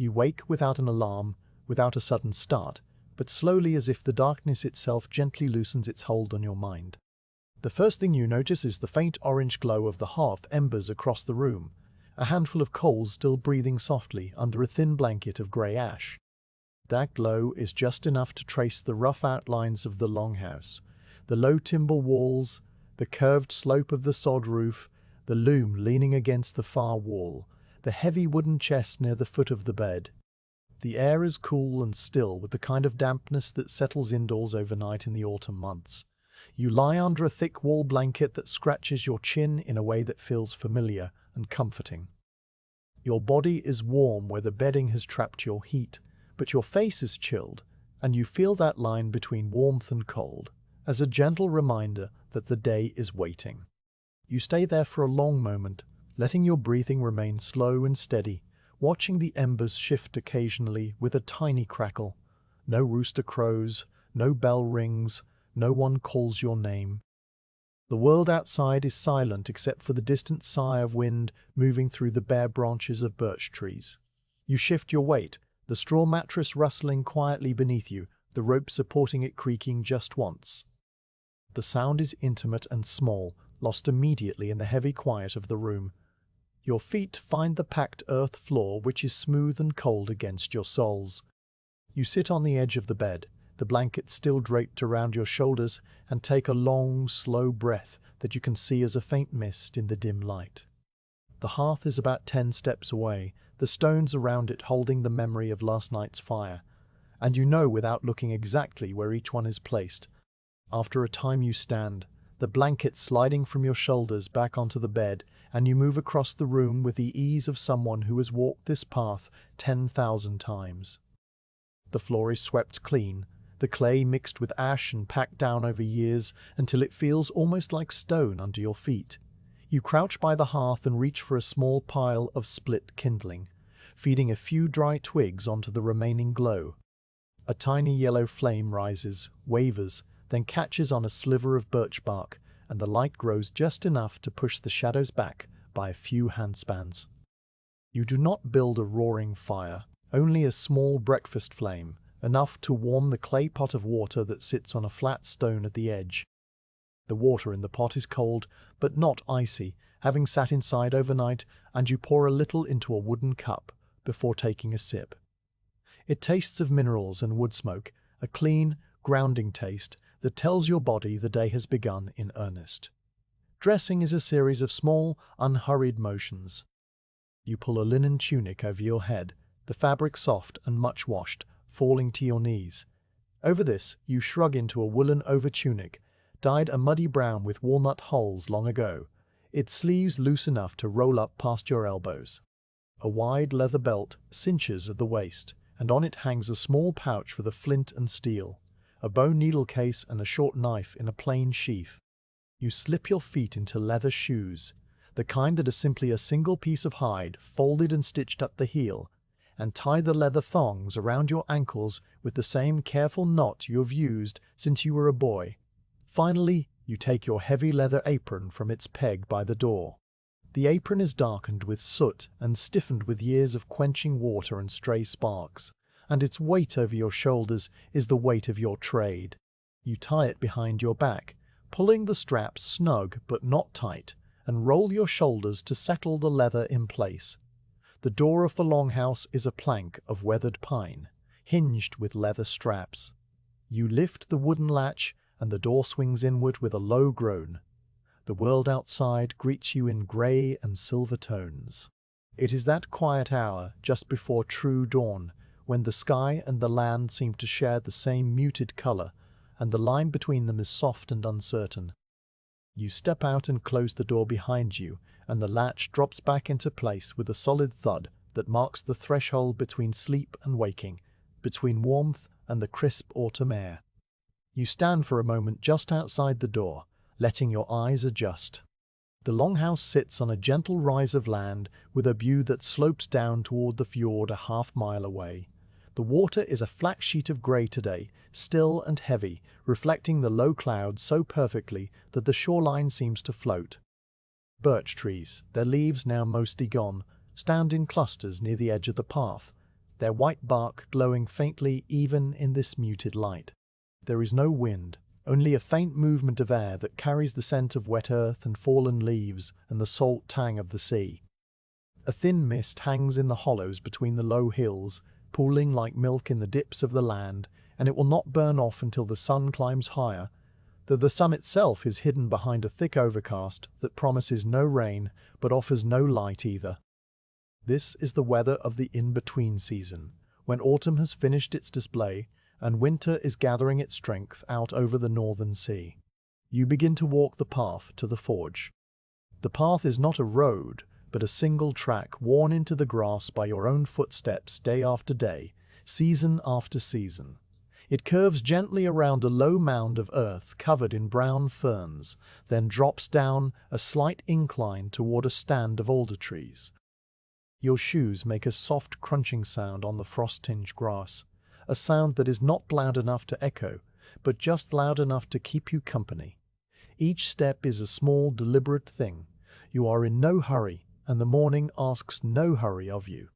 You wake without an alarm, without a sudden start, but slowly, as if the darkness itself gently loosens its hold on your mind. The first thing you notice is the faint orange glow of the hearth embers across the room, a handful of coals still breathing softly under a thin blanket of grey ash. That glow is just enough to trace the rough outlines of the longhouse, the low timber walls, the curved slope of the sod roof, the loom leaning against the far wall, the heavy wooden chest near the foot of the bed. The air is cool and still, with the kind of dampness that settles indoors overnight in the autumn months. You lie under a thick wool blanket that scratches your chin in a way that feels familiar and comforting. Your body is warm where the bedding has trapped your heat, but your face is chilled, and you feel that line between warmth and cold, as a gentle reminder that the day is waiting. You stay there for a long moment, letting your breathing remain slow and steady, watching the embers shift occasionally with a tiny crackle. No rooster crows, no bell rings, no one calls your name. The world outside is silent except for the distant sigh of wind moving through the bare branches of birch trees. You shift your weight, the straw mattress rustling quietly beneath you, the rope supporting it creaking just once. The sound is intimate and small, lost immediately in the heavy quiet of the room. Your feet find the packed earth floor, which is smooth and cold against your soles. You sit on the edge of the bed, the blanket still draped around your shoulders, and take a long, slow breath that you can see as a faint mist in the dim light. The hearth is about 10 steps away, the stones around it holding the memory of last night's fire, and you know without looking exactly where each one is placed. After a time you stand, the blanket sliding from your shoulders back onto the bed, and you move across the room with the ease of someone who has walked this path 10,000 times. The floor is swept clean, the clay mixed with ash and packed down over years until it feels almost like stone under your feet. You crouch by the hearth and reach for a small pile of split kindling, feeding a few dry twigs onto the remaining glow. A tiny yellow flame rises, wavers, then catches on a sliver of birch bark, and the light grows just enough to push the shadows back by a few handspans. You do not build a roaring fire, only a small breakfast flame, enough to warm the clay pot of water that sits on a flat stone at the edge. The water in the pot is cold, but not icy, having sat inside overnight, and you pour a little into a wooden cup before taking a sip. It tastes of minerals and wood smoke, a clean, grounding taste that tells your body the day has begun in earnest. Dressing is a series of small, unhurried motions. You pull a linen tunic over your head, the fabric soft and much washed, falling to your knees. Over this, you shrug into a woolen over-tunic, dyed a muddy brown with walnut hulls long ago, its sleeves loose enough to roll up past your elbows. A wide leather belt cinches at the waist, and on it hangs a small pouch with a flint and steel, a bone needle case and a short knife in a plain sheath. You slip your feet into leather shoes, the kind that are simply a single piece of hide folded and stitched at the heel, and tie the leather thongs around your ankles with the same careful knot you have used since you were a boy. Finally, you take your heavy leather apron from its peg by the door. The apron is darkened with soot and stiffened with years of quenching water and stray sparks, and its weight over your shoulders is the weight of your trade. You tie it behind your back, pulling the straps snug but not tight, and roll your shoulders to settle the leather in place. The door of the longhouse is a plank of weathered pine, hinged with leather straps. You lift the wooden latch, and the door swings inward with a low groan. The world outside greets you in grey and silver tones. It is that quiet hour just before true dawn, when the sky and the land seem to share the same muted color, and the line between them is soft and uncertain. You step out and close the door behind you, and the latch drops back into place with a solid thud that marks the threshold between sleep and waking, between warmth and the crisp autumn air. You stand for a moment just outside the door, letting your eyes adjust. The longhouse sits on a gentle rise of land with a view that slopes down toward the fjord a half-mile away. The water is a flat sheet of grey today, still and heavy, reflecting the low clouds so perfectly that the shoreline seems to float. Birch trees, their leaves now mostly gone, stand in clusters near the edge of the path, their white bark glowing faintly even in this muted light. There is no wind, only a faint movement of air that carries the scent of wet earth and fallen leaves and the salt tang of the sea. A thin mist hangs in the hollows between the low hills, pooling like milk in the dips of the land, and it will not burn off until the sun climbs higher, though the sun itself is hidden behind a thick overcast that promises no rain but offers no light either. This is the weather of the in-between season, when autumn has finished its display and winter is gathering its strength out over the northern sea. You begin to walk the path to the forge. The path is not a road, but a single track worn into the grass by your own footsteps day after day, season after season. It curves gently around a low mound of earth covered in brown ferns, then drops down a slight incline toward a stand of alder trees. Your shoes make a soft crunching sound on the frost-tinged grass, a sound that is not loud enough to echo, but just loud enough to keep you company. Each step is a small, deliberate thing. You are in no hurry, and the morning asks no hurry of you.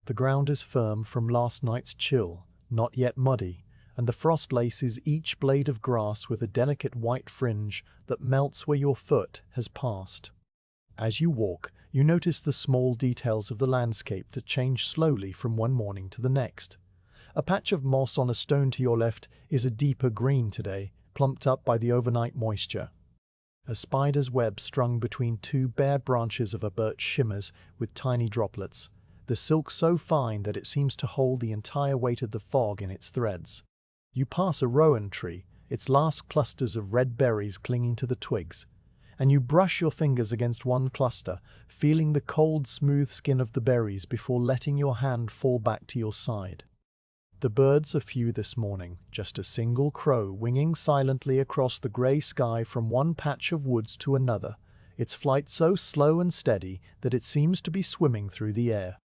The ground is firm from last night's chill, not yet muddy, and the frost laces each blade of grass with a delicate white fringe that melts where your foot has passed. As you walk, you notice the small details of the landscape that change slowly from one morning to the next. A patch of moss on a stone to your left is a deeper green today, plumped up by the overnight moisture. A spider's web strung between two bare branches of a birch shimmers with tiny droplets, the silk so fine that it seems to hold the entire weight of the fog in its threads. You pass a rowan tree, its last clusters of red berries clinging to the twigs, and you brush your fingers against one cluster, feeling the cold, smooth skin of the berries before letting your hand fall back to your side. The birds are few this morning, just a single crow winging silently across the grey sky from one patch of woods to another, its flight so slow and steady that it seems to be swimming through the air.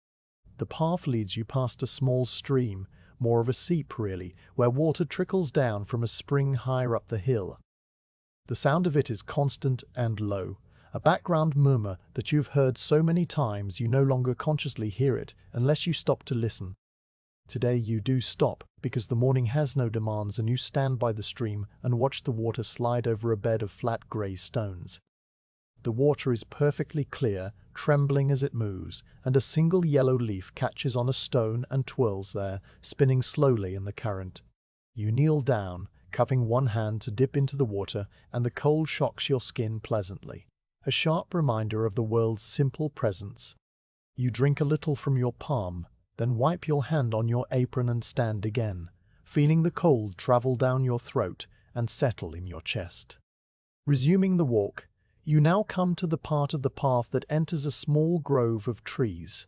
The path leads you past a small stream, more of a seep really, where water trickles down from a spring higher up the hill. The sound of it is constant and low, a background murmur that you've heard so many times you no longer consciously hear it unless you stop to listen. Today you do stop, because the morning has no demands and you stand by the stream and watch the water slide over a bed of flat grey stones. The water is perfectly clear, trembling as it moves, and a single yellow leaf catches on a stone and twirls there, spinning slowly in the current. You kneel down, cupping one hand to dip into the water, and the cold shocks your skin pleasantly, a sharp reminder of the world's simple presence. You drink a little from your palm, then wipe your hand on your apron and stand again, feeling the cold travel down your throat and settle in your chest. Resuming the walk, you now come to the part of the path that enters a small grove of trees.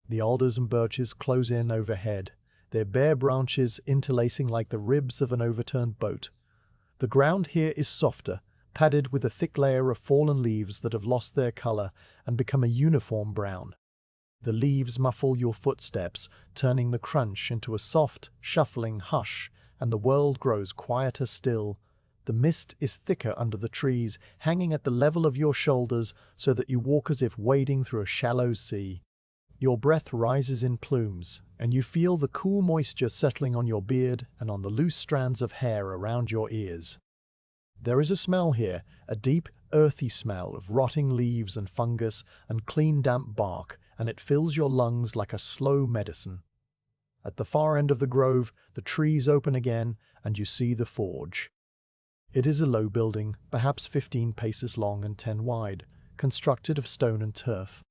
The alders and birches close in overhead, their bare branches interlacing like the ribs of an overturned boat. The ground here is softer, padded with a thick layer of fallen leaves that have lost their color and become a uniform brown. The leaves muffle your footsteps, turning the crunch into a soft, shuffling hush, and the world grows quieter still. The mist is thicker under the trees, hanging at the level of your shoulders so that you walk as if wading through a shallow sea. Your breath rises in plumes, and you feel the cool moisture settling on your beard and on the loose strands of hair around your ears. There is a smell here, a deep, earthy smell of rotting leaves and fungus and clean damp bark, and it fills your lungs like a slow medicine. At the far end of the grove, the trees open again, and you see the forge. It is a low building, perhaps 15 paces long and 10 wide, constructed of stone and turf.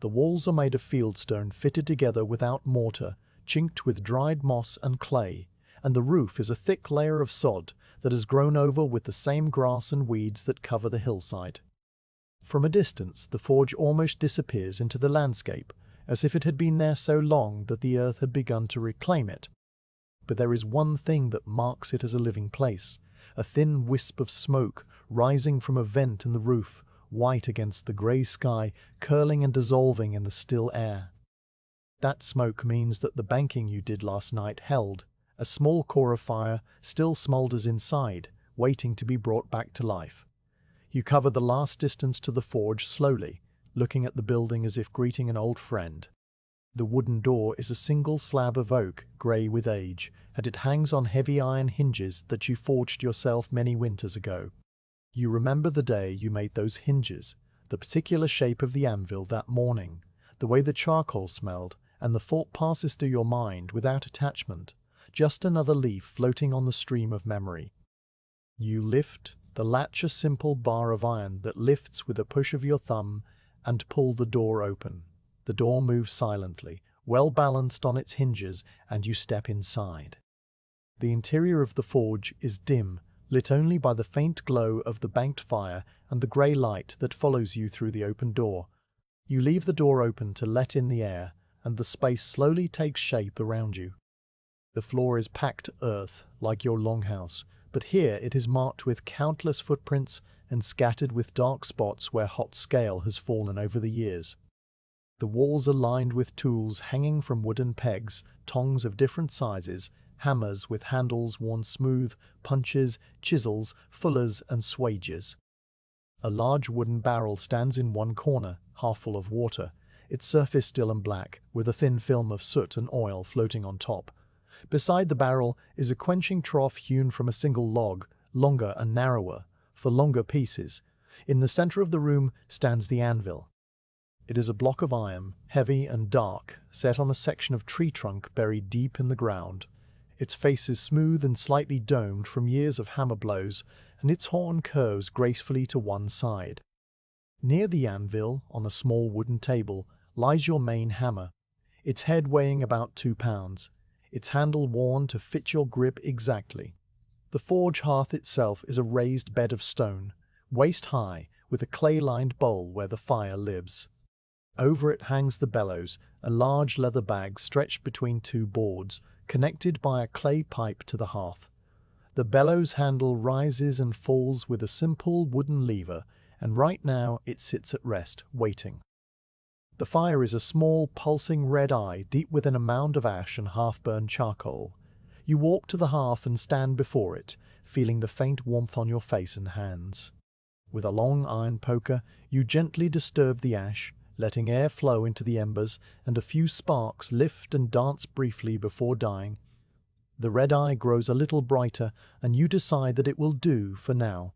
The walls are made of fieldstone fitted together without mortar, chinked with dried moss and clay, and the roof is a thick layer of sod that has grown over with the same grass and weeds that cover the hillside. From a distance, the forge almost disappears into the landscape, as if it had been there so long that the earth had begun to reclaim it. But there is one thing that marks it as a living place, a thin wisp of smoke rising from a vent in the roof, white against the grey sky, curling and dissolving in the still air. That smoke means that the banking you did last night held. A small core of fire still smoulders inside, waiting to be brought back to life. You cover the last distance to the forge slowly, looking at the building as if greeting an old friend. The wooden door is a single slab of oak, grey with age, and it hangs on heavy iron hinges that you forged yourself many winters ago. You remember the day you made those hinges, the particular shape of the anvil that morning, the way the charcoal smelled, and the thought passes through your mind without attachment, just another leaf floating on the stream of memory. You lift the latch, a simple bar of iron that lifts with a push of your thumb, and pull the door open. The door moves silently, well balanced on its hinges, and you step inside. The interior of the forge is dim, lit only by the faint glow of the banked fire and the grey light that follows you through the open door. You leave the door open to let in the air, and the space slowly takes shape around you. The floor is packed earth, like your longhouse, but here it is marked with countless footprints and scattered with dark spots where hot scale has fallen over the years. The walls are lined with tools hanging from wooden pegs, tongs of different sizes, hammers with handles worn smooth, punches, chisels, fullers, and swages. A large wooden barrel stands in one corner, half full of water, its surface still and black, with a thin film of soot and oil floating on top. Beside the barrel is a quenching trough hewn from a single log, longer and narrower, for longer pieces. In the center of the room stands the anvil. It is a block of iron, heavy and dark, set on a section of tree trunk buried deep in the ground. Its face is smooth and slightly domed from years of hammer blows, and its horn curves gracefully to one side. Near the anvil, on a small wooden table, lies your main hammer, its head weighing about 2 pounds, its handle worn to fit your grip exactly. The forge hearth itself is a raised bed of stone, waist-high, with a clay-lined bowl where the fire lives. Over it hangs the bellows, a large leather bag stretched between two boards, connected by a clay pipe to the hearth. The bellows handle rises and falls with a simple wooden lever, and right now it sits at rest, waiting. The fire is a small, pulsing red eye deep within a mound of ash and half-burned charcoal. You walk to the hearth and stand before it, feeling the faint warmth on your face and hands. With a long iron poker, you gently disturb the ash, letting air flow into the embers, and a few sparks lift and dance briefly before dying. The red eye grows a little brighter, and you decide that it will do for now.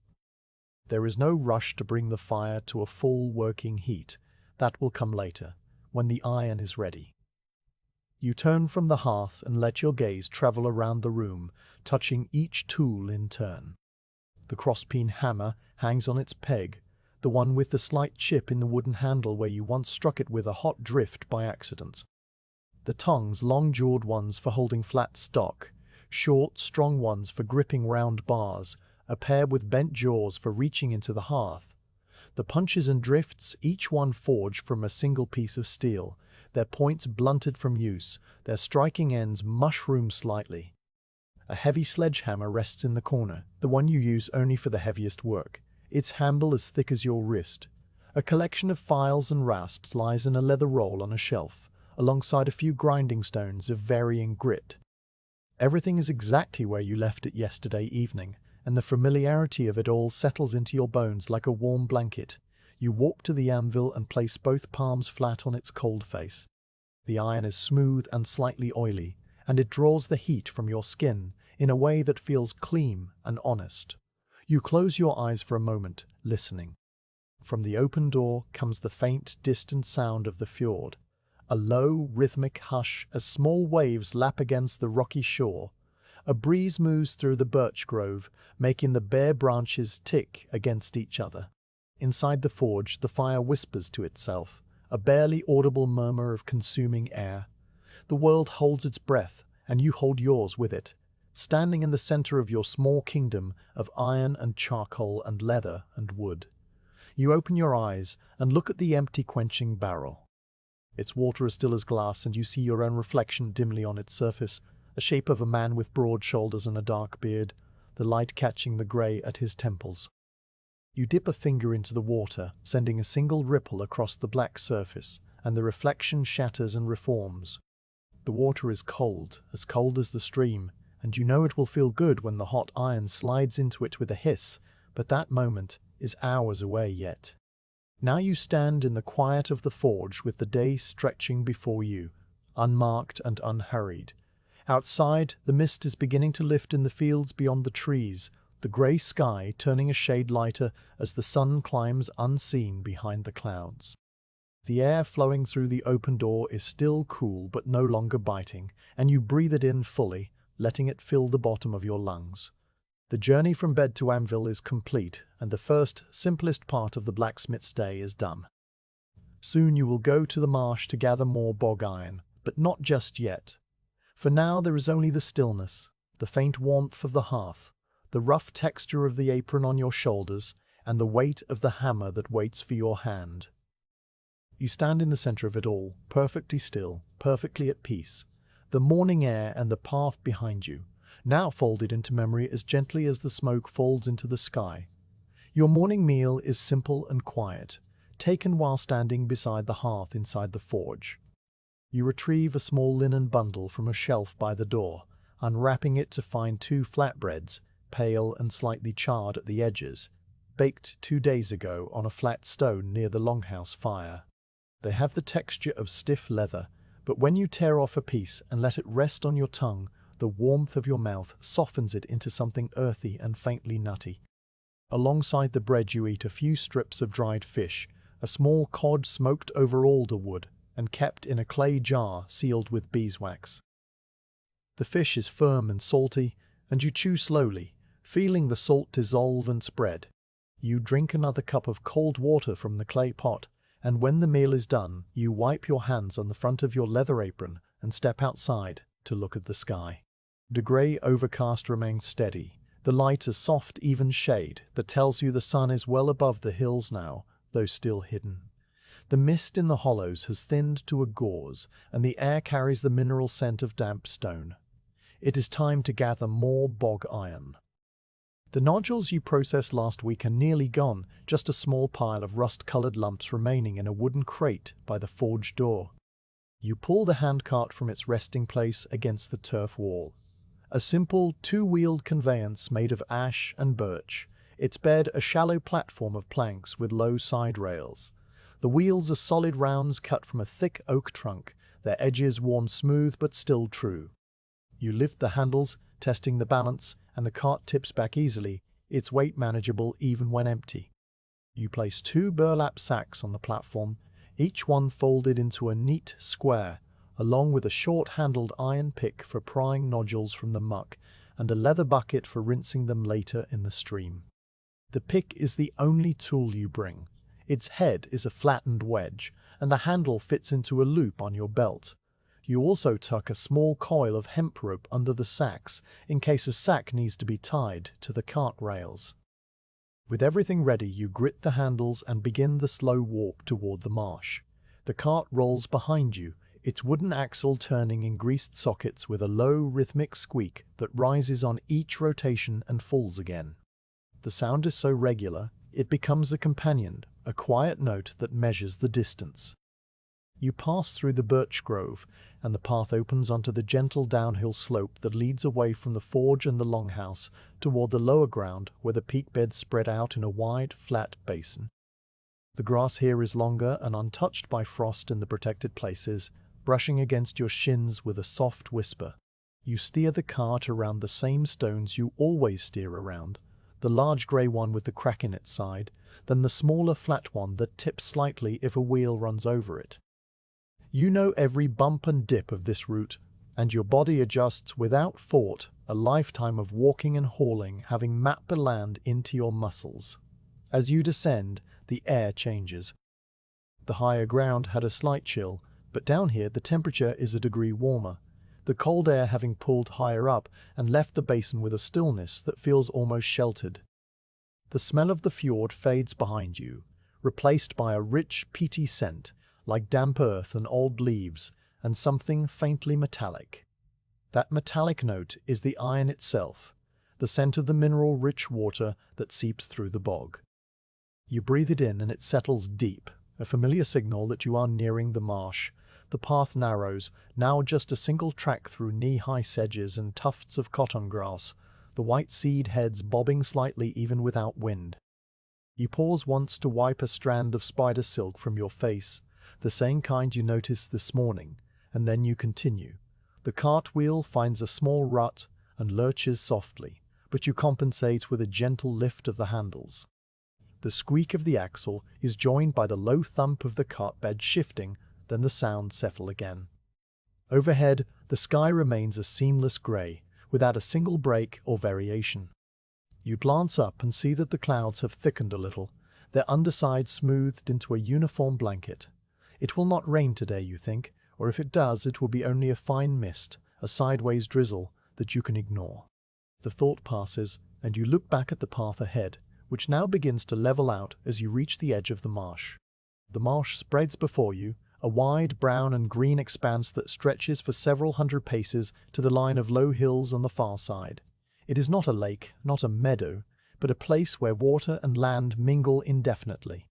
There is no rush to bring the fire to a full working heat. That will come later, when the iron is ready. You turn from the hearth and let your gaze travel around the room, touching each tool in turn. The crosspeen hammer hangs on its peg, the one with the slight chip in the wooden handle where you once struck it with a hot drift by accident. The tongs, long-jawed ones for holding flat stock, short, strong ones for gripping round bars, a pair with bent jaws for reaching into the hearth. The punches and drifts, each one forged from a single piece of steel, their points blunted from use, their striking ends mushroom slightly. A heavy sledgehammer rests in the corner, the one you use only for the heaviest work, its handle as thick as your wrist. A collection of files and rasps lies in a leather roll on a shelf, alongside a few grinding stones of varying grit. Everything is exactly where you left it yesterday evening, and the familiarity of it all settles into your bones like a warm blanket. You walk to the anvil and place both palms flat on its cold face. The iron is smooth and slightly oily, and it draws the heat from your skin in a way that feels clean and honest. You close your eyes for a moment, listening. From the open door comes the faint, distant sound of the fjord, a low, rhythmic hush as small waves lap against the rocky shore. A breeze moves through the birch grove, making the bare branches tick against each other. Inside the forge, the fire whispers to itself, a barely audible murmur of consuming air. The world holds its breath, and you hold yours with it, standing in the center of your small kingdom of iron and charcoal and leather and wood. You open your eyes and look at the empty quenching barrel. Its water is still as glass, and you see your own reflection dimly on its surface, a shape of a man with broad shoulders and a dark beard, the light catching the grey at his temples. You dip a finger into the water, sending a single ripple across the black surface, and the reflection shatters and reforms. The water is cold as the stream, and you know it will feel good when the hot iron slides into it with a hiss, but that moment is hours away yet. Now you stand in the quiet of the forge with the day stretching before you, unmarked and unhurried. Outside, the mist is beginning to lift in the fields beyond the trees, the grey sky turning a shade lighter as the sun climbs unseen behind the clouds. The air flowing through the open door is still cool but no longer biting, and you breathe it in fully, letting it fill the bottom of your lungs. The journey from bed to anvil is complete, and the first, simplest part of the blacksmith's day is done. Soon you will go to the marsh to gather more bog iron, but not just yet. For now there is only the stillness, the faint warmth of the hearth, the rough texture of the apron on your shoulders, and the weight of the hammer that waits for your hand. You stand in the center of it all, perfectly still, perfectly at peace. The morning air and the path behind you, now folded into memory as gently as the smoke folds into the sky. Your morning meal is simple and quiet, taken while standing beside the hearth inside the forge. You retrieve a small linen bundle from a shelf by the door, unwrapping it to find 2 flatbreads, pale and slightly charred at the edges, baked 2 days ago on a flat stone near the longhouse fire. They have the texture of stiff leather, but when you tear off a piece and let it rest on your tongue, the warmth of your mouth softens it into something earthy and faintly nutty. Alongside the bread you eat a few strips of dried fish, a small cod smoked over alder wood and kept in a clay jar sealed with beeswax. The fish is firm and salty, and you chew slowly, feeling the salt dissolve and spread. You drink another cup of cold water from the clay pot, and when the meal is done, you wipe your hands on the front of your leather apron and step outside to look at the sky. The grey overcast remains steady, the light a soft, even shade that tells you the sun is well above the hills now, though still hidden. The mist in the hollows has thinned to a gauze, and the air carries the mineral scent of damp stone. It is time to gather more bog iron. The nodules you processed last week are nearly gone, just a small pile of rust-colored lumps remaining in a wooden crate by the forge door. You pull the handcart from its resting place against the turf wall. A simple, 2-wheeled conveyance made of ash and birch, its bed a shallow platform of planks with low side rails. The wheels are solid rounds cut from a thick oak trunk, their edges worn smooth but still true. You lift the handles, testing the balance, and the cart tips back easily, its weight manageable even when empty. You place 2 burlap sacks on the platform, each one folded into a neat square, along with a short-handled iron pick for prying nodules from the muck and a leather bucket for rinsing them later in the stream. The pick is the only tool you bring. Its head is a flattened wedge, and the handle fits into a loop on your belt. You also tuck a small coil of hemp rope under the sacks in case a sack needs to be tied to the cart rails. With everything ready, you grit the handles and begin the slow walk toward the marsh. The cart rolls behind you, its wooden axle turning in greased sockets with a low rhythmic squeak that rises on each rotation and falls again. The sound is so regular, it becomes a companion, a quiet note that measures the distance. You pass through the birch grove, and the path opens onto the gentle downhill slope that leads away from the forge and the longhouse toward the lower ground where the peak beds spread out in a wide, flat basin. The grass here is longer and untouched by frost in the protected places, brushing against your shins with a soft whisper. You steer the cart around the same stones you always steer around, the large grey one with the crack in its side, then the smaller flat one that tips slightly if a wheel runs over it. You know every bump and dip of this route, and your body adjusts without thought, a lifetime of walking and hauling having mapped the land into your muscles. As you descend, the air changes. The higher ground had a slight chill, but down here the temperature is a degree warmer, the cold air having pulled higher up and left the basin with a stillness that feels almost sheltered. The smell of the fjord fades behind you, replaced by a rich, peaty scent, like damp earth and old leaves, and something faintly metallic. That metallic note is the iron itself, the scent of the mineral-rich water that seeps through the bog. You breathe it in and it settles deep, a familiar signal that you are nearing the marsh. The path narrows, now just a single track through knee-high sedges and tufts of cotton grass, the white seed heads bobbing slightly even without wind. You pause once to wipe a strand of spider silk from your face, the same kind you noticed this morning, and then you continue. The cartwheel finds a small rut and lurches softly, but you compensate with a gentle lift of the handles. The squeak of the axle is joined by the low thump of the cart bed shifting, then the sound settles again. Overhead, the sky remains a seamless grey, without a single break or variation. You glance up and see that the clouds have thickened a little, their underside smoothed into a uniform blanket. It will not rain today, you think, or if it does, it will be only a fine mist, a sideways drizzle that you can ignore. The thought passes, and you look back at the path ahead, which now begins to level out as you reach the edge of the marsh. The marsh spreads before you, a wide brown and green expanse that stretches for several hundred paces to the line of low hills on the far side. It is not a lake, not a meadow, but a place where water and land mingle indefinitely.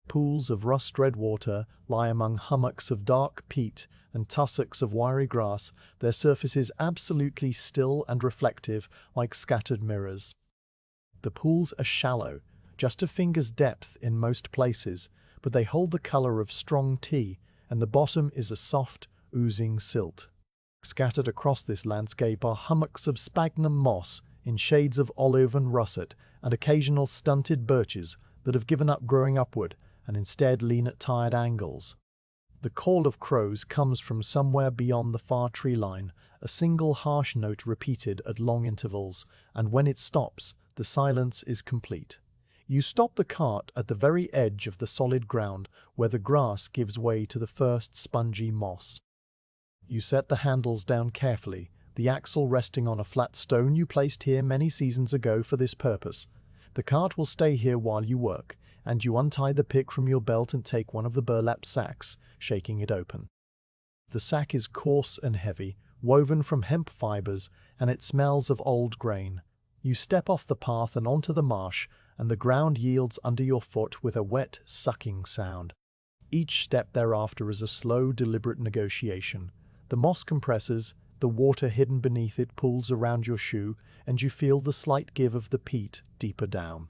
Pools of rust-red water lie among hummocks of dark peat and tussocks of wiry grass, their surfaces absolutely still and reflective like scattered mirrors. The pools are shallow, just a finger's depth in most places, but they hold the color of strong tea, and the bottom is a soft, oozing silt. Scattered across this landscape are hummocks of sphagnum moss in shades of olive and russet, and occasional stunted birches that have given up growing upward and instead lean at tired angles. The call of crows comes from somewhere beyond the far tree line, a single harsh note repeated at long intervals, and when it stops, the silence is complete. You stop the cart at the very edge of the solid ground where the grass gives way to the first spongy moss. You set the handles down carefully, the axle resting on a flat stone you placed here many seasons ago for this purpose. The cart will stay here while you work, and you untie the pick from your belt and take one of the burlap sacks, shaking it open. The sack is coarse and heavy, woven from hemp fibers, and it smells of old grain. You step off the path and onto the marsh, and the ground yields under your foot with a wet, sucking sound. Each step thereafter is a slow, deliberate negotiation. The moss compresses, the water hidden beneath it pulls around your shoe, and you feel the slight give of the peat deeper down.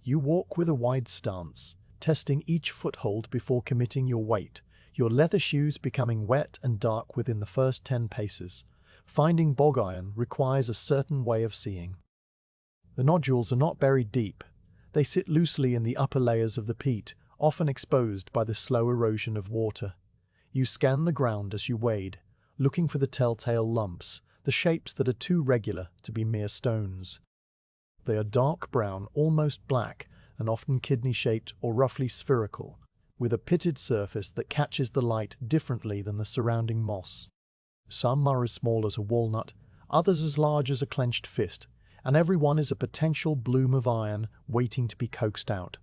You walk with a wide stance, testing each foothold before committing your weight, your leather shoes becoming wet and dark within the first 10 paces. Finding bog iron requires a certain way of seeing. The nodules are not buried deep. They sit loosely in the upper layers of the peat, often exposed by the slow erosion of water. You scan the ground as you wade, looking for the telltale lumps, the shapes that are too regular to be mere stones. They are dark brown, almost black, and often kidney-shaped or roughly spherical, with a pitted surface that catches the light differently than the surrounding moss. Some are as small as a walnut, others as large as a clenched fist, and every one is a potential bloom of iron waiting to be coaxed out.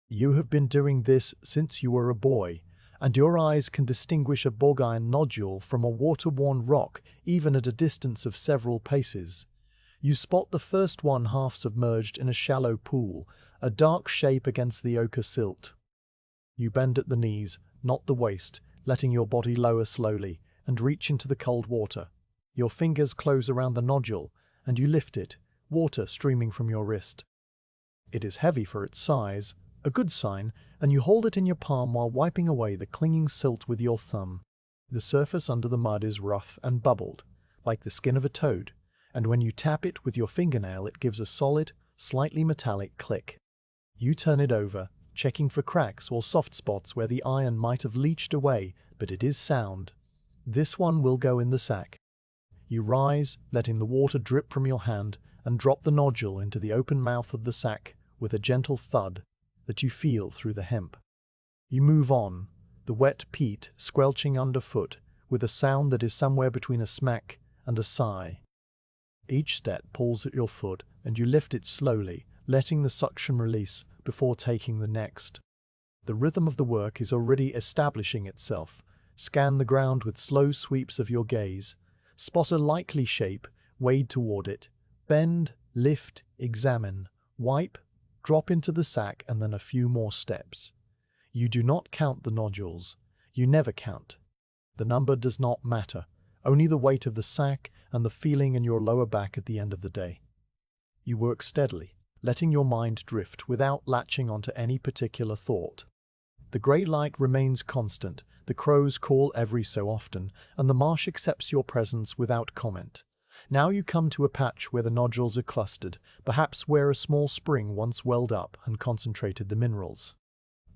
You have been doing this since you were a boy, and your eyes can distinguish a bog iron nodule from a water-worn rock even at a distance of several paces. You spot the first one half submerged in a shallow pool, a dark shape against the ochre silt. You bend at the knees, not the waist, letting your body lower slowly, and reach into the cold water. Your fingers close around the nodule, and you lift it, water streaming from your wrist. It is heavy for its size, a good sign, and you hold it in your palm while wiping away the clinging silt with your thumb. The surface under the mud is rough and bubbled, like the skin of a toad, and when you tap it with your fingernail it gives a solid, slightly metallic click. You turn it over, checking for cracks or soft spots where the iron might have leached away, but it is sound. This one will go in the sack. You rise, letting the water drip from your hand, and drop the nodule into the open mouth of the sack with a gentle thud that you feel through the hemp. You move on, the wet peat squelching underfoot, with a sound that is somewhere between a smack and a sigh. Each step pulls at your foot, and you lift it slowly, letting the suction release before taking the next. The rhythm of the work is already establishing itself. Scan the ground with slow sweeps of your gaze. Spot a likely shape, wade toward it. Bend, lift, examine, wipe, drop into the sack, and then a few more steps. You do not count the nodules. You never count. The number does not matter, only the weight of the sack and the feeling in your lower back at the end of the day. You work steadily, letting your mind drift without latching onto any particular thought. The grey light remains constant, The crows call every so often, and the marsh accepts your presence without comment. Now you come to a patch where the nodules are clustered, perhaps where a small spring once welled up and concentrated the minerals.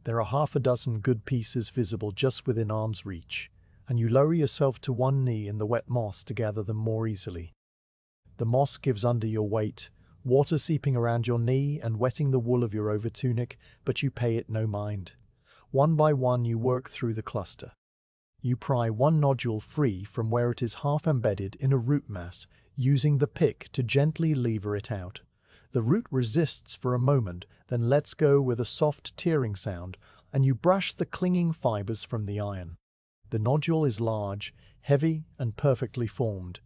There are half a dozen good pieces visible just within arm's reach, and you lower yourself to one knee in the wet moss to gather them more easily. The moss gives under your weight, water seeping around your knee and wetting the wool of your overtunic, but you pay it no mind. One by one you work through the cluster. You pry one nodule free from where it is half embedded in a root mass, using the pick to gently lever it out. The root resists for a moment, then lets go with a soft tearing sound, and you brush the clinging fibers from the iron. The nodule is large, heavy, and perfectly formed.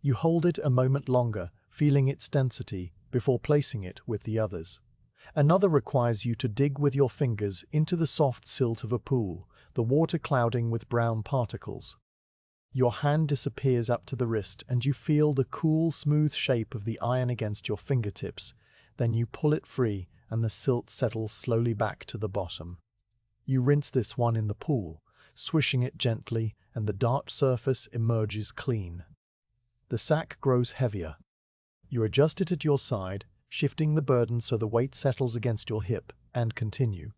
You hold it a moment longer, feeling its density, before placing it with the others. Another requires you to dig with your fingers into the soft silt of a pool, the water clouding with brown particles. Your hand disappears up to the wrist and you feel the cool, smooth shape of the iron against your fingertips. Then you pull it free and the silt settles slowly back to the bottom. You rinse this one in the pool, swishing it gently, and the dark surface emerges clean. The sack grows heavier. You adjust it at your side, shifting the burden so the weight settles against your hip, and continue.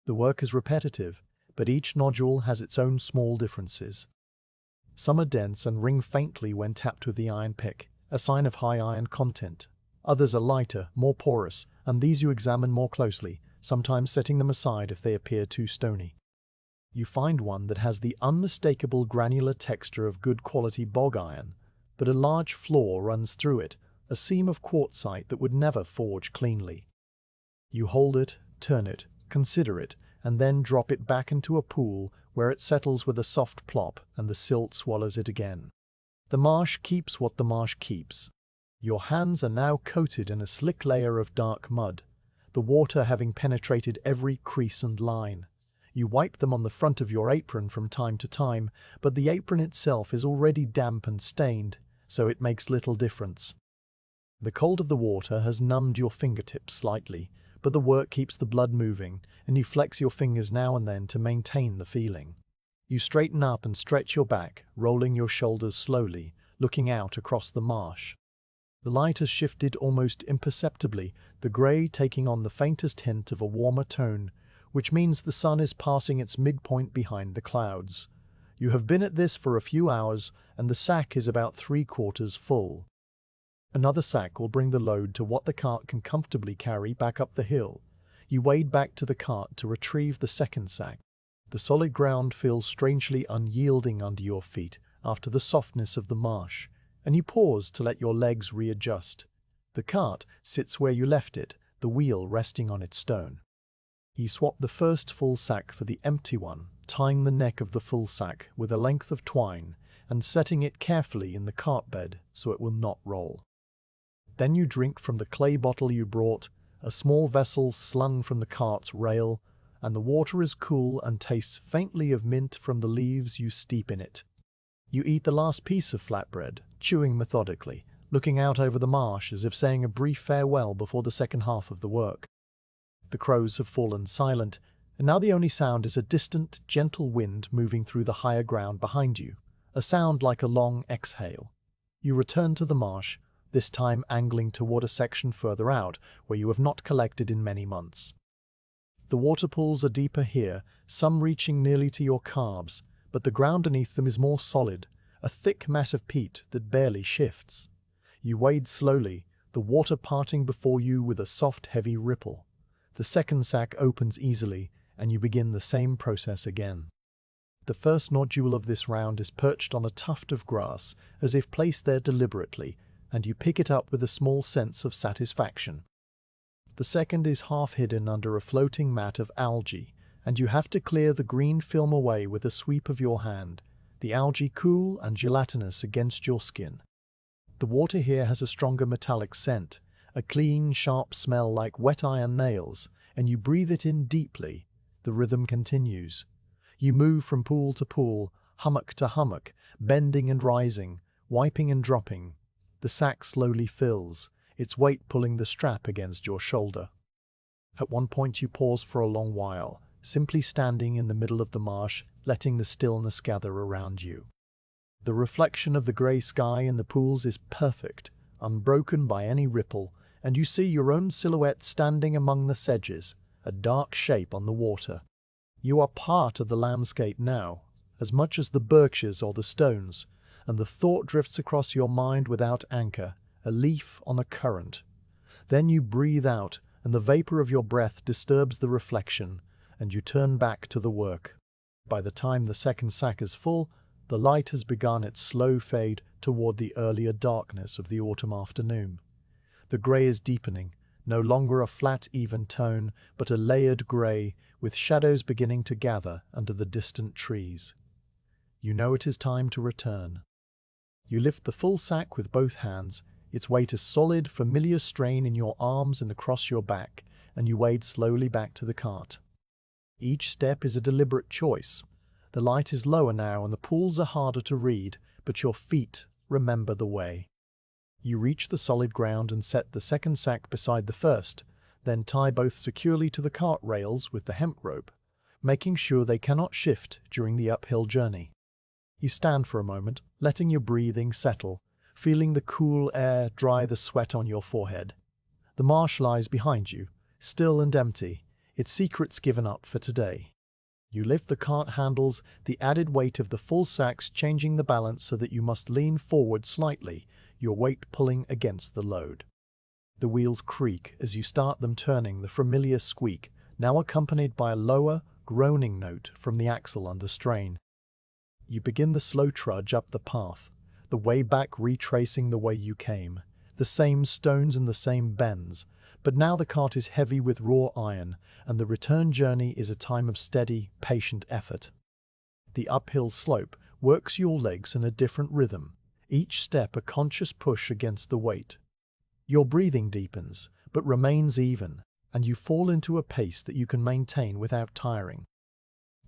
The work is repetitive, but each nodule has its own small differences. Some are dense and ring faintly when tapped with the iron pick, a sign of high iron content. Others are lighter, more porous, and these you examine more closely, sometimes setting them aside if they appear too stony. You find one that has the unmistakable granular texture of good quality bog iron, but a large flaw runs through it, a seam of quartzite that would never forge cleanly. You hold it, turn it, consider it, and then drop it back into a pool where it settles with a soft plop and the silt swallows it again. The marsh keeps what the marsh keeps. Your hands are now coated in a slick layer of dark mud, the water having penetrated every crease and line. You wipe them on the front of your apron from time to time, but the apron itself is already damp and stained, so it makes little difference. The cold of the water has numbed your fingertips slightly, but the work keeps the blood moving, and you flex your fingers now and then to maintain the feeling. You straighten up and stretch your back, rolling your shoulders slowly, looking out across the marsh. The light has shifted almost imperceptibly, the grey taking on the faintest hint of a warmer tone, which means the sun is passing its midpoint behind the clouds. You have been at this for a few hours, and the sack is about 3/4 full. Another sack will bring the load to what the cart can comfortably carry back up the hill. You wade back to the cart to retrieve the second sack. The solid ground feels strangely unyielding under your feet after the softness of the marsh, and you pause to let your legs readjust. The cart sits where you left it, the wheel resting on its stone. You swap the first full sack for the empty one, tying the neck of the full sack with a length of twine and setting it carefully in the cart bed so it will not roll. Then you drink from the clay bottle you brought, a small vessel slung from the cart's rail, and the water is cool and tastes faintly of mint from the leaves you steep in it. You eat the last piece of flatbread, chewing methodically, looking out over the marsh as if saying a brief farewell before the second half of the work. The crows have fallen silent, and now the only sound is a distant, gentle wind moving through the higher ground behind you, a sound like a long exhale. You return to the marsh, this time angling toward a section further out where you have not collected in many months. The water pools are deeper here, some reaching nearly to your calves, but the ground beneath them is more solid, a thick mass of peat that barely shifts. You wade slowly, the water parting before you with a soft, heavy ripple. The second sack opens easily, and you begin the same process again. The first nodule of this round is perched on a tuft of grass, as if placed there deliberately, and you pick it up with a small sense of satisfaction. The second is half hidden under a floating mat of algae, and you have to clear the green film away with a sweep of your hand, the algae cool and gelatinous against your skin. The water here has a stronger metallic scent, a clean, sharp smell like wet iron nails, and you breathe it in deeply. The rhythm continues. You move from pool to pool, hummock to hummock, bending and rising, wiping and dropping. The sack slowly fills, its weight pulling the strap against your shoulder. At one point you pause for a long while, simply standing in the middle of the marsh, letting the stillness gather around you. The reflection of the grey sky in the pools is perfect, unbroken by any ripple, and you see your own silhouette standing among the sedges, a dark shape on the water. You are part of the landscape now, as much as the Berkshires or the stones, and the thought drifts across your mind without anchor, a leaf on a current. Then you breathe out, and the vapor of your breath disturbs the reflection, and you turn back to the work. By the time the second sack is full, the light has begun its slow fade toward the earlier darkness of the autumn afternoon. The grey is deepening, no longer a flat, even tone, but a layered grey, with shadows beginning to gather under the distant trees. You know it is time to return. You lift the full sack with both hands, its weight a solid, familiar strain in your arms and across your back, and you wade slowly back to the cart. Each step is a deliberate choice. The light is lower now and the pools are harder to read, but your feet remember the way. You reach the solid ground and set the second sack beside the first, then tie both securely to the cart rails with the hemp rope, making sure they cannot shift during the uphill journey. You stand for a moment, letting your breathing settle, feeling the cool air dry the sweat on your forehead. The marsh lies behind you, still and empty, its secrets given up for today. You lift the cart handles, the added weight of the full sacks changing the balance so that you must lean forward slightly, your weight pulling against the load. The wheels creak as you start them, turning, the familiar squeak, now accompanied by a lower, groaning note from the axle under strain. You begin the slow trudge up the path, the way back retracing the way you came, the same stones and the same bends, but now the cart is heavy with raw iron, and the return journey is a time of steady, patient effort. The uphill slope works your legs in a different rhythm, each step a conscious push against the weight. Your breathing deepens, but remains even, and you fall into a pace that you can maintain without tiring.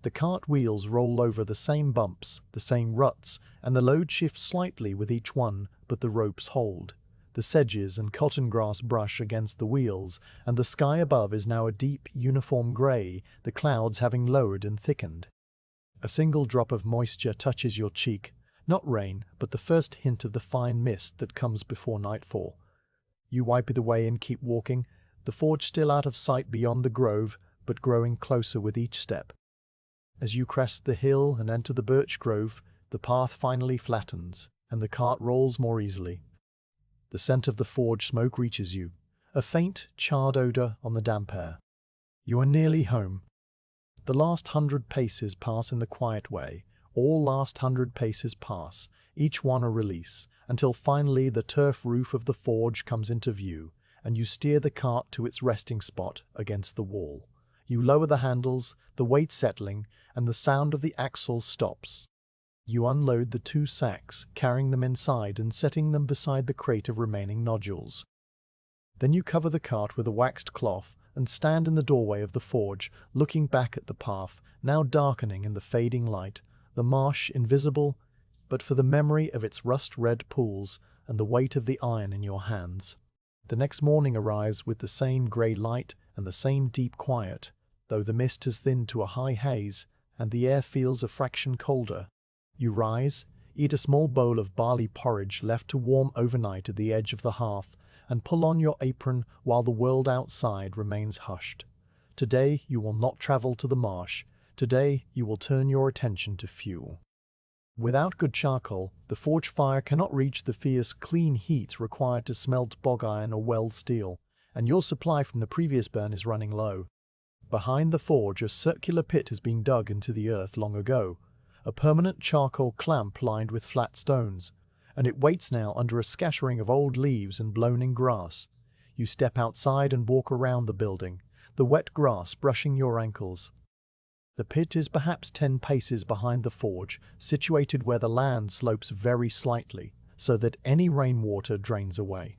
The cart wheels roll over the same bumps, the same ruts, and the load shifts slightly with each one, but the ropes hold. The sedges and cotton grass brush against the wheels, and the sky above is now a deep, uniform grey, the clouds having lowered and thickened. A single drop of moisture touches your cheek, not rain, but the first hint of the fine mist that comes before nightfall. You wipe it away and keep walking, the forge still out of sight beyond the grove, but growing closer with each step. As you crest the hill and enter the birch grove, the path finally flattens, and the cart rolls more easily. The scent of the forge smoke reaches you, a faint, charred odor on the damp air. You are nearly home. The last 100 paces pass in the quiet way. All last 100 paces pass, each one a release, until finally the turf roof of the forge comes into view, and you steer the cart to its resting spot against the wall. You lower the handles, the weight settling, and the sound of the axle stops. You unload the 2 sacks, carrying them inside and setting them beside the crate of remaining nodules. Then you cover the cart with a waxed cloth and stand in the doorway of the forge, looking back at the path, now darkening in the fading light, the marsh invisible, but for the memory of its rust-red pools and the weight of the iron in your hands. The next morning arrives with the same grey light and the same deep quiet, though the mist has thinned to a high haze and the air feels a fraction colder. You rise, eat a small bowl of barley porridge left to warm overnight at the edge of the hearth, and pull on your apron while the world outside remains hushed. Today you will not travel to the marsh. Today you will turn your attention to fuel. Without good charcoal, the forge fire cannot reach the fierce, clean heat required to smelt bog iron or weld steel, and your supply from the previous burn is running low. Behind the forge, a circular pit has been dug into the earth long ago, a permanent charcoal clamp lined with flat stones, and it waits now under a scattering of old leaves and blown-in grass. You step outside and walk around the building, the wet grass brushing your ankles. The pit is perhaps 10 paces behind the forge, situated where the land slopes very slightly, so that any rainwater drains away.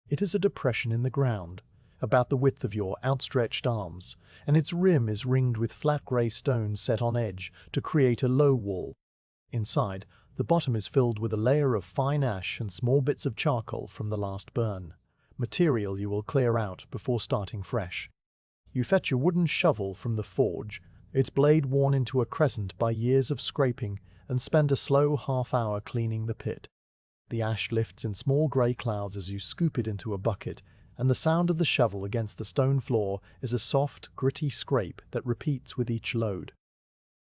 It is a depression in the ground, about the width of your outstretched arms, and its rim is ringed with flat grey stones set on edge to create a low wall. Inside, the bottom is filled with a layer of fine ash and small bits of charcoal from the last burn, material you will clear out before starting fresh. You fetch a wooden shovel from the forge, its blade worn into a crescent by years of scraping, and spend a slow half-hour cleaning the pit. The ash lifts in small grey clouds as you scoop it into a bucket, and the sound of the shovel against the stone floor is a soft, gritty scrape that repeats with each load.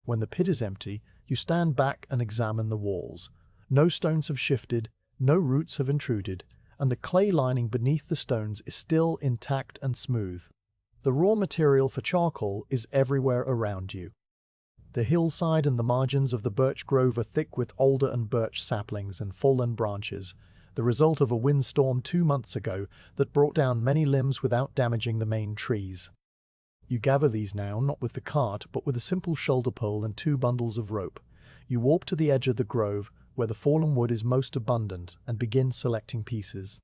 When the pit is empty, you stand back and examine the walls. No stones have shifted, no roots have intruded, and the clay lining beneath the stones is still intact and smooth. The raw material for charcoal is everywhere around you. The hillside and the margins of the birch grove are thick with alder and birch saplings and fallen branches, the result of a windstorm 2 months ago that brought down many limbs without damaging the main trees. You gather these now, not with the cart, but with a simple shoulder pole and 2 bundles of rope. You walk to the edge of the grove, where the fallen wood is most abundant, and begin selecting pieces.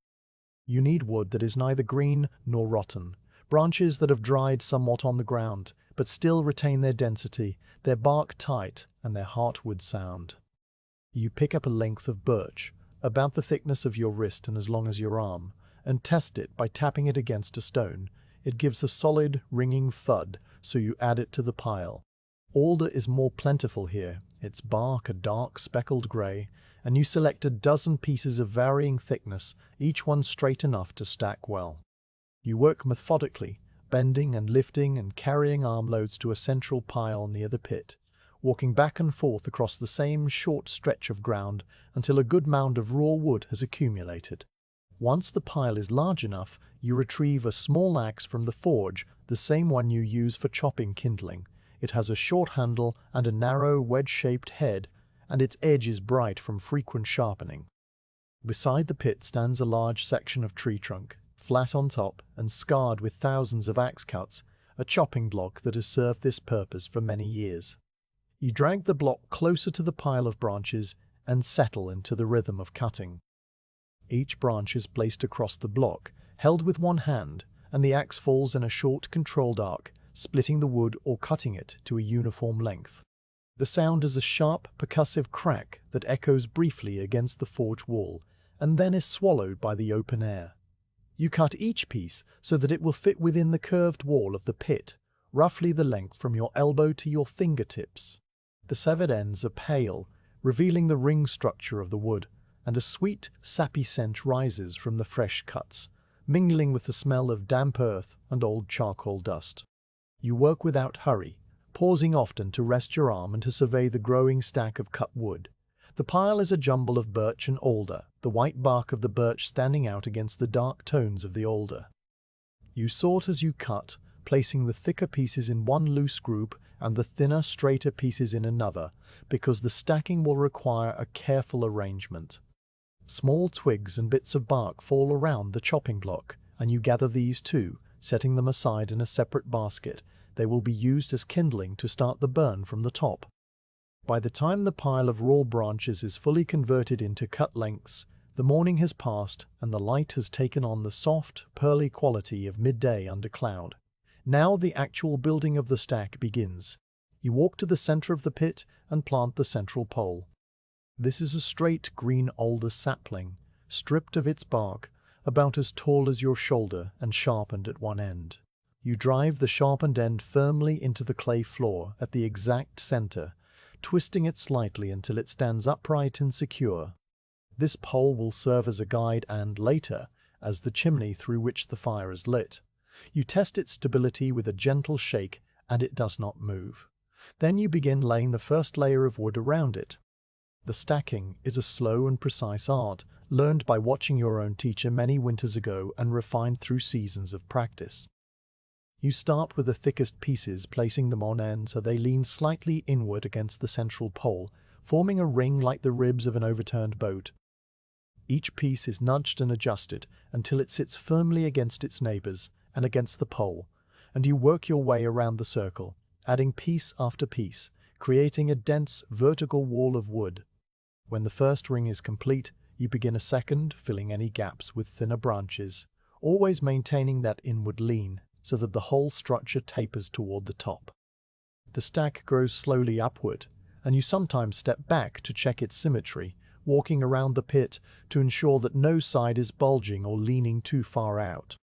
You need wood that is neither green nor rotten, branches that have dried somewhat on the ground, but still retain their density, their bark tight, and their heartwood sound. You pick up a length of birch, about the thickness of your wrist and as long as your arm, and test it by tapping it against a stone. It gives a solid, ringing thud, so you add it to the pile. Alder is more plentiful here, its bark a dark speckled grey, and you select a dozen pieces of varying thickness, each one straight enough to stack well. You work methodically, bending and lifting and carrying armloads to a central pile near the pit, walking back and forth across the same short stretch of ground until a good mound of raw wood has accumulated. Once the pile is large enough, you retrieve a small axe from the forge, the same one you use for chopping kindling. It has a short handle and a narrow wedge-shaped head, and its edge is bright from frequent sharpening. Beside the pit stands a large section of tree trunk, flat on top and scarred with thousands of axe cuts, a chopping block that has served this purpose for many years. You drag the block closer to the pile of branches and settle into the rhythm of cutting. Each branch is placed across the block, held with one hand, and the axe falls in a short controlled arc, splitting the wood or cutting it to a uniform length. The sound is a sharp, percussive crack that echoes briefly against the forge wall, and then is swallowed by the open air. You cut each piece so that it will fit within the curved wall of the pit, roughly the length from your elbow to your fingertips. The severed ends are pale, revealing the ring structure of the wood, and a sweet, sappy scent rises from the fresh cuts, mingling with the smell of damp earth and old charcoal dust. You work without hurry, pausing often to rest your arm and to survey the growing stack of cut wood. The pile is a jumble of birch and alder, the white bark of the birch standing out against the dark tones of the alder. You sort as you cut, placing the thicker pieces in one loose group and the thinner, straighter pieces in another, because the stacking will require a careful arrangement. Small twigs and bits of bark fall around the chopping block, and you gather these too, setting them aside in a separate basket. They will be used as kindling to start the burn from the top. By the time the pile of raw branches is fully converted into cut lengths, the morning has passed and the light has taken on the soft, pearly quality of midday under cloud. Now the actual building of the stack begins. You walk to the center of the pit and plant the central pole. This is a straight green alder sapling, stripped of its bark, about as tall as your shoulder and sharpened at one end. You drive the sharpened end firmly into the clay floor at the exact center, twisting it slightly until it stands upright and secure. This pole will serve as a guide and, later, as the chimney through which the fire is lit. You test its stability with a gentle shake, and it does not move. Then you begin laying the first layer of wood around it. The stacking is a slow and precise art, learned by watching your own teacher many winters ago and refined through seasons of practice. You start with the thickest pieces, placing them on end so they lean slightly inward against the central pole, forming a ring like the ribs of an overturned boat. Each piece is nudged and adjusted until it sits firmly against its neighbors and against the pole, and you work your way around the circle, adding piece after piece, creating a dense, vertical wall of wood. When the first ring is complete, you begin a second, filling any gaps with thinner branches, always maintaining that inward lean, so that the whole structure tapers toward the top. The stack grows slowly upward, and you sometimes step back to check its symmetry, walking around the pit to ensure that no side is bulging or leaning too far out.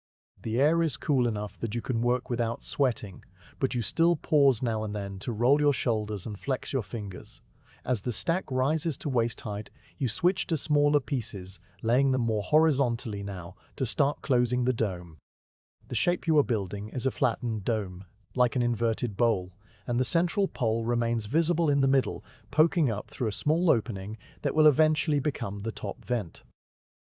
The air is cool enough that you can work without sweating, but you still pause now and then to roll your shoulders and flex your fingers. As the stack rises to waist height, you switch to smaller pieces, laying them more horizontally now to start closing the dome. The shape you are building is a flattened dome, like an inverted bowl, and the central pole remains visible in the middle, poking up through a small opening that will eventually become the top vent.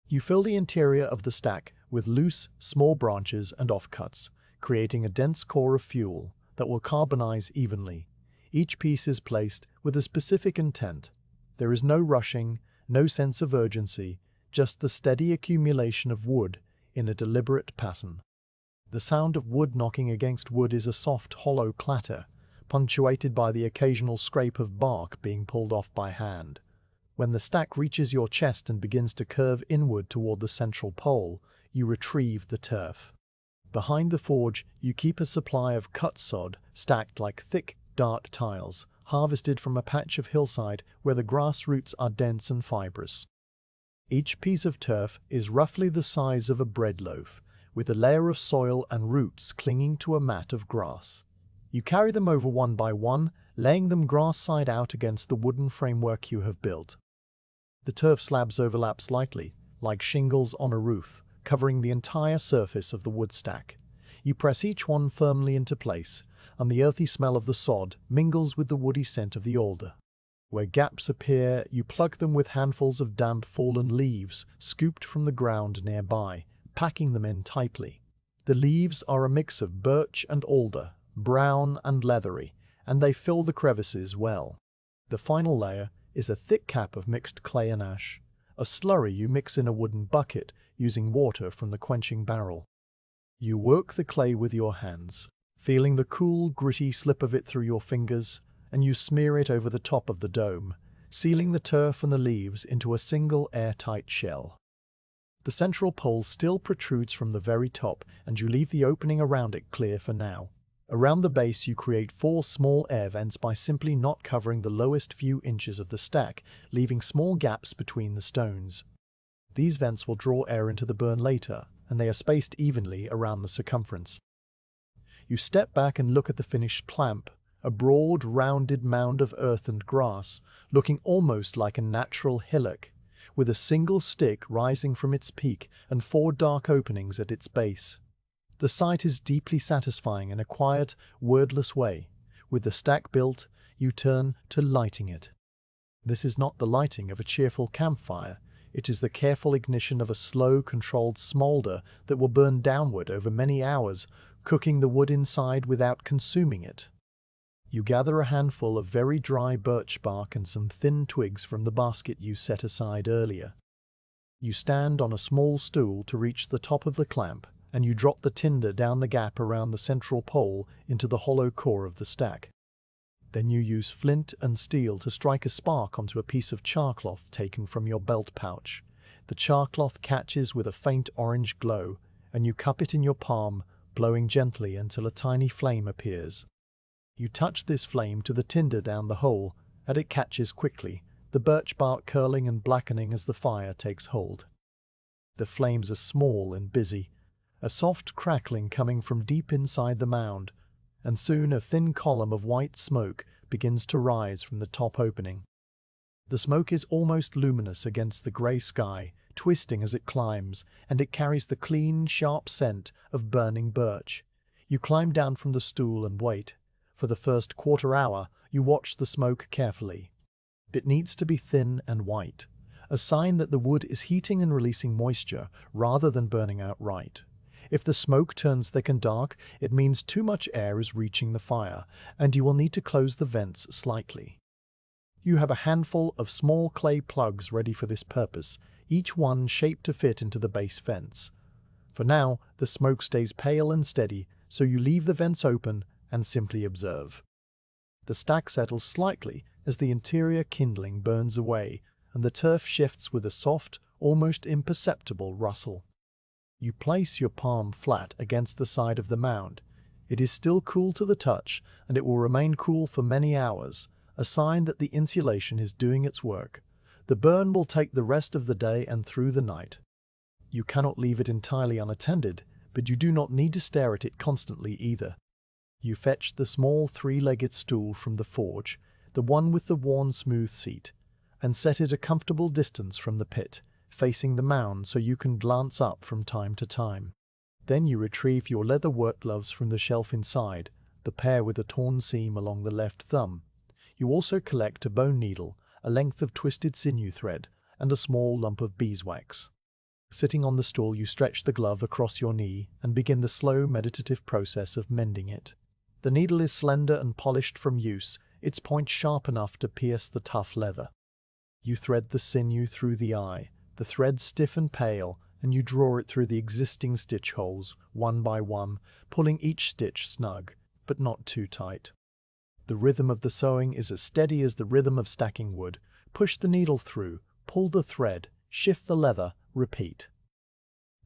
You fill the interior of the stack with loose, small branches and offcuts, creating a dense core of fuel that will carbonize evenly. Each piece is placed with a specific intent. There is no rushing, no sense of urgency, just the steady accumulation of wood in a deliberate pattern. The sound of wood knocking against wood is a soft, hollow clatter, punctuated by the occasional scrape of bark being pulled off by hand. When the stack reaches your chest and begins to curve inward toward the central pole, you retrieve the turf. Behind the forge, you keep a supply of cut sod stacked like thick, dark tiles, harvested from a patch of hillside where the grass roots are dense and fibrous. Each piece of turf is roughly the size of a bread loaf, with a layer of soil and roots clinging to a mat of grass. You carry them over one by one, laying them grass side out against the wooden framework you have built. The turf slabs overlap slightly, like shingles on a roof, covering the entire surface of the wood stack. You press each one firmly into place, and the earthy smell of the sod mingles with the woody scent of the alder. Where gaps appear, you plug them with handfuls of damp fallen leaves scooped from the ground nearby, packing them in tightly. The leaves are a mix of birch and alder, brown and leathery, and they fill the crevices well. The final layer is a thick cap of mixed clay and ash, a slurry you mix in a wooden bucket using water from the quenching barrel. You work the clay with your hands, feeling the cool, gritty slip of it through your fingers, and you smear it over the top of the dome, sealing the turf and the leaves into a single airtight shell. The central pole still protrudes from the very top, and you leave the opening around it clear for now. Around the base you create 4 small air vents by simply not covering the lowest few inches of the stack, leaving small gaps between the stones. These vents will draw air into the burn later, and they are spaced evenly around the circumference. You step back and look at the finished clamp, a broad, rounded mound of earth and grass, looking almost like a natural hillock, with a single stick rising from its peak and 4 dark openings at its base. The sight is deeply satisfying in a quiet, wordless way. With the stack built, you turn to lighting it. This is not the lighting of a cheerful campfire. It is the careful ignition of a slow, controlled smolder that will burn downward over many hours, cooking the wood inside without consuming it. You gather a handful of very dry birch bark and some thin twigs from the basket you set aside earlier. You stand on a small stool to reach the top of the clamp, and you drop the tinder down the gap around the central pole into the hollow core of the stack. Then you use flint and steel to strike a spark onto a piece of charcloth taken from your belt pouch. The charcloth catches with a faint orange glow, and you cup it in your palm, blowing gently until a tiny flame appears. You touch this flame to the tinder down the hole, and it catches quickly, the birch bark curling and blackening as the fire takes hold. The flames are small and busy, a soft crackling coming from deep inside the mound, and soon a thin column of white smoke begins to rise from the top opening. The smoke is almost luminous against the grey sky, twisting as it climbs, and it carries the clean, sharp scent of burning birch. You climb down from the stool and wait. For the first quarter hour, you watch the smoke carefully. It needs to be thin and white, a sign that the wood is heating and releasing moisture rather than burning outright. If the smoke turns thick and dark, it means too much air is reaching the fire, and you will need to close the vents slightly. You have a handful of small clay plugs ready for this purpose, each one shaped to fit into the base vents. For now, the smoke stays pale and steady, so you leave the vents open and simply observe. The stack settles slightly as the interior kindling burns away, and the turf shifts with a soft, almost imperceptible rustle. You place your palm flat against the side of the mound. It is still cool to the touch, and it will remain cool for many hours, a sign that the insulation is doing its work. The burn will take the rest of the day and through the night. You cannot leave it entirely unattended, but you do not need to stare at it constantly either. You fetch the small three-legged stool from the forge, the one with the worn smooth seat, and set it a comfortable distance from the pit, facing the mound so you can glance up from time to time. Then you retrieve your leather work gloves from the shelf inside, the pair with a torn seam along the left thumb. You also collect a bone needle, a length of twisted sinew thread, and a small lump of beeswax. Sitting on the stool, you stretch the glove across your knee and begin the slow, meditative process of mending it. The needle is slender and polished from use, its point sharp enough to pierce the tough leather. You thread the sinew through the eye, the thread stiff and pale, and you draw it through the existing stitch holes, one by one, pulling each stitch snug, but not too tight. The rhythm of the sewing is as steady as the rhythm of stacking wood. Push the needle through, pull the thread, shift the leather, repeat.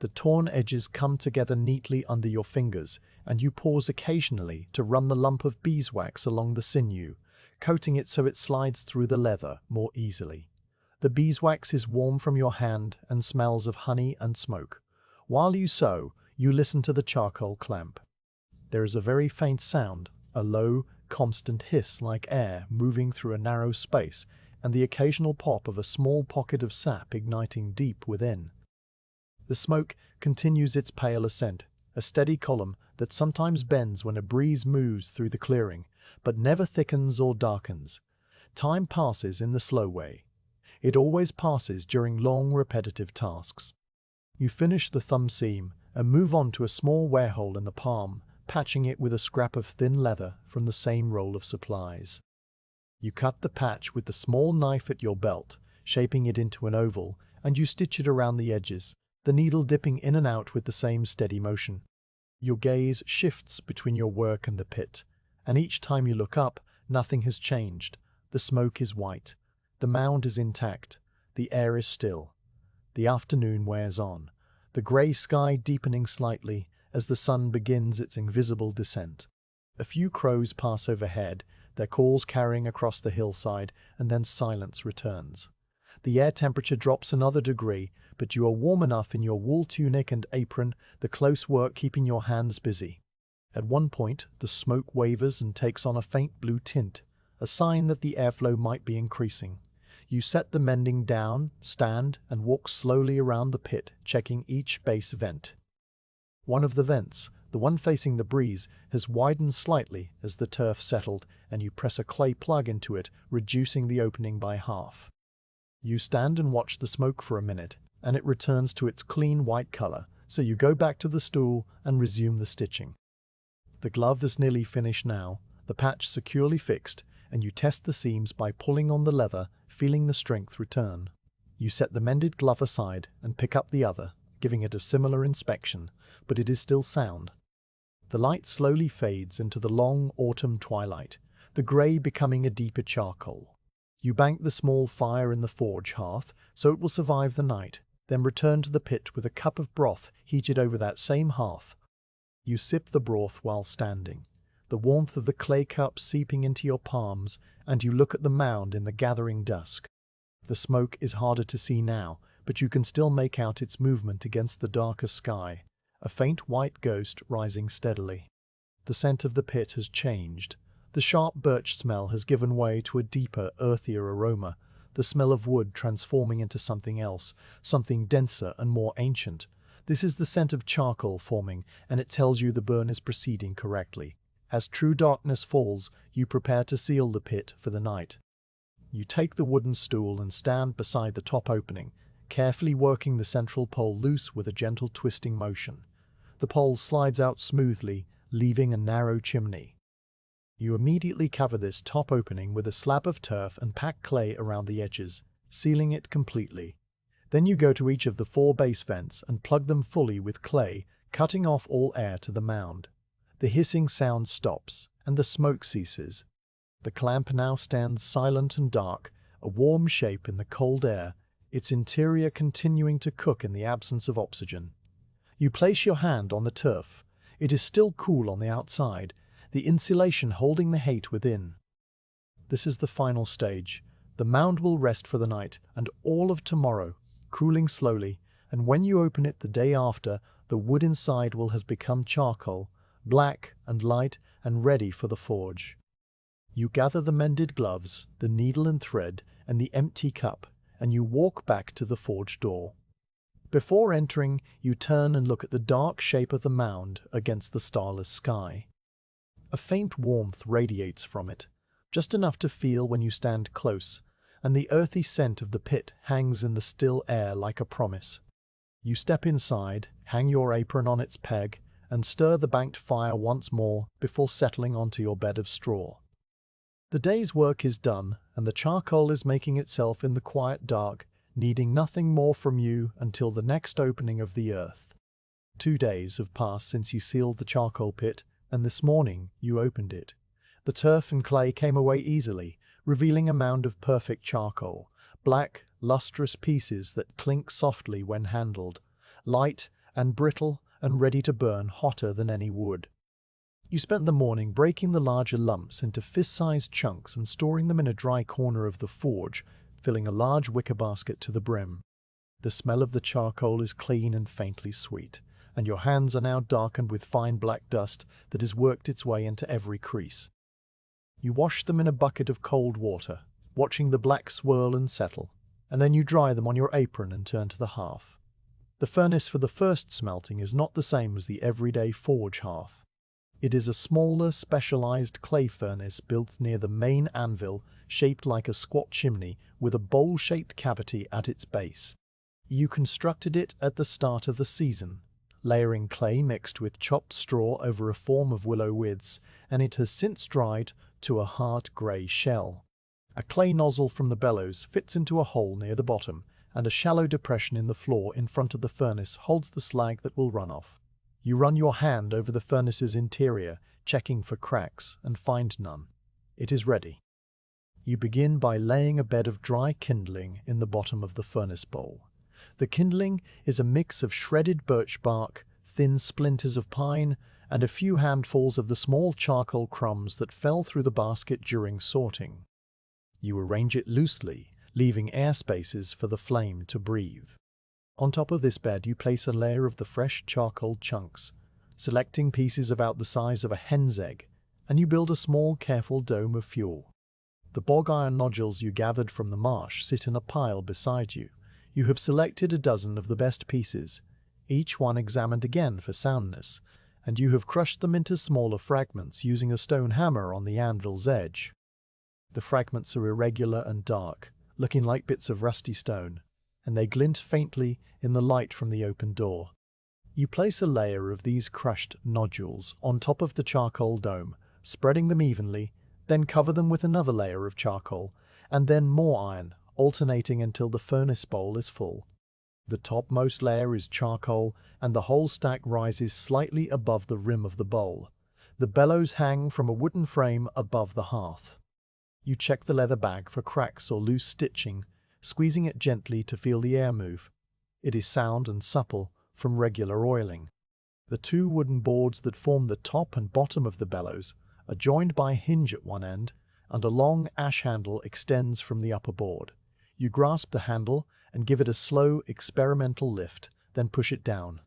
The torn edges come together neatly under your fingers, and you pause occasionally to run the lump of beeswax along the sinew, coating it so it slides through the leather more easily. The beeswax is warm from your hand and smells of honey and smoke. While you sew, you listen to the charcoal clamp. There is a very faint sound, a low, constant hiss like air moving through a narrow space, and the occasional pop of a small pocket of sap igniting deep within. The smoke continues its pale ascent, a steady column that sometimes bends when a breeze moves through the clearing, but never thickens or darkens. Time passes in the slow way. It always passes during long, repetitive tasks. You finish the thumb seam and move on to a small wear hole in the palm, patching it with a scrap of thin leather from the same roll of supplies. You cut the patch with the small knife at your belt, shaping it into an oval, and you stitch it around the edges, the needle dipping in and out with the same steady motion. Your gaze shifts between your work and the pit, and each time you look up, nothing has changed. The smoke is white. The mound is intact. The air is still. The afternoon wears on, the grey sky deepening slightly as the sun begins its invisible descent. A few crows pass overhead, their calls carrying across the hillside, and then silence returns. The air temperature drops another degree, but you are warm enough in your wool tunic and apron, the close work keeping your hands busy. At one point, the smoke wavers and takes on a faint blue tint, a sign that the airflow might be increasing. You set the mending down, stand, and walk slowly around the pit, checking each base vent. One of the vents, the one facing the breeze, has widened slightly as the turf settled, and you press a clay plug into it, reducing the opening by half. You stand and watch the smoke for a minute, and it returns to its clean white color, so you go back to the stool and resume the stitching. The glove is nearly finished now, the patch securely fixed, and you test the seams by pulling on the leather, feeling the strength return. You set the mended glove aside and pick up the other, giving it a similar inspection, but it is still sound. The light slowly fades into the long autumn twilight, the grey becoming a deeper charcoal. You bank the small fire in the forge hearth so it will survive the night, then return to the pit with a cup of broth heated over that same hearth. You sip the broth while standing, the warmth of the clay cup seeping into your palms, and you look at the mound in the gathering dusk. The smoke is harder to see now, but you can still make out its movement against the darker sky, a faint white ghost rising steadily. The scent of the pit has changed. The sharp birch smell has given way to a deeper, earthier aroma, the smell of wood transforming into something else, something denser and more ancient. This is the scent of charcoal forming, and it tells you the burn is proceeding correctly. As true darkness falls, you prepare to seal the pit for the night. You take the wooden stool and stand beside the top opening, carefully working the central pole loose with a gentle twisting motion. The pole slides out smoothly, leaving a narrow chimney. You immediately cover this top opening with a slab of turf and pack clay around the edges, sealing it completely. Then you go to each of the 4 base vents and plug them fully with clay, cutting off all air to the mound. The hissing sound stops, and the smoke ceases. The clamp now stands silent and dark, a warm shape in the cold air, its interior continuing to cook in the absence of oxygen. You place your hand on the turf. It is still cool on the outside, the insulation holding the heat within. This is the final stage. The mound will rest for the night and all of tomorrow, cooling slowly, and when you open it the day after, the wood inside will have become charcoal, black and light, and ready for the forge. You gather the mended gloves, the needle and thread, and the empty cup, and you walk back to the forge door. Before entering, you turn and look at the dark shape of the mound against the starless sky. A faint warmth radiates from it, just enough to feel when you stand close, and the earthy scent of the pit hangs in the still air like a promise. You step inside, hang your apron on its peg, and stir the banked fire once more before settling onto your bed of straw. The day's work is done, and the charcoal is making itself in the quiet dark, needing nothing more from you until the next opening of the earth. 2 days have passed since you sealed the charcoal pit, and this morning you opened it. The turf and clay came away easily, revealing a mound of perfect charcoal, black, lustrous pieces that clink softly when handled, light and brittle and ready to burn hotter than any wood. You spent the morning breaking the larger lumps into fist-sized chunks and storing them in a dry corner of the forge, filling a large wicker basket to the brim. The smell of the charcoal is clean and faintly sweet, and your hands are now darkened with fine black dust that has worked its way into every crease. You wash them in a bucket of cold water, watching the black swirl and settle, and then you dry them on your apron and turn to the hearth. The furnace for the first smelting is not the same as the everyday forge hearth. It is a smaller, specialized clay furnace built near the main anvil, shaped like a squat chimney with a bowl-shaped cavity at its base. You constructed it at the start of the season, layering clay mixed with chopped straw over a form of willow withes, and it has since dried to a hard grey shell. A clay nozzle from the bellows fits into a hole near the bottom, and a shallow depression in the floor in front of the furnace holds the slag that will run off. You run your hand over the furnace's interior, checking for cracks, and find none. It is ready. You begin by laying a bed of dry kindling in the bottom of the furnace bowl. The kindling is a mix of shredded birch bark, thin splinters of pine, and a few handfuls of the small charcoal crumbs that fell through the basket during sorting. You arrange it loosely, leaving air spaces for the flame to breathe. On top of this bed you place a layer of the fresh charcoal chunks, selecting pieces about the size of a hen's egg, and you build a small, careful dome of fuel. The bog iron nodules you gathered from the marsh sit in a pile beside you. You have selected a dozen of the best pieces, each one examined again for soundness, and you have crushed them into smaller fragments using a stone hammer on the anvil's edge. The fragments are irregular and dark, looking like bits of rusty stone, and they glint faintly in the light from the open door. You place a layer of these crushed nodules on top of the charcoal dome, spreading them evenly, then cover them with another layer of charcoal, and then more iron, alternating until the furnace bowl is full. The topmost layer is charcoal, and the whole stack rises slightly above the rim of the bowl. The bellows hang from a wooden frame above the hearth. You check the leather bag for cracks or loose stitching, squeezing it gently to feel the air move. It is sound and supple from regular oiling. The 2 wooden boards that form the top and bottom of the bellows are joined by a hinge at one end, and a long ash handle extends from the upper board. You grasp the handle and give it a slow, experimental lift, then push it down.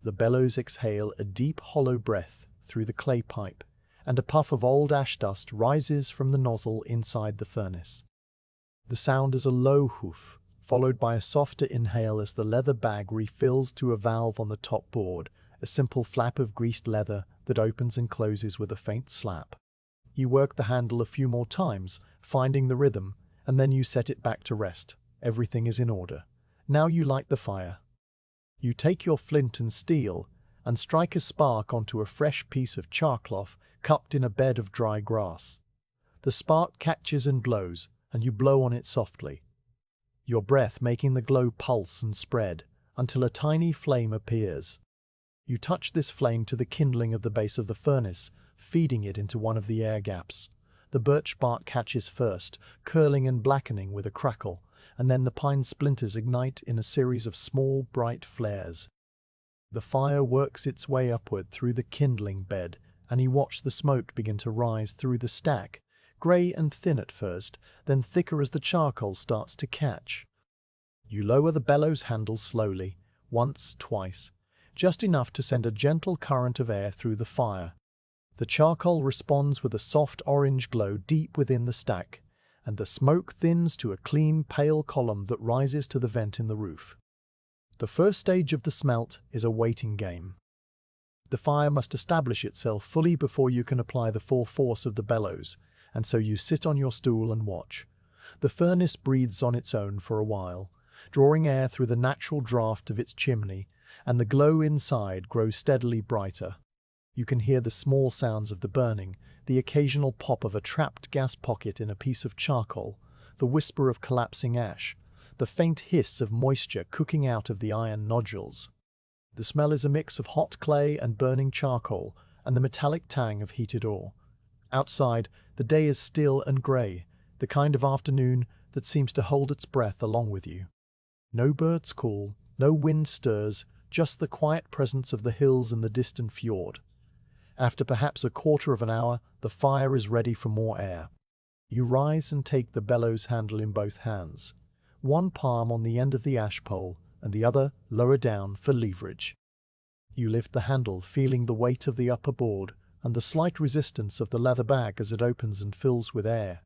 The bellows exhale a deep, hollow breath through the clay pipe, and a puff of old ash dust rises from the nozzle inside the furnace. The sound is a low hoof, followed by a softer inhale as the leather bag refills to a valve on the top board, a simple flap of greased leather that opens and closes with a faint slap. You work the handle a few more times, finding the rhythm, and then you set it back to rest. Everything is in order. Now you light the fire. You take your flint and steel and strike a spark onto a fresh piece of charcloth cupped in a bed of dry grass. The spark catches and blows, and you blow on it softly, your breath making the glow pulse and spread until a tiny flame appears. You touch this flame to the kindling at the base of the furnace, feeding it into one of the air gaps. The birch bark catches first, curling and blackening with a crackle, and then the pine splinters ignite in a series of small, bright flares. The fire works its way upward through the kindling bed, and you watch the smoke begin to rise through the stack, grey and thin at first, then thicker as the charcoal starts to catch. You lower the bellows handle slowly, once, twice, just enough to send a gentle current of air through the fire. The charcoal responds with a soft orange glow deep within the stack, and the smoke thins to a clean, pale column that rises to the vent in the roof. The first stage of the smelt is a waiting game. The fire must establish itself fully before you can apply the full force of the bellows, and so you sit on your stool and watch. The furnace breathes on its own for a while, drawing air through the natural draft of its chimney, and the glow inside grows steadily brighter. You can hear the small sounds of the burning, the occasional pop of a trapped gas pocket in a piece of charcoal, the whisper of collapsing ash, the faint hiss of moisture cooking out of the iron nodules. The smell is a mix of hot clay and burning charcoal, and the metallic tang of heated ore. Outside, the day is still and grey, the kind of afternoon that seems to hold its breath along with you. No birds call, no wind stirs, just the quiet presence of the hills and the distant fjord. After perhaps a quarter of an hour, the fire is ready for more air. You rise and take the bellows handle in both hands, one palm on the end of the ash pole and the other lower down for leverage. You lift the handle, feeling the weight of the upper board and the slight resistance of the leather bag as it opens and fills with air.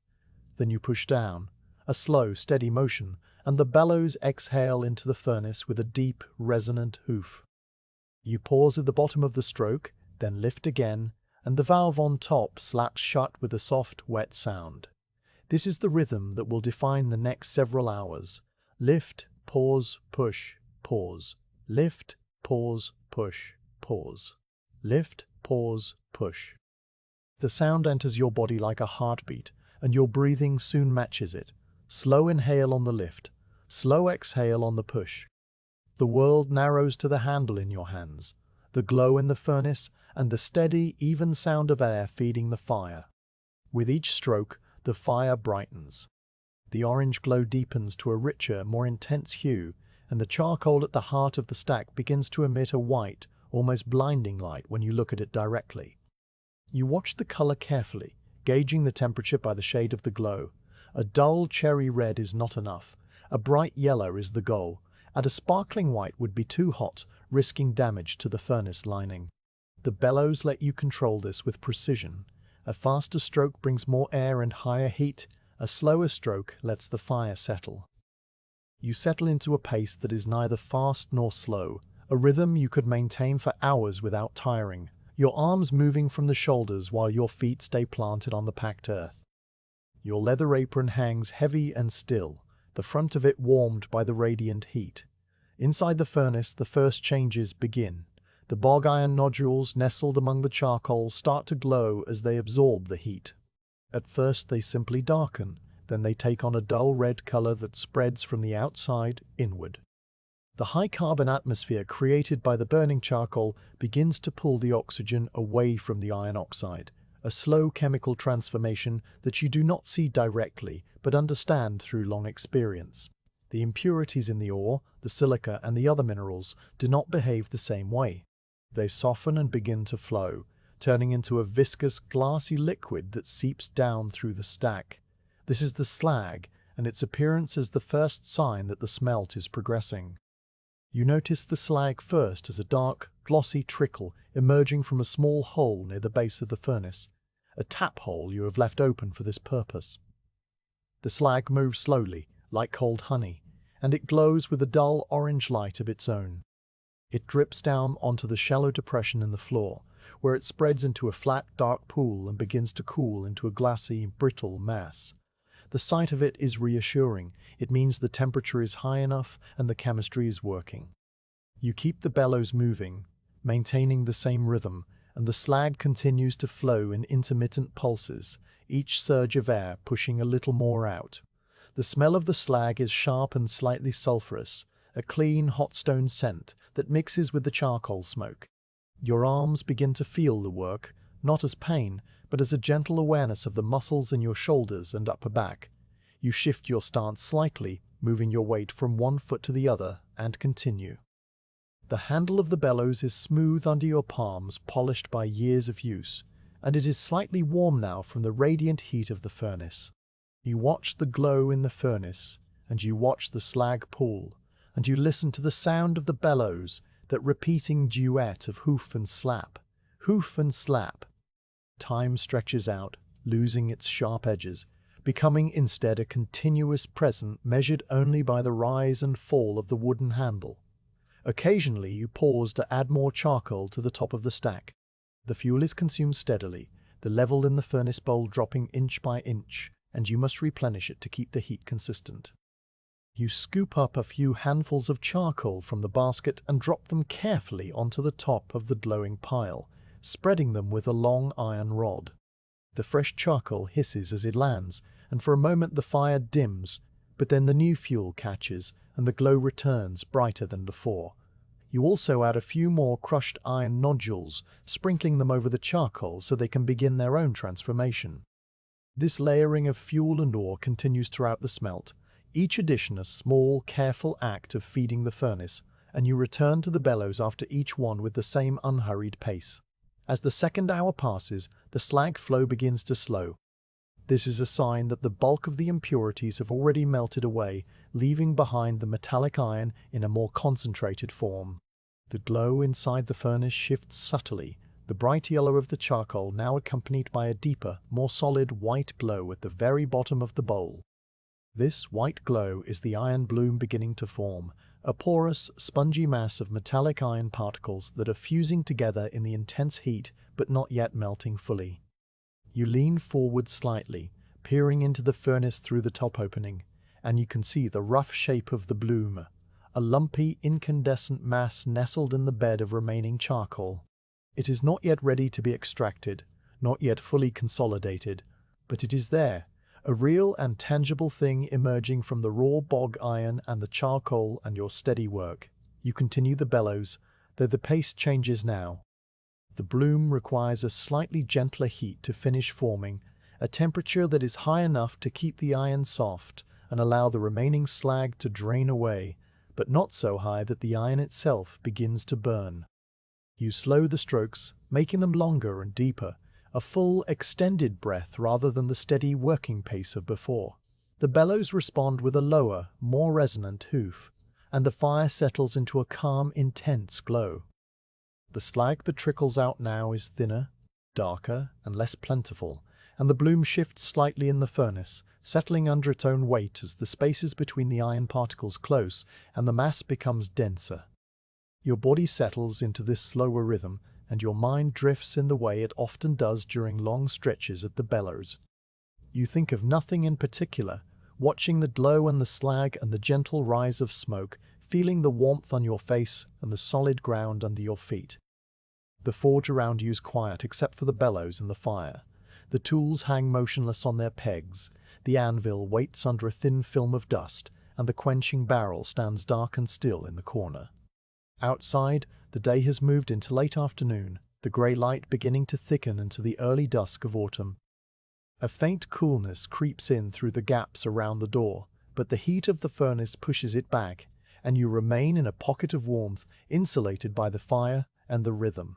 Then you push down, a slow, steady motion, and the bellows exhale into the furnace with a deep, resonant hoof. You pause at the bottom of the stroke, then lift again, and the valve on top slaps shut with a soft, wet sound. This is the rhythm that will define the next several hours. Lift, pause, push, pause. Lift, pause, push, pause. Lift, pause, push. The sound enters your body like a heartbeat, and your breathing soon matches it. Slow inhale on the lift, slow exhale on the push. The world narrows to the handle in your hands, the glow in the furnace, and the steady, even sound of air feeding the fire. With each stroke, the fire brightens. The orange glow deepens to a richer, more intense hue, and the charcoal at the heart of the stack begins to emit a white, almost blinding light when you look at it directly. You watch the color carefully, gauging the temperature by the shade of the glow. A dull cherry red is not enough. A bright yellow is the goal, and a sparkling white would be too hot, risking damage to the furnace lining. The bellows let you control this with precision. A faster stroke brings more air and higher heat. A slower stroke lets the fire settle. You settle into a pace that is neither fast nor slow, a rhythm you could maintain for hours without tiring, your arms moving from the shoulders while your feet stay planted on the packed earth. Your leather apron hangs heavy and still, the front of it warmed by the radiant heat. Inside the furnace, the first changes begin. The bog iron nodules nestled among the charcoal start to glow as they absorb the heat. At first they simply darken, then they take on a dull red color that spreads from the outside inward. The high-carbon atmosphere created by the burning charcoal begins to pull the oxygen away from the iron oxide, a slow chemical transformation that you do not see directly but understand through long experience. The impurities in the ore, the silica and the other minerals do not behave the same way. They soften and begin to flow, turning into a viscous, glassy liquid that seeps down through the stack. This is the slag, and its appearance is the first sign that the smelt is progressing. You notice the slag first as a dark, glossy trickle emerging from a small hole near the base of the furnace, a tap hole you have left open for this purpose. The slag moves slowly, like cold honey, and it glows with a dull orange light of its own. It drips down onto the shallow depression in the floor, where it spreads into a flat, dark pool and begins to cool into a glassy, brittle mass. The sight of it is reassuring. It means the temperature is high enough and the chemistry is working. You keep the bellows moving, maintaining the same rhythm, and the slag continues to flow in intermittent pulses, each surge of air pushing a little more out. The smell of the slag is sharp and slightly sulphurous, a clean, hot stone scent that mixes with the charcoal smoke. Your arms begin to feel the work, not as pain, but as a gentle awareness of the muscles in your shoulders and upper back. You shift your stance slightly, moving your weight from one foot to the other, and continue. The handle of the bellows is smooth under your palms, polished by years of use, and it is slightly warm now from the radiant heat of the furnace. You watch the glow in the furnace, and you watch the slag pool, and you listen to the sound of the bellows, that repeating duet of hoof and slap, hoof and slap. Time stretches out, losing its sharp edges, becoming instead a continuous present measured only by the rise and fall of the wooden handle. Occasionally you pause to add more charcoal to the top of the stack. The fuel is consumed steadily, the level in the furnace bowl dropping inch by inch, and you must replenish it to keep the heat consistent. You scoop up a few handfuls of charcoal from the basket and drop them carefully onto the top of the glowing pile, spreading them with a long iron rod. The fresh charcoal hisses as it lands, and for a moment the fire dims, but then the new fuel catches and the glow returns brighter than before. You also add a few more crushed iron nodules, sprinkling them over the charcoal so they can begin their own transformation. This layering of fuel and ore continues throughout the smelt, each addition a small, careful act of feeding the furnace, and you return to the bellows after each one with the same unhurried pace. As the second hour passes, the slag flow begins to slow. This is a sign that the bulk of the impurities have already melted away, leaving behind the metallic iron in a more concentrated form. The glow inside the furnace shifts subtly, the bright yellow of the charcoal now accompanied by a deeper, more solid white glow at the very bottom of the bowl. This white glow is the iron bloom beginning to form, a porous, spongy mass of metallic iron particles that are fusing together in the intense heat but not yet melting fully. You lean forward slightly, peering into the furnace through the top opening, and you can see the rough shape of the bloom, a lumpy, incandescent mass nestled in the bed of remaining charcoal. It is not yet ready to be extracted, not yet fully consolidated, but it is there, a real and tangible thing emerging from the raw bog iron and the charcoal and your steady work. You continue the bellows, though the pace changes now. The bloom requires a slightly gentler heat to finish forming, a temperature that is high enough to keep the iron soft and allow the remaining slag to drain away, but not so high that the iron itself begins to burn. You slow the strokes, making them longer and deeper, a full, extended breath rather than the steady working pace of before. The bellows respond with a lower, more resonant hoof, and the fire settles into a calm, intense glow. The slag that trickles out now is thinner, darker, and less plentiful, and the bloom shifts slightly in the furnace, settling under its own weight as the spaces between the iron particles close and the mass becomes denser. Your body settles into this slower rhythm, and your mind drifts in the way it often does during long stretches at the bellows. You think of nothing in particular, watching the glow and the slag and the gentle rise of smoke, feeling the warmth on your face and the solid ground under your feet. The forge around you is quiet except for the bellows and the fire. The tools hang motionless on their pegs, the anvil waits under a thin film of dust, and the quenching barrel stands dark and still in the corner. Outside, the day has moved into late afternoon, the grey light beginning to thicken into the early dusk of autumn. A faint coolness creeps in through the gaps around the door, but the heat of the furnace pushes it back, and you remain in a pocket of warmth, insulated by the fire and the rhythm.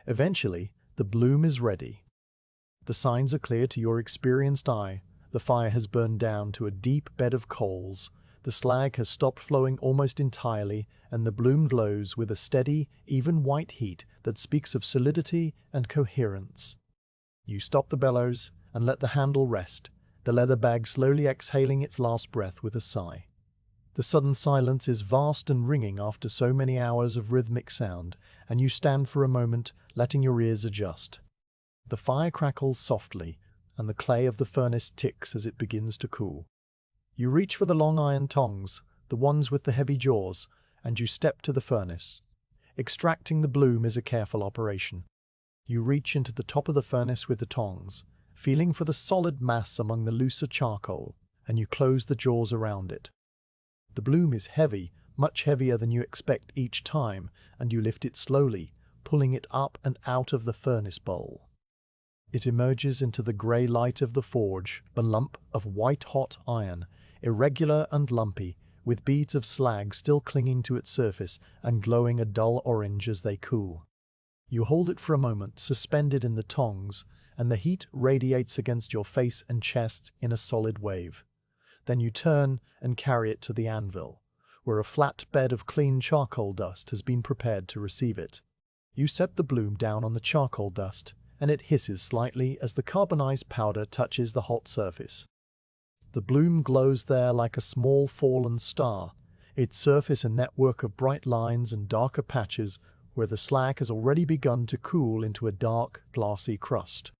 Eventually, the bloom is ready. The signs are clear to your experienced eye. The fire has burned down to a deep bed of coals, the slag has stopped flowing almost entirely, and the bloom glows with a steady, even white heat that speaks of solidity and coherence. You stop the bellows and let the handle rest, the leather bag slowly exhaling its last breath with a sigh. The sudden silence is vast and ringing after so many hours of rhythmic sound, and you stand for a moment, letting your ears adjust. The fire crackles softly, and the clay of the furnace ticks as it begins to cool. You reach for the long iron tongs, the ones with the heavy jaws, and you step to the furnace. Extracting the bloom is a careful operation. You reach into the top of the furnace with the tongs, feeling for the solid mass among the looser charcoal, and you close the jaws around it. The bloom is heavy, much heavier than you expect each time, and you lift it slowly, pulling it up and out of the furnace bowl. It emerges into the grey light of the forge, a lump of white-hot iron, irregular and lumpy, with beads of slag still clinging to its surface and glowing a dull orange as they cool. You hold it for a moment, suspended in the tongs, and the heat radiates against your face and chest in a solid wave. Then you turn and carry it to the anvil, where a flat bed of clean charcoal dust has been prepared to receive it. You set the bloom down on the charcoal dust, and it hisses slightly as the carbonized powder touches the hot surface. The bloom glows there like a small fallen star, its surface a network of bright lines and darker patches where the slag has already begun to cool into a dark, glassy crust.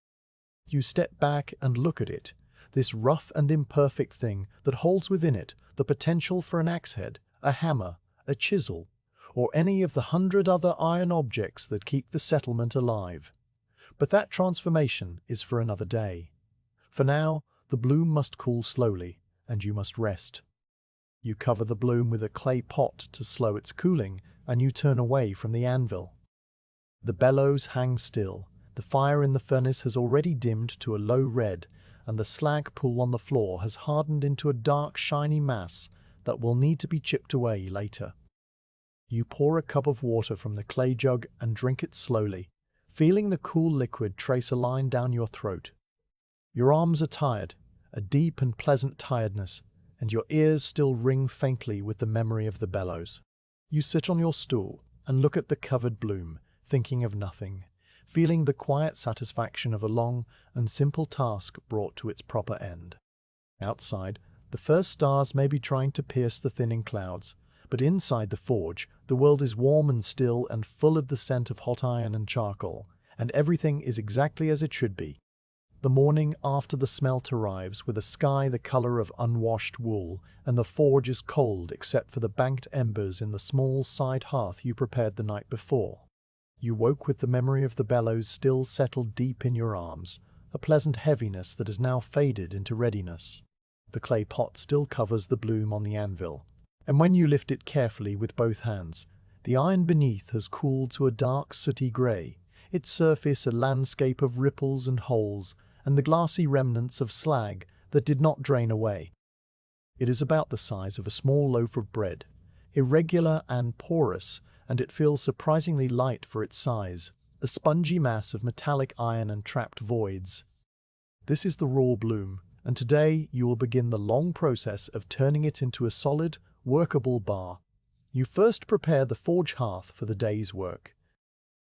You step back and look at it, this rough and imperfect thing that holds within it the potential for an axe head, a hammer, a chisel, or any of the 100 other iron objects that keep the settlement alive. But that transformation is for another day. For now, the bloom must cool slowly, and you must rest. You cover the bloom with a clay pot to slow its cooling, and you turn away from the anvil. The bellows hang still. The fire in the furnace has already dimmed to a low red, and the slag pool on the floor has hardened into a dark, shiny mass that will need to be chipped away later. You pour a cup of water from the clay jug and drink it slowly, feeling the cool liquid trace a line down your throat. Your arms are tired, a deep and pleasant tiredness, and your ears still ring faintly with the memory of the bellows. You sit on your stool and look at the covered bloom, thinking of nothing, feeling the quiet satisfaction of a long and simple task brought to its proper end. Outside, the first stars may be trying to pierce the thinning clouds, but inside the forge, the world is warm and still and full of the scent of hot iron and charcoal, and everything is exactly as it should be. The morning after the smelt arrives with a sky the color of unwashed wool, and the forge is cold except for the banked embers in the small side hearth you prepared the night before. You woke with the memory of the bellows still settled deep in your arms, a pleasant heaviness that has now faded into readiness. The clay pot still covers the bloom on the anvil, and when you lift it carefully with both hands, the iron beneath has cooled to a dark sooty grey, its surface a landscape of ripples and holes, and the glassy remnants of slag that did not drain away. It is about the size of a small loaf of bread, irregular and porous, and it feels surprisingly light for its size, a spongy mass of metallic iron and trapped voids. This is the raw bloom, and today you will begin the long process of turning it into a solid, workable bar. You first prepare the forge hearth for the day's work.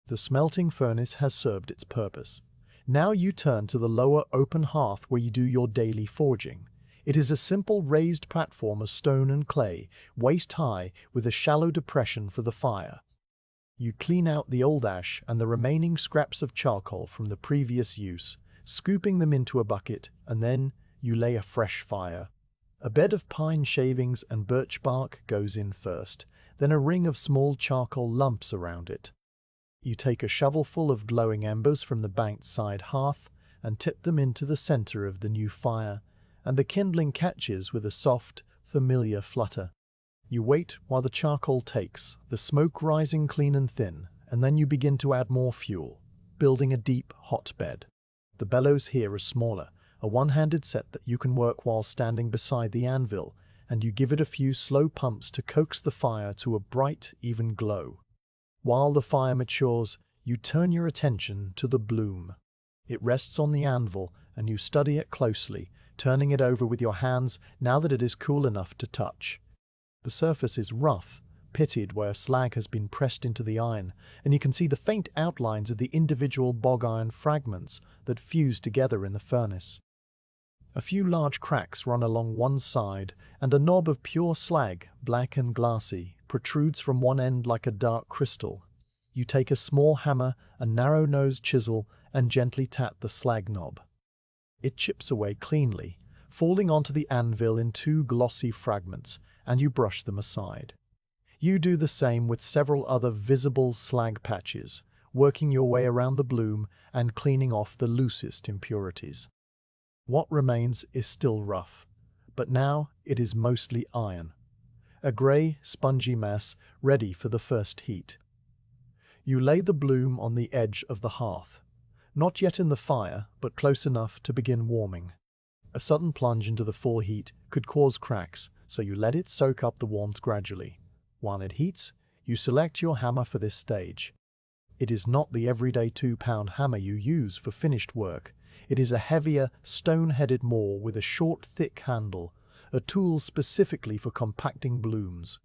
The smelting furnace has served its purpose. Now you turn to the lower open hearth where you do your daily forging. It is a simple raised platform of stone and clay, waist high, with a shallow depression for the fire. You clean out the old ash and the remaining scraps of charcoal from the previous use, scooping them into a bucket, and then you lay a fresh fire. A bed of pine shavings and birch bark goes in first, then a ring of small charcoal lumps around it. You take a shovelful of glowing embers from the banked side hearth and tip them into the center of the new fire, and the kindling catches with a soft, familiar flutter. You wait while the charcoal takes, the smoke rising clean and thin, and then you begin to add more fuel, building a deep, hot bed. The bellows here are smaller, a one-handed set that you can work while standing beside the anvil, and you give it a few slow pumps to coax the fire to a bright, even glow. While the fire matures, you turn your attention to the bloom. It rests on the anvil, and you study it closely, turning it over with your hands now that it is cool enough to touch. The surface is rough, pitted where slag has been pressed into the iron, and you can see the faint outlines of the individual bog iron fragments that fuse together in the furnace. A few large cracks run along one side, and a knob of pure slag, black and glassy, protrudes from one end like a dark crystal. You take a small hammer, a narrow-nosed chisel, and gently tap the slag knob. It chips away cleanly, falling onto the anvil in two glossy fragments, and you brush them aside. You do the same with several other visible slag patches, working your way around the bloom and cleaning off the loosest impurities. What remains is still rough, but now it is mostly iron. A grey, spongy mass ready for the first heat. You lay the bloom on the edge of the hearth, not yet in the fire, but close enough to begin warming. A sudden plunge into the full heat could cause cracks, so you let it soak up the warmth gradually. While it heats, you select your hammer for this stage. It is not the everyday 2-pound hammer you use for finished work. It is a heavier, stone-headed maul with a short, thick handle, a tool specifically for compacting blooms.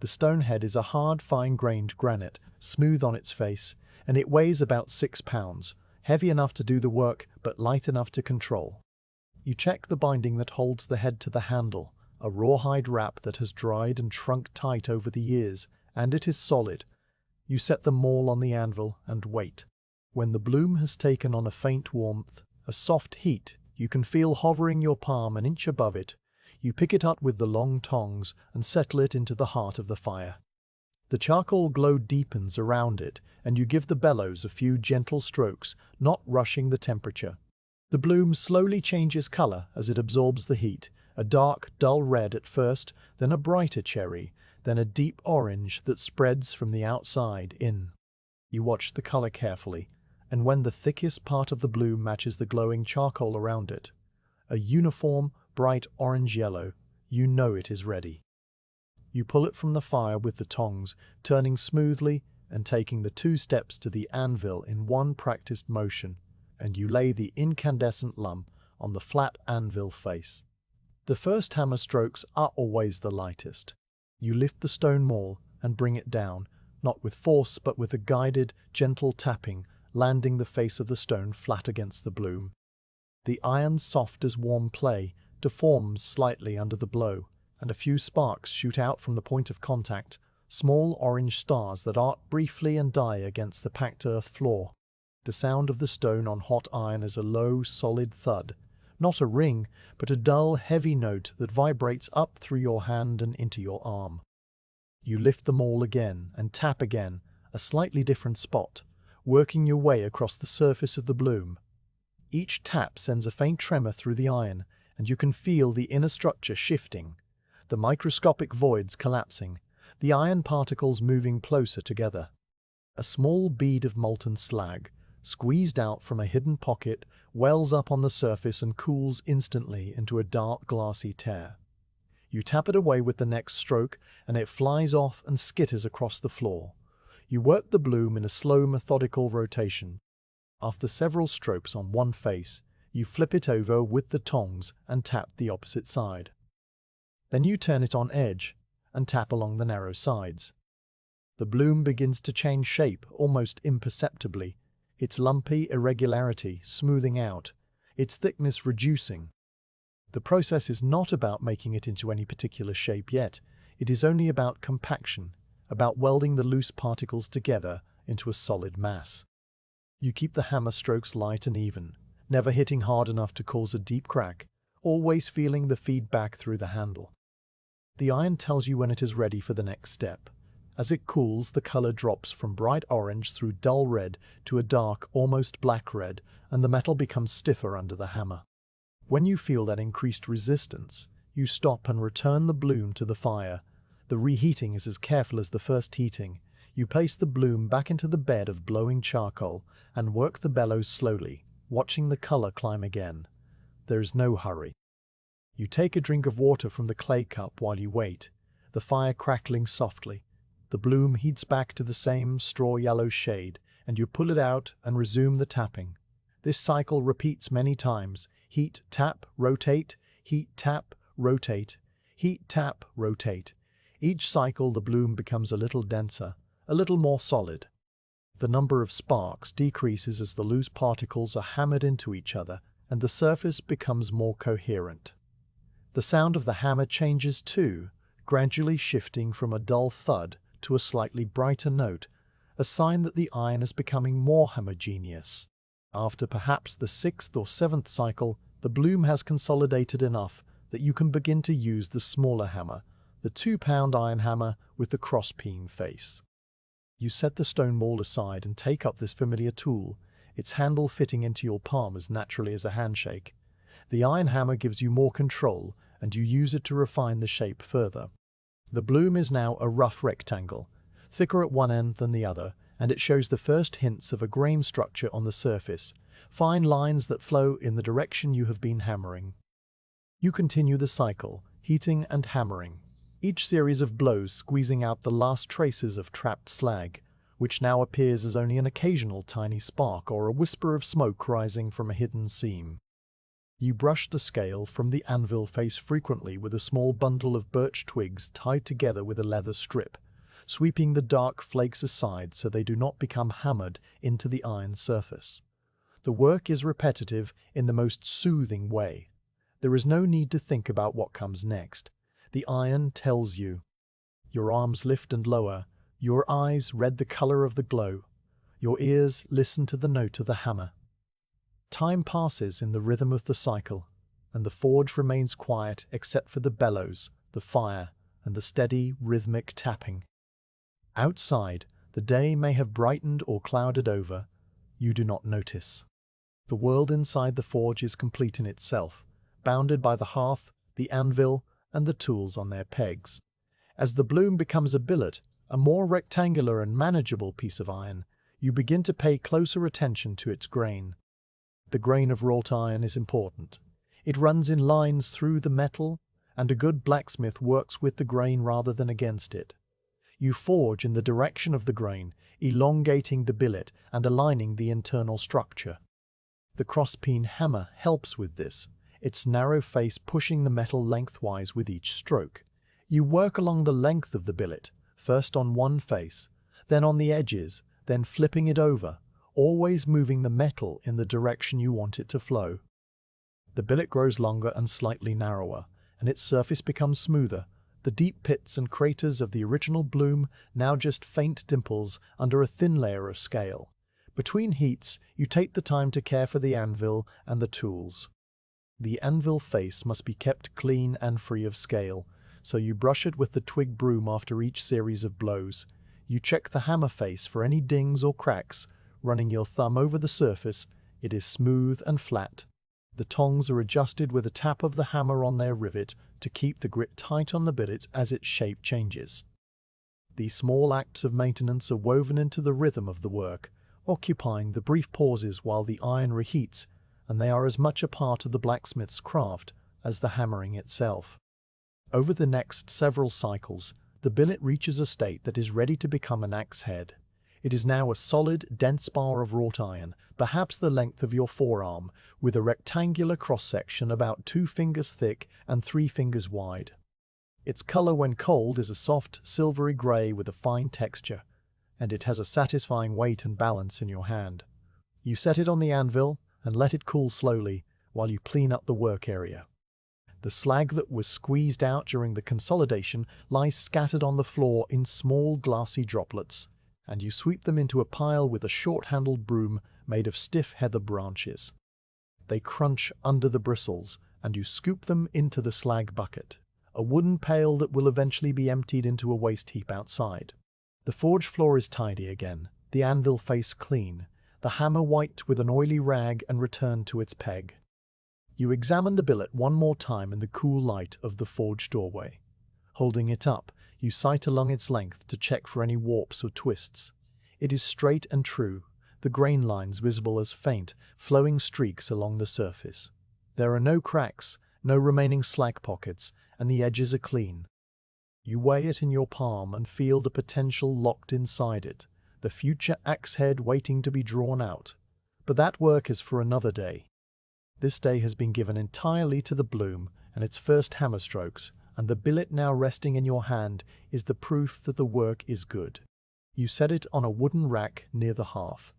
The stone head is a hard, fine-grained granite, smooth on its face, and it weighs about 6 pounds, heavy enough to do the work but light enough to control. You check the binding that holds the head to the handle, a rawhide wrap that has dried and shrunk tight over the years, and it is solid. You set the maul on the anvil and wait. When the bloom has taken on a faint warmth, a soft heat, you can feel hovering your palm an inch above it. You pick it up with the long tongs and settle it into the heart of the fire. The charcoal glow deepens around it, and you give the bellows a few gentle strokes, not rushing the temperature. The bloom slowly changes color as it absorbs the heat, a dark, dull red at first, then a brighter cherry, then a deep orange that spreads from the outside in. You watch the color carefully, and when the thickest part of the bloom matches the glowing charcoal around it, a uniform, bright orange-yellow, you know it is ready. You pull it from the fire with the tongs, turning smoothly and taking the 2 steps to the anvil in one practiced motion, and you lay the incandescent lump on the flat anvil face. The first hammer strokes are always the lightest. You lift the stone maul and bring it down, not with force but with a guided, gentle tapping, landing the face of the stone flat against the bloom. The iron, soft as warm clay, deforms slightly under the blow, and a few sparks shoot out from the point of contact, small orange stars that arc briefly and die against the packed earth floor. The sound of the stone on hot iron is a low, solid thud, not a ring, but a dull, heavy note that vibrates up through your hand and into your arm. You lift the maul again and tap again, a slightly different spot, working your way across the surface of the bloom. Each tap sends a faint tremor through the iron, and you can feel the inner structure shifting, the microscopic voids collapsing, the iron particles moving closer together. A small bead of molten slag, squeezed out from a hidden pocket, wells up on the surface and cools instantly into a dark, glassy tear. You tap it away with the next stroke, and it flies off and skitters across the floor. You work the bloom in a slow, methodical rotation. After several strokes on one face, you flip it over with the tongs and tap the opposite side. Then you turn it on edge and tap along the narrow sides. The bloom begins to change shape almost imperceptibly, its lumpy irregularity smoothing out, its thickness reducing. The process is not about making it into any particular shape yet. It is only about compaction, about welding the loose particles together into a solid mass. You keep the hammer strokes light and even, never hitting hard enough to cause a deep crack, always feeling the feedback through the handle. The iron tells you when it is ready for the next step. As it cools, the color drops from bright orange through dull red to a dark, almost black red, and the metal becomes stiffer under the hammer. When you feel that increased resistance, you stop and return the bloom to the fire. The reheating is as careful as the first heating. You place the bloom back into the bed of glowing charcoal and work the bellows slowly, watching the color climb again. There is no hurry. You take a drink of water from the clay cup while you wait, the fire crackling softly. The bloom heats back to the same straw-yellow shade, and you pull it out and resume the tapping. This cycle repeats many times. Heat, tap, rotate, heat, tap, rotate, heat, tap, rotate. Each cycle the bloom becomes a little denser, a little more solid. The number of sparks decreases as the loose particles are hammered into each other, and the surface becomes more coherent. The sound of the hammer changes too, gradually shifting from a dull thud to a slightly brighter note, a sign that the iron is becoming more homogeneous. After perhaps the 6th or 7th cycle, the bloom has consolidated enough that you can begin to use the smaller hammer, the 2-pound iron hammer with the cross-peen face. You set the stone maul aside and take up this familiar tool, its handle fitting into your palm as naturally as a handshake. The iron hammer gives you more control, and you use it to refine the shape further. The bloom is now a rough rectangle, thicker at one end than the other, and it shows the first hints of a grain structure on the surface, fine lines that flow in the direction you have been hammering. You continue the cycle, heating and hammering, each series of blows squeezing out the last traces of trapped slag, which now appears as only an occasional tiny spark or a whisper of smoke rising from a hidden seam. You brush the scale from the anvil face frequently with a small bundle of birch twigs tied together with a leather strip, sweeping the dark flakes aside so they do not become hammered into the iron surface. The work is repetitive in the most soothing way. There is no need to think about what comes next. The iron tells you. Your arms lift and lower, your eyes read the color of the glow, your ears listen to the note of the hammer. Time passes in the rhythm of the cycle, and the forge remains quiet except for the bellows, the fire, and the steady, rhythmic tapping. Outside, the day may have brightened or clouded over. You do not notice. The world inside the forge is complete in itself, bounded by the hearth, the anvil, and the tools on their pegs. As the bloom becomes a billet, a more rectangular and manageable piece of iron, you begin to pay closer attention to its grain. The grain of wrought iron is important. It runs in lines through the metal, and a good blacksmith works with the grain rather than against it. You forge in the direction of the grain, elongating the billet and aligning the internal structure. The crosspeen hammer helps with this, its narrow face pushing the metal lengthwise with each stroke. You work along the length of the billet, first on one face, then on the edges, then flipping it over, always moving the metal in the direction you want it to flow. The billet grows longer and slightly narrower, and its surface becomes smoother. The deep pits and craters of the original bloom now just faint dimples under a thin layer of scale. Between heats, you take the time to care for the anvil and the tools. The anvil face must be kept clean and free of scale, so you brush it with the twig broom after each series of blows. You check the hammer face for any dings or cracks. Running your thumb over the surface, it is smooth and flat. The tongs are adjusted with a tap of the hammer on their rivet to keep the grip tight on the billet as its shape changes. These small acts of maintenance are woven into the rhythm of the work, occupying the brief pauses while the iron reheats, and they are as much a part of the blacksmith's craft as the hammering itself. Over the next several cycles, the billet reaches a state that is ready to become an axe head. It is now a solid, dense bar of wrought iron, perhaps the length of your forearm, with a rectangular cross-section about 2 fingers thick and 3 fingers wide. Its color when cold is a soft, silvery gray with a fine texture, and it has a satisfying weight and balance in your hand. You set it on the anvil and let it cool slowly while you clean up the work area. The slag that was squeezed out during the consolidation lies scattered on the floor in small glassy droplets, and you sweep them into a pile with a short-handled broom made of stiff heather branches. They crunch under the bristles, and you scoop them into the slag bucket, a wooden pail that will eventually be emptied into a waste heap outside. The forge floor is tidy again, the anvil face clean, the hammer wiped with an oily rag and returned to its peg. You examine the billet one more time in the cool light of the forge doorway. Holding it up, you sight along its length to check for any warps or twists. It is straight and true, the grain lines visible as faint, flowing streaks along the surface. There are no cracks, no remaining slack pockets, and the edges are clean. You weigh it in your palm and feel the potential locked inside it, the future axe head waiting to be drawn out. But that work is for another day. This day has been given entirely to the bloom and its first hammer strokes, and the billet now resting in your hand is the proof that the work is good. You set it on a wooden rack near the hearth,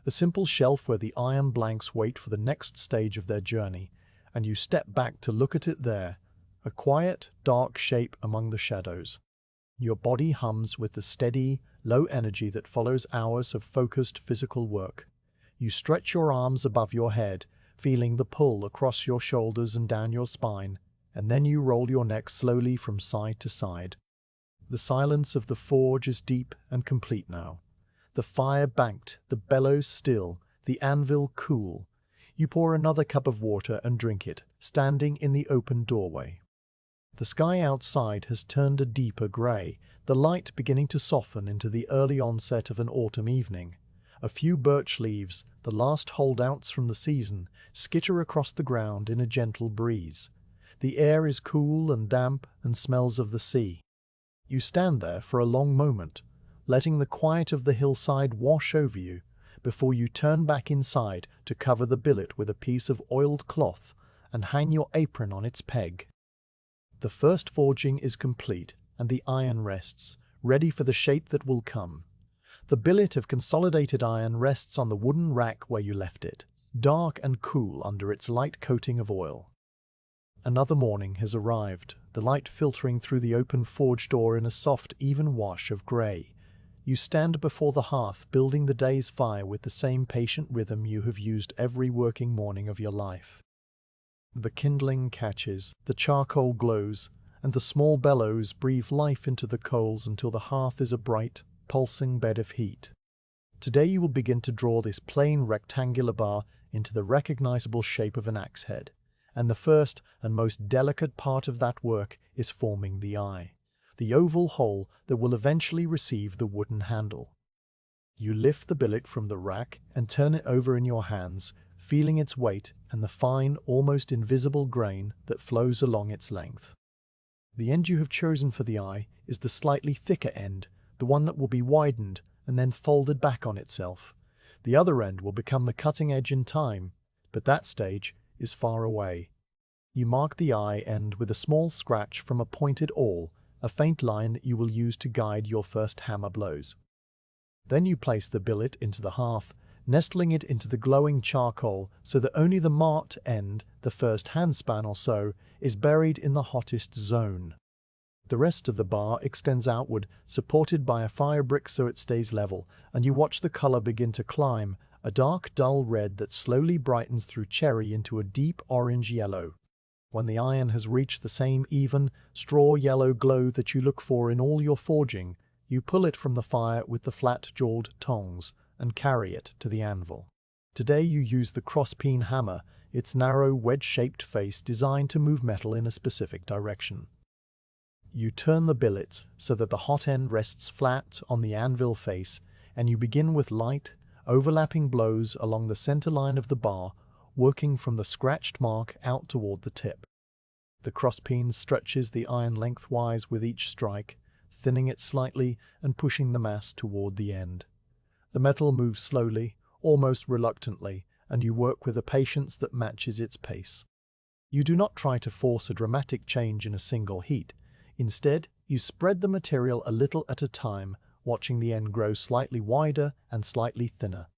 a simple shelf where the iron blanks wait for the next stage of their journey, and you step back to look at it there, a quiet, dark shape among the shadows. Your body hums with the steady, low energy that follows hours of focused physical work. You stretch your arms above your head, feeling the pull across your shoulders and down your spine, and then you roll your neck slowly from side to side. The silence of the forge is deep and complete now. The fire banked, the bellows still, the anvil cool. You pour another cup of water and drink it, standing in the open doorway. The sky outside has turned a deeper grey, the light beginning to soften into the early onset of an autumn evening. A few birch leaves, the last holdouts from the season, skitter across the ground in a gentle breeze. The air is cool and damp and smells of the sea. You stand there for a long moment, letting the quiet of the hillside wash over you, before you turn back inside to cover the billet with a piece of oiled cloth and hang your apron on its peg. The first forging is complete, and the iron rests, ready for the shape that will come. The billet of consolidated iron rests on the wooden rack where you left it. dark and cool under its light coating of oil. Another morning has arrived, the light filtering through the open forge door in a soft, even wash of grey. You stand before the hearth, building the day's fire with the same patient rhythm you have used every working morning of your life. The kindling catches, the charcoal glows, and the small bellows breathe life into the coals until the hearth is a bright, pulsing bed of heat. Today you will begin to draw this plain rectangular bar into the recognizable shape of an axe head, and the first and most delicate part of that work is forming the eye, the oval hole that will eventually receive the wooden handle. You lift the billet from the rack and turn it over in your hands, feeling its weight and the fine, almost invisible grain that flows along its length. The end you have chosen for the eye is the slightly thicker end, the one that will be widened and then folded back on itself. The other end will become the cutting edge in time, but that stage is far away. You mark the eye end with a small scratch from a pointed awl, a faint line that you will use to guide your first hammer blows. Then you place the billet into the hearth, nestling it into the glowing charcoal so that only the marked end, the first handspan or so, is buried in the hottest zone. The rest of the bar extends outward, supported by a fire brick so it stays level, and you watch the color begin to climb, a dark, dull red that slowly brightens through cherry into a deep orange yellow. When the iron has reached the same even, straw yellow glow that you look for in all your forging, you pull it from the fire with the flat-jawed tongs and carry it to the anvil. Today you use the cross-peen hammer, its narrow wedge-shaped face designed to move metal in a specific direction. You turn the billet so that the hot end rests flat on the anvil face, and you begin with light, overlapping blows along the center line of the bar, working from the scratched mark out toward the tip. The crosspeen stretches the iron lengthwise with each strike, thinning it slightly and pushing the mass toward the end. The metal moves slowly, almost reluctantly, and you work with a patience that matches its pace. You do not try to force a dramatic change in a single heat. Instead, you spread the material a little at a time, watching the end grow slightly wider and slightly thinner.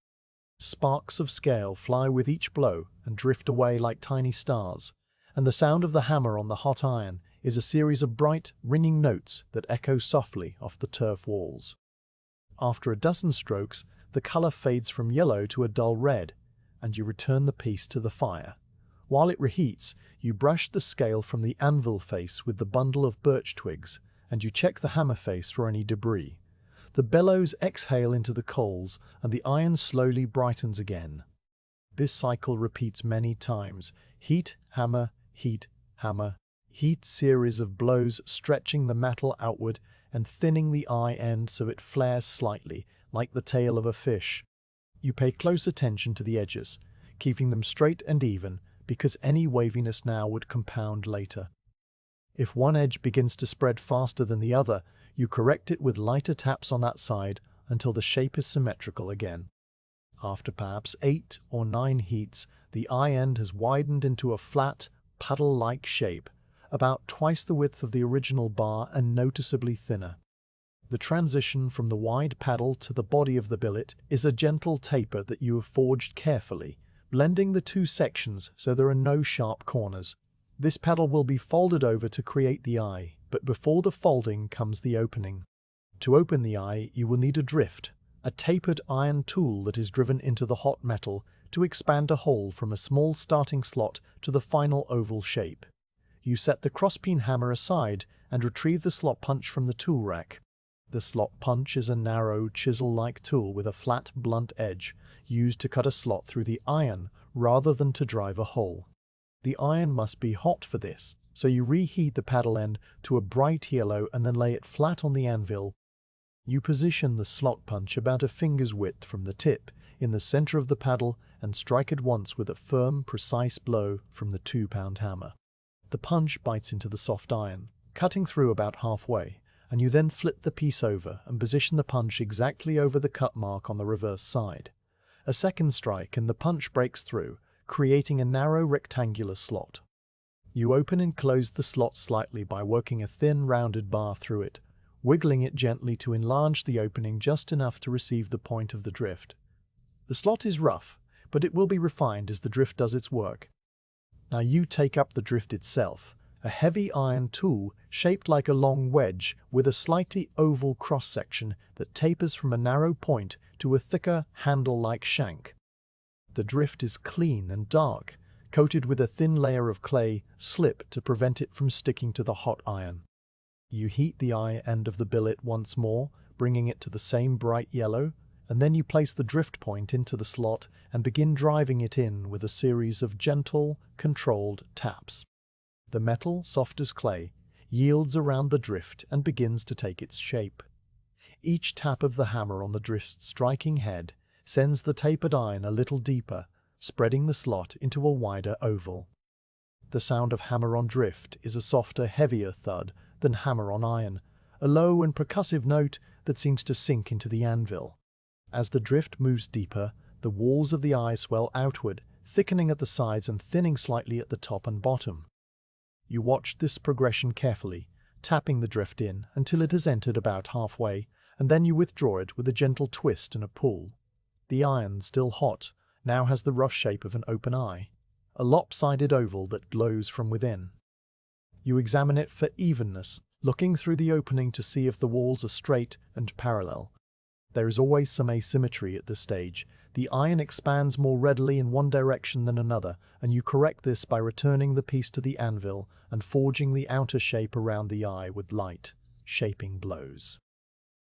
Sparks of scale fly with each blow and drift away like tiny stars, and the sound of the hammer on the hot iron is a series of bright, ringing notes that echo softly off the turf walls. After a dozen strokes, the color fades from yellow to a dull red, and you return the piece to the fire. While it reheats, you brush the scale from the anvil face with the bundle of birch twigs, and you check the hammer face for any debris. The bellows exhale into the coals, and the iron slowly brightens again. This cycle repeats many times. Heat, hammer, heat, hammer, heat, series of blows stretching the metal outward and thinning the eye end so it flares slightly, like the tail of a fish. You pay close attention to the edges, keeping them straight and even, because any waviness now would compound later. If one edge begins to spread faster than the other, you correct it with lighter taps on that side until the shape is symmetrical again. After perhaps 8 or 9 heats, the eye end has widened into a flat, paddle-like shape, about twice the width of the original bar and noticeably thinner. The transition from the wide paddle to the body of the billet is a gentle taper that you have forged carefully, blending the two sections so there are no sharp corners. This paddle will be folded over to create the eye, but before the folding comes the opening. To open the eye, you will need a drift, a tapered iron tool that is driven into the hot metal to expand a hole from a small starting slot to the final oval shape. You set the crosspeen hammer aside and retrieve the slot punch from the tool rack. The slot punch is a narrow, chisel-like tool with a flat, blunt edge, used to cut a slot through the iron rather than to drive a hole. The iron must be hot for this, so you reheat the paddle end to a bright yellow and then lay it flat on the anvil. You position the slot punch about a finger's width from the tip in the center of the paddle and strike it once with a firm, precise blow from the 2-pound hammer. The punch bites into the soft iron, cutting through about halfway, and you then flip the piece over and position the punch exactly over the cut mark on the reverse side. A second strike and the punch breaks through, creating a narrow rectangular slot. You open and close the slot slightly by working a thin, rounded bar through it, wiggling it gently to enlarge the opening just enough to receive the point of the drift. The slot is rough, but it will be refined as the drift does its work. Now you take up the drift itself, a heavy iron tool shaped like a long wedge with a slightly oval cross-section that tapers from a narrow point to a thicker, handle-like shank. The drift is clean and dark, coated with a thin layer of clay slip to prevent it from sticking to the hot iron. You heat the eye end of the billet once more, bringing it to the same bright yellow, and then you place the drift point into the slot and begin driving it in with a series of gentle, controlled taps. The metal, soft as clay, yields around the drift and begins to take its shape. Each tap of the hammer on the drift's striking head sends the tapered iron a little deeper, spreading the slot into a wider oval. The sound of hammer on drift is a softer, heavier thud than hammer on iron, a low and percussive note that seems to sink into the anvil. As the drift moves deeper, the walls of the eye swell outward, thickening at the sides and thinning slightly at the top and bottom. You watch this progression carefully, tapping the drift in until it has entered about halfway, and then you withdraw it with a gentle twist and a pull. The iron, still hot, now has the rough shape of an open eye, a lopsided oval that glows from within. You examine it for evenness, looking through the opening to see if the walls are straight and parallel. There is always some asymmetry at this stage. The iron expands more readily in one direction than another, and you correct this by returning the piece to the anvil and forging the outer shape around the eye with light, shaping blows.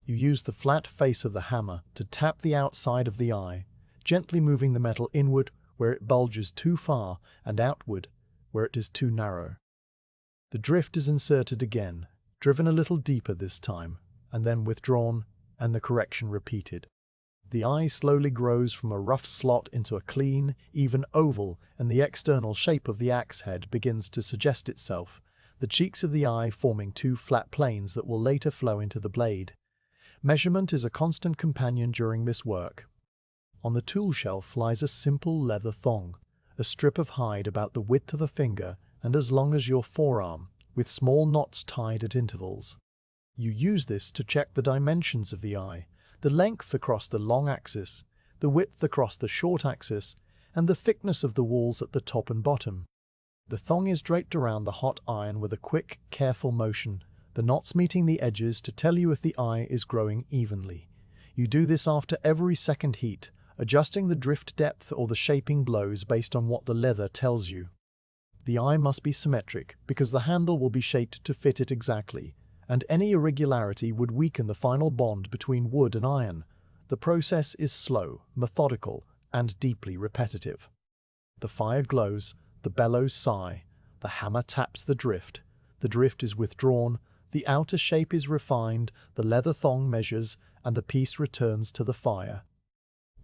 You use the flat face of the hammer to tap the outside of the eye, gently moving the metal inward where it bulges too far and outward where it is too narrow. The drift is inserted again, driven a little deeper this time, and then withdrawn, and the correction repeated. The eye slowly grows from a rough slot into a clean, even oval, and the external shape of the axe head begins to suggest itself, the cheeks of the eye forming two flat planes that will later flow into the blade. Measurement is a constant companion during this work. On the tool shelf lies a simple leather thong, a strip of hide about the width of a finger and as long as your forearm, with small knots tied at intervals. You use this to check the dimensions of the eye, the length across the long axis, the width across the short axis, and the thickness of the walls at the top and bottom. The thong is draped around the hot iron with a quick, careful motion, the knots meeting the edges to tell you if the eye is growing evenly. You do this after every second heat, adjusting the drift depth or the shaping blows based on what the leather tells you. The eye must be symmetric because the handle will be shaped to fit it exactly, and any irregularity would weaken the final bond between wood and iron. The process is slow, methodical, and deeply repetitive. The fire glows, the bellows sigh, the hammer taps the drift is withdrawn, the outer shape is refined, the leather thong measures, and the piece returns to the fire.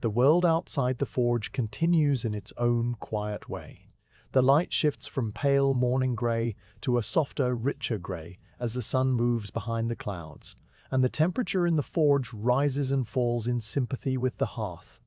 The world outside the forge continues in its own quiet way. The light shifts from pale morning grey to a softer, richer grey as the sun moves behind the clouds, and the temperature in the forge rises and falls in sympathy with the hearth.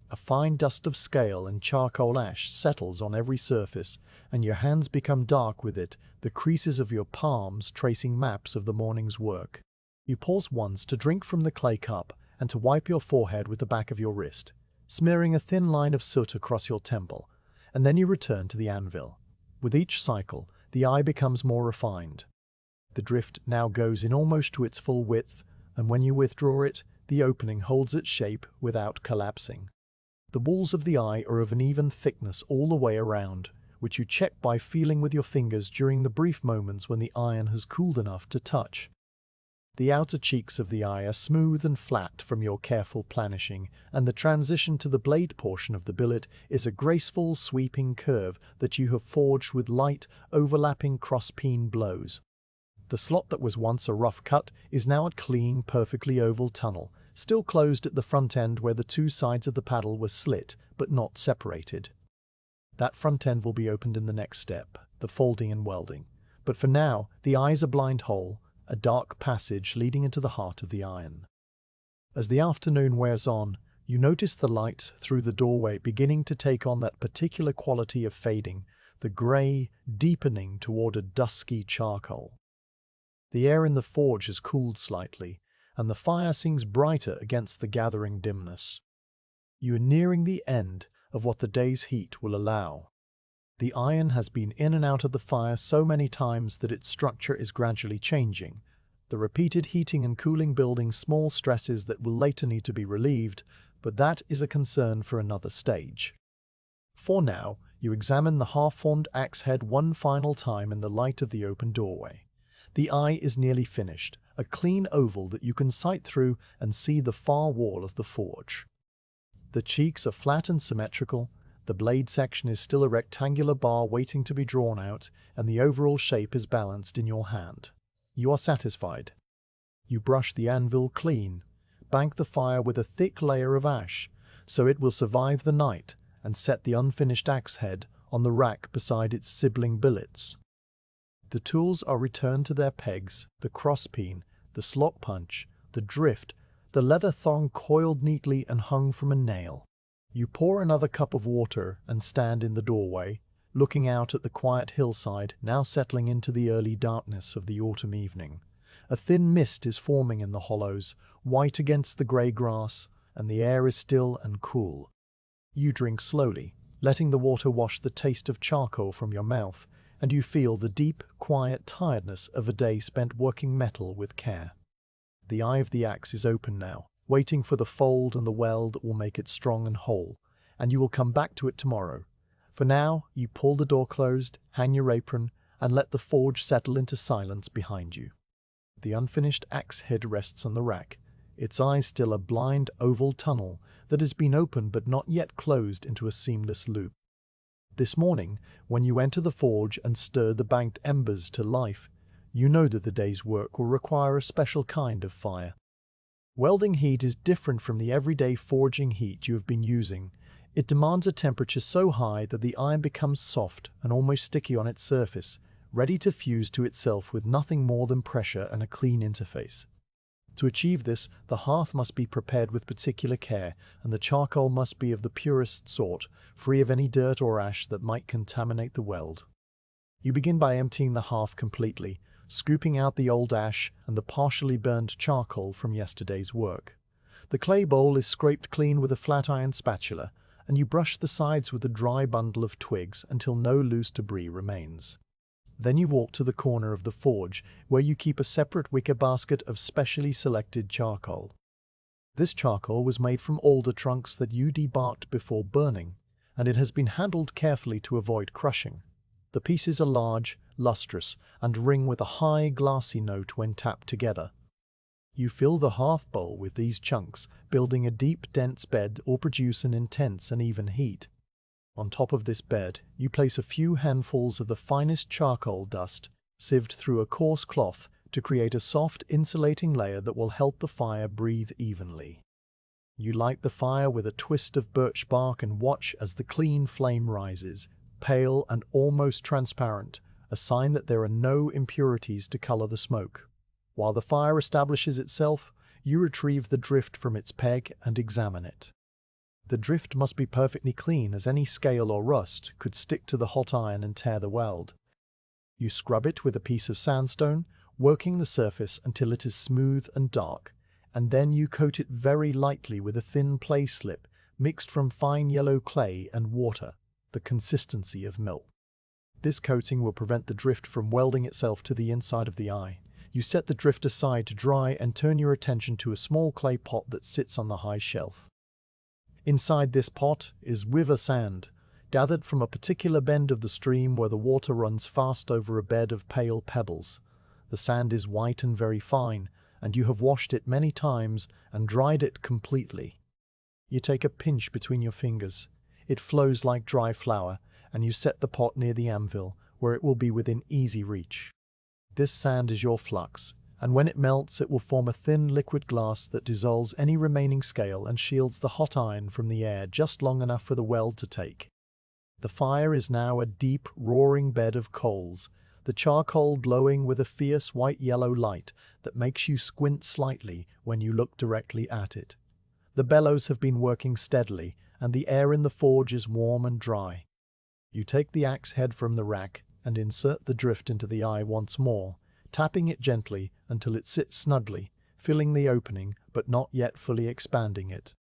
A fine dust of scale and charcoal ash settles on every surface, and your hands become dark with it, the creases of your palms tracing maps of the morning's work. You pause once to drink from the clay cup and to wipe your forehead with the back of your wrist, smearing a thin line of soot across your temple, and then you return to the anvil. With each cycle, the eye becomes more refined. The drift now goes in almost to its full width, and when you withdraw it, the opening holds its shape without collapsing. The walls of the eye are of an even thickness all the way around, which you check by feeling with your fingers during the brief moments when the iron has cooled enough to touch. The outer cheeks of the eye are smooth and flat from your careful planishing, and the transition to the blade portion of the billet is a graceful, sweeping curve that you have forged with light, overlapping cross-peen blows. The slot that was once a rough cut is now a clean, perfectly oval tunnel, still closed at the front end where the two sides of the paddle were slit but not separated. That front end will be opened in the next step, the folding and welding. But for now, the eye is a blind hole, a dark passage leading into the heart of the iron. As the afternoon wears on, you notice the light through the doorway beginning to take on that particular quality of fading, the grey deepening toward a dusky charcoal. The air in the forge has cooled slightly, and the fire seems brighter against the gathering dimness. You are nearing the end, of what the day's heat will allow. The iron has been in and out of the fire so many times that its structure is gradually changing, the repeated heating and cooling building small stresses that will later need to be relieved, but that is a concern for another stage. For now, you examine the half-formed axe head one final time in the light of the open doorway. The eye is nearly finished, a clean oval that you can sight through and see the far wall of the forge. The cheeks are flat and symmetrical, the blade section is still a rectangular bar waiting to be drawn out, and the overall shape is balanced in your hand. You are satisfied. You brush the anvil clean, bank the fire with a thick layer of ash, so it will survive the night, and set the unfinished axe head on the rack beside its sibling billets. The tools are returned to their pegs, the crosspeen, the slot punch, the drift, the leather thong coiled neatly and hung from a nail. You pour another cup of water and stand in the doorway, looking out at the quiet hillside now settling into the early darkness of the autumn evening. A thin mist is forming in the hollows, white against the grey grass, and the air is still and cool. You drink slowly, letting the water wash the taste of charcoal from your mouth, and you feel the deep, quiet tiredness of a day spent working metal with care. The eye of the axe is open now, waiting for the fold and the weld that will make it strong and whole, and you will come back to it tomorrow. For now, you pull the door closed, hang your apron, and let the forge settle into silence behind you. The unfinished axe head rests on the rack, its eyes still a blind oval tunnel that has been opened but not yet closed into a seamless loop. This morning, when you enter the forge and stir the banked embers to life, you know that the day's work will require a special kind of fire. Welding heat is different from the everyday forging heat you have been using. It demands a temperature so high that the iron becomes soft and almost sticky on its surface, ready to fuse to itself with nothing more than pressure and a clean interface. To achieve this, the hearth must be prepared with particular care, and the charcoal must be of the purest sort, free of any dirt or ash that might contaminate the weld. You begin by emptying the hearth completely, scooping out the old ash and the partially burned charcoal from yesterday's work. The clay bowl is scraped clean with a flat iron spatula, and you brush the sides with a dry bundle of twigs until no loose debris remains. Then you walk to the corner of the forge, where you keep a separate wicker basket of specially selected charcoal. This charcoal was made from alder trunks that you debarked before burning, and it has been handled carefully to avoid crushing. The pieces are large, lustrous, and ring with a high, glassy note when tapped together. You fill the hearth bowl with these chunks, building a deep, dense bed or produce an intense and even heat. On top of this bed, you place a few handfuls of the finest charcoal dust, sieved through a coarse cloth to create a soft, insulating layer that will help the fire breathe evenly. You light the fire with a twist of birch bark and watch as the clean flame rises, pale and almost transparent, a sign that there are no impurities to color the smoke. While the fire establishes itself, you retrieve the drift from its peg and examine it. The drift must be perfectly clean, as any scale or rust could stick to the hot iron and tear the weld. You scrub it with a piece of sandstone, working the surface until it is smooth and dark, and then you coat it very lightly with a thin clay slip mixed from fine yellow clay and water, the consistency of milk. This coating will prevent the drift from welding itself to the inside of the eye. You set the drift aside to dry and turn your attention to a small clay pot that sits on the high shelf. Inside this pot is river sand, gathered from a particular bend of the stream where the water runs fast over a bed of pale pebbles. The sand is white and very fine, and you have washed it many times and dried it completely. You take a pinch between your fingers. It flows like dry flour, and you set the pot near the anvil, where it will be within easy reach. This sand is your flux, and when it melts it will form a thin liquid glass that dissolves any remaining scale and shields the hot iron from the air just long enough for the weld to take. The fire is now a deep, roaring bed of coals, the charcoal glowing with a fierce white-yellow light that makes you squint slightly when you look directly at it. The bellows have been working steadily, and the air in the forge is warm and dry. You take the axe head from the rack and insert the drift into the eye once more, tapping it gently until it sits snugly, filling the opening but not yet fully expanding it.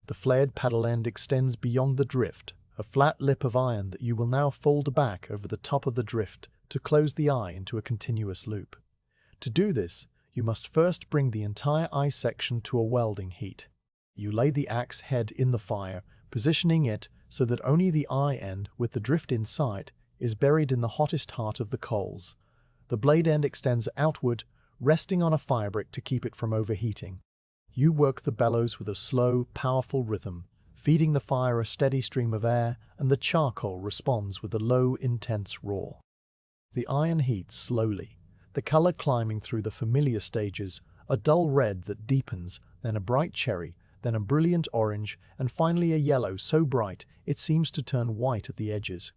The flared paddle end extends beyond the drift, a flat lip of iron that you will now fold back over the top of the drift to close the eye into a continuous loop. To do this, you must first bring the entire eye section to a welding heat. You lay the axe head in the fire, positioning it so that only the eye end, with the drift inside, is buried in the hottest heart of the coals. The blade end extends outward, resting on a firebrick to keep it from overheating. You work the bellows with a slow, powerful rhythm, feeding the fire a steady stream of air, and the charcoal responds with a low, intense roar. The iron heats slowly, the color climbing through the familiar stages, a dull red that deepens, then a bright cherry, then a brilliant orange, and finally a yellow so bright it seems to turn white at the edges.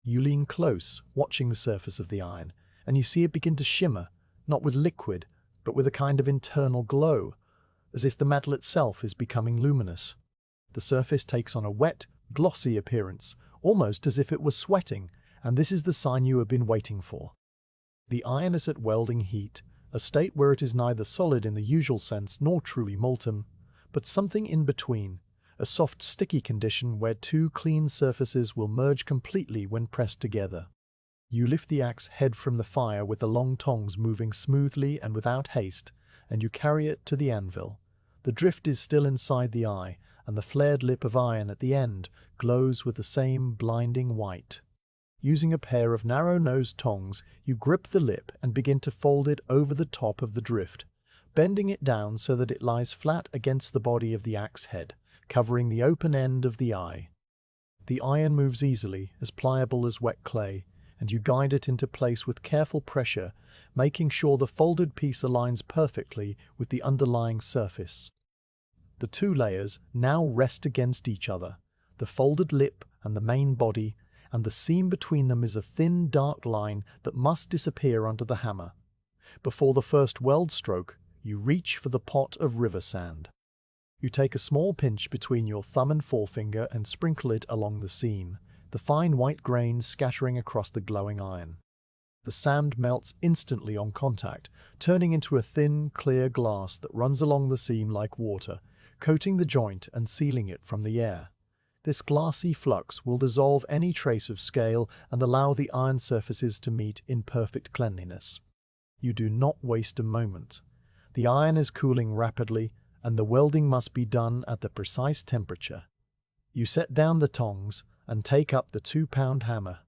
You lean close, watching the surface of the iron, and you see it begin to shimmer, not with liquid, but with a kind of internal glow, as if the metal itself is becoming luminous. The surface takes on a wet, glossy appearance, almost as if it was sweating, and this is the sign you have been waiting for. The iron is at welding heat, a state where it is neither solid in the usual sense nor truly molten, but something in between, a soft sticky condition where two clean surfaces will merge completely when pressed together. You lift the axe head from the fire with the long tongs moving smoothly and without haste, and you carry it to the anvil. The drift is still inside the eye, and the flared lip of iron at the end glows with the same blinding white. Using a pair of narrow-nosed tongs, you grip the lip and begin to fold it over the top of the drift, bending it down so that it lies flat against the body of the axe head, covering the open end of the eye. The iron moves easily, as pliable as wet clay, and you guide it into place with careful pressure, making sure the folded piece aligns perfectly with the underlying surface. The two layers now rest against each other, the folded lip and the main body, and the seam between them is a thin, dark line that must disappear under the hammer. Before the first weld stroke, you reach for the pot of river sand. You take a small pinch between your thumb and forefinger and sprinkle it along the seam, the fine white grains scattering across the glowing iron. The sand melts instantly on contact, turning into a thin, clear glass that runs along the seam like water, coating the joint and sealing it from the air. This glassy flux will dissolve any trace of scale and allow the iron surfaces to meet in perfect cleanliness. You do not waste a moment. The iron is cooling rapidly, and the welding must be done at the precise temperature. You set down the tongs and take up the 2-pound hammer.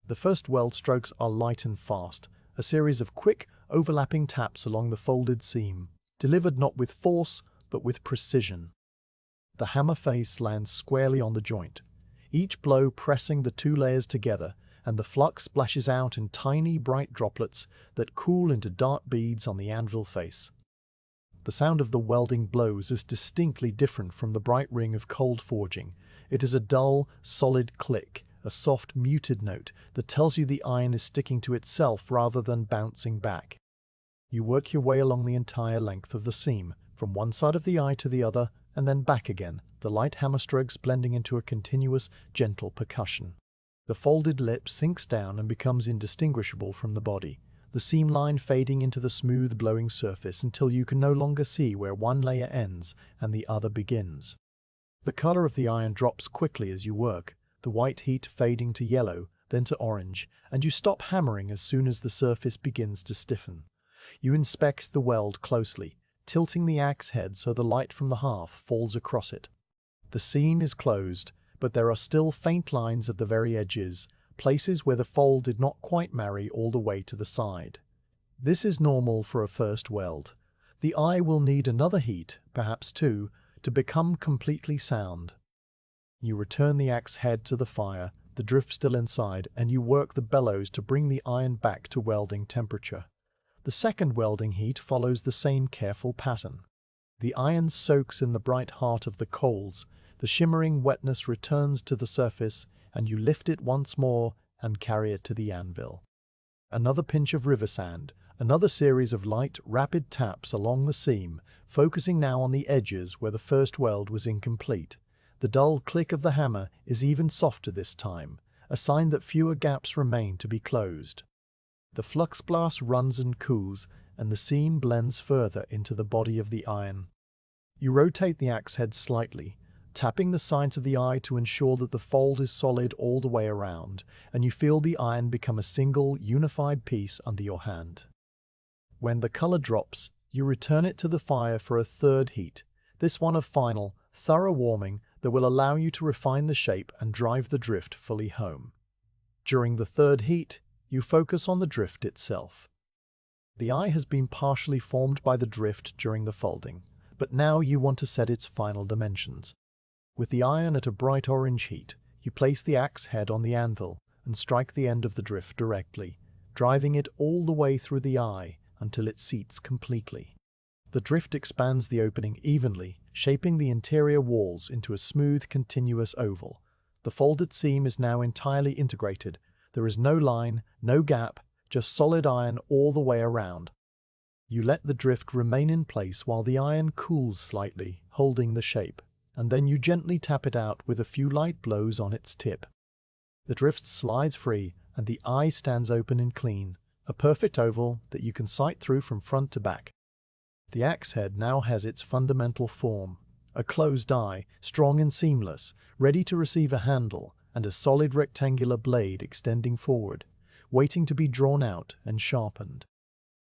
The first weld strokes are light and fast, a series of quick, overlapping taps along the folded seam, delivered not with force, but with precision. The hammer face lands squarely on the joint, each blow pressing the two layers together, and the flux splashes out in tiny, bright droplets that cool into dark beads on the anvil face. The sound of the welding blows is distinctly different from the bright ring of cold forging. It is a dull, solid click, a soft, muted note that tells you the iron is sticking to itself rather than bouncing back. You work your way along the entire length of the seam, from one side of the eye to the other, and then back again, the light hammer strokes blending into a continuous, gentle percussion. The folded lip sinks down and becomes indistinguishable from the body, the seam line fading into the smooth, glowing surface until you can no longer see where one layer ends and the other begins. The color of the iron drops quickly as you work, the white heat fading to yellow, then to orange, and you stop hammering as soon as the surface begins to stiffen. You inspect the weld closely, tilting the axe head so the light from the hearth falls across it. The seam is closed, but there are still faint lines at the very edges, places where the fold did not quite marry all the way to the side. This is normal for a first weld. The eye will need another heat, perhaps two, to become completely sound. You return the axe head to the fire, the drift still inside, and you work the bellows to bring the iron back to welding temperature. The second welding heat follows the same careful pattern. The iron soaks in the bright heart of the coals, the shimmering wetness returns to the surface, and you lift it once more and carry it to the anvil. Another pinch of river sand, another series of light, rapid taps along the seam, focusing now on the edges where the first weld was incomplete. The dull click of the hammer is even softer this time, a sign that fewer gaps remain to be closed. The flux blast runs and cools, and the seam blends further into the body of the iron. You rotate the axe head slightly, tapping the sides of the eye to ensure that the fold is solid all the way around, and you feel the iron become a single, unified piece under your hand. When the color drops, you return it to the fire for a third heat, this one of final, thorough warming that will allow you to refine the shape and drive the drift fully home. During the third heat, you focus on the drift itself. The eye has been partially formed by the drift during the folding, but now you want to set its final dimensions. With the iron at a bright orange heat, you place the axe head on the anvil and strike the end of the drift directly, driving it all the way through the eye until it seats completely. The drift expands the opening evenly, shaping the interior walls into a smooth, continuous oval. The folded seam is now entirely integrated. There is no line, no gap, just solid iron all the way around. You let the drift remain in place while the iron cools slightly, holding the shape, and then you gently tap it out with a few light blows on its tip. The drift slides free, and the eye stands open and clean, a perfect oval that you can sight through from front to back. The axe head now has its fundamental form, a closed eye, strong and seamless, ready to receive a handle, and a solid rectangular blade extending forward, waiting to be drawn out and sharpened.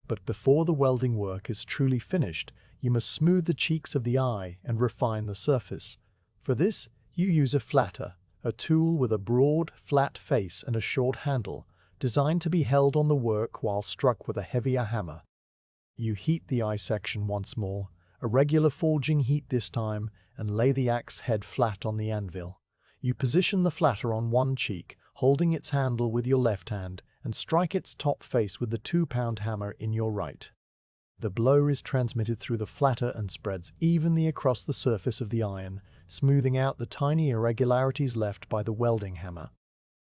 But before the welding work is truly finished, you must smooth the cheeks of the eye and refine the surface. For this, you use a flatter, a tool with a broad, flat face and a short handle, designed to be held on the work while struck with a heavier hammer. You heat the eye section once more, a regular forging heat this time, and lay the axe head flat on the anvil. You position the flatter on one cheek, holding its handle with your left hand, and strike its top face with the 2-pound hammer in your right. The blow is transmitted through the flatter and spreads evenly across the surface of the iron, smoothing out the tiny irregularities left by the welding hammer.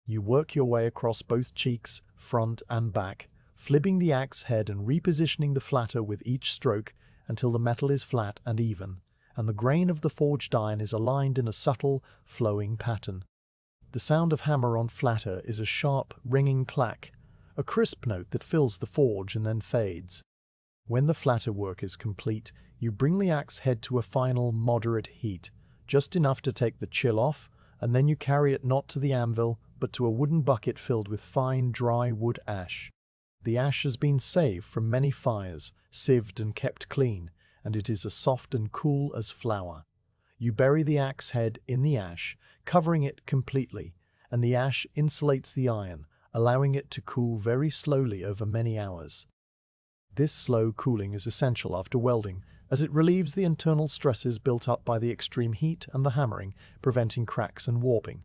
You work your way across both cheeks, front and back, flipping the axe head and repositioning the flatter with each stroke until the metal is flat and even, and the grain of the forged iron is aligned in a subtle, flowing pattern. The sound of hammer on flatter is a sharp, ringing clack, a crisp note that fills the forge and then fades. When the flatter work is complete, you bring the axe head to a final, moderate heat, just enough to take the chill off, and then you carry it not to the anvil, but to a wooden bucket filled with fine, dry wood ash. The ash has been saved from many fires, sieved and kept clean, and it is as soft and cool as flour. You bury the axe head in the ash, covering it completely, and the ash insulates the iron, allowing it to cool very slowly over many hours. This slow cooling is essential after welding, as it relieves the internal stresses built up by the extreme heat and the hammering, preventing cracks and warping.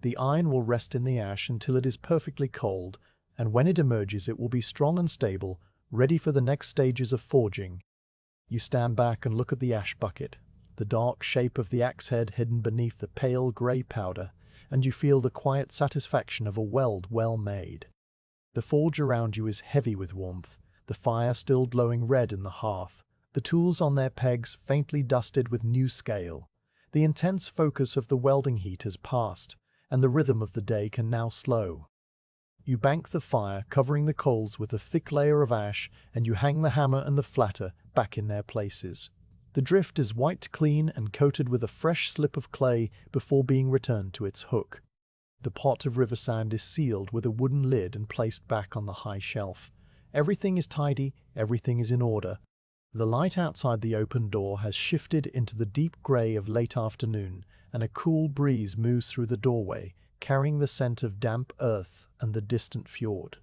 The iron will rest in the ash until it is perfectly cold, and when it emerges it will be strong and stable, ready for the next stages of forging. You stand back and look at the ash bucket, the dark shape of the axe head hidden beneath the pale grey powder, and you feel the quiet satisfaction of a weld well made. The forge around you is heavy with warmth, the fire still glowing red in the hearth, the tools on their pegs faintly dusted with new scale. The intense focus of the welding heat has passed, and the rhythm of the day can now slow. You bank the fire, covering the coals with a thick layer of ash, and you hang the hammer and the flatter back in their places. The drift is wiped clean and coated with a fresh slip of clay before being returned to its hook. The pot of river sand is sealed with a wooden lid and placed back on the high shelf. Everything is tidy, everything is in order. The light outside the open door has shifted into the deep grey of late afternoon, and a cool breeze moves through the doorway, carrying the scent of damp earth and the distant fjord.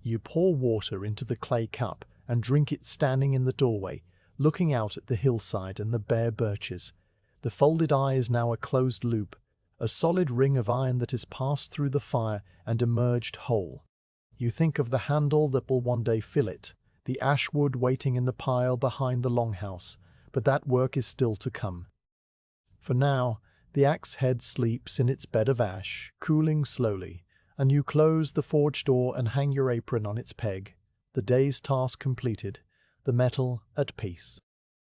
You pour water into the clay cup and drink it standing in the doorway, looking out at the hillside and the bare birches. The folded eye is now a closed loop, a solid ring of iron that has passed through the fire and emerged whole. You think of the handle that will one day fill it, the ash wood waiting in the pile behind the longhouse, but that work is still to come. For now, the axe head sleeps in its bed of ash, cooling slowly, and you close the forge door and hang your apron on its peg, the day's task completed, the metal at peace.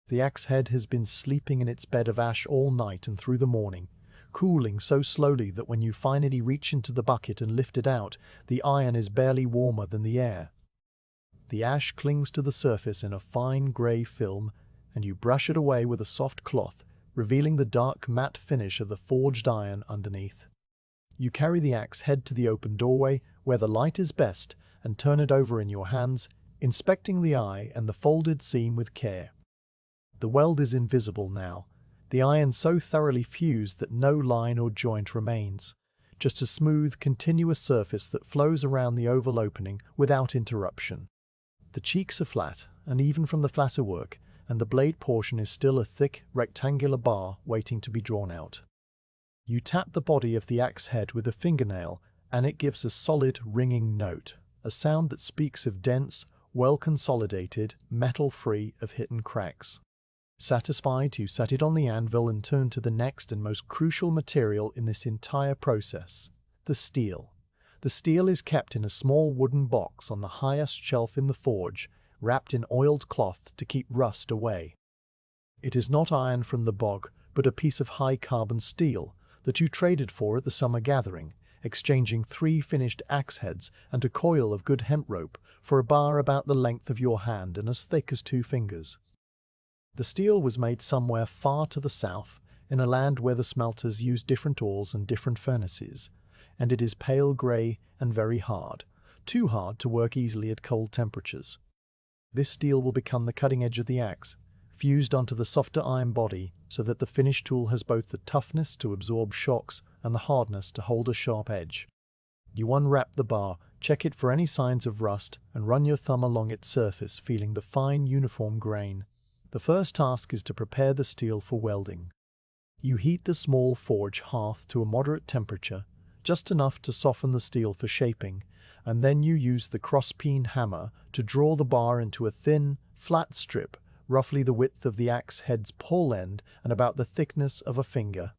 The axe head has been sleeping in its bed of ash all night and through the morning, cooling so slowly that when you finally reach into the bucket and lift it out, the iron is barely warmer than the air. The ash clings to the surface in a fine grey film, and you brush it away with a soft cloth, revealing the dark matte finish of the forged iron underneath. You carry the axe head to the open doorway where the light is best and turn it over in your hands, inspecting the eye and the folded seam with care. The weld is invisible now, the iron so thoroughly fused that no line or joint remains, just a smooth, continuous surface that flows around the oval opening without interruption. The cheeks are flat, uneven from the flatter work, and the blade portion is still a thick, rectangular bar waiting to be drawn out. You tap the body of the axe head with a fingernail, and it gives a solid, ringing note, a sound that speaks of dense, well-consolidated, metal free of hidden cracks. Satisfied, you set it on the anvil and turn to the next and most crucial material in this entire process, the steel. The steel is kept in a small wooden box on the highest shelf in the forge, wrapped in oiled cloth to keep rust away. It is not iron from the bog, but a piece of high-carbon steel that you traded for at the summer gathering, exchanging 3 finished axe heads and a coil of good hemp rope for a bar about the length of your hand and as thick as 2 fingers. The steel was made somewhere far to the south, in a land where the smelters use different ores and different furnaces, and it is pale grey and very hard, too hard to work easily at cold temperatures. This steel will become the cutting edge of the axe, fused onto the softer iron body so that the finished tool has both the toughness to absorb shocks and the hardness to hold a sharp edge. You unwrap the bar, check it for any signs of rust, and run your thumb along its surface, feeling the fine, uniform grain. The first task is to prepare the steel for welding. You heat the small forge hearth to a moderate temperature, just enough to soften the steel for shaping, and then you use the cross-peen hammer to draw the bar into a thin, flat strip, roughly the width of the axe head's pole end and about the thickness of a finger.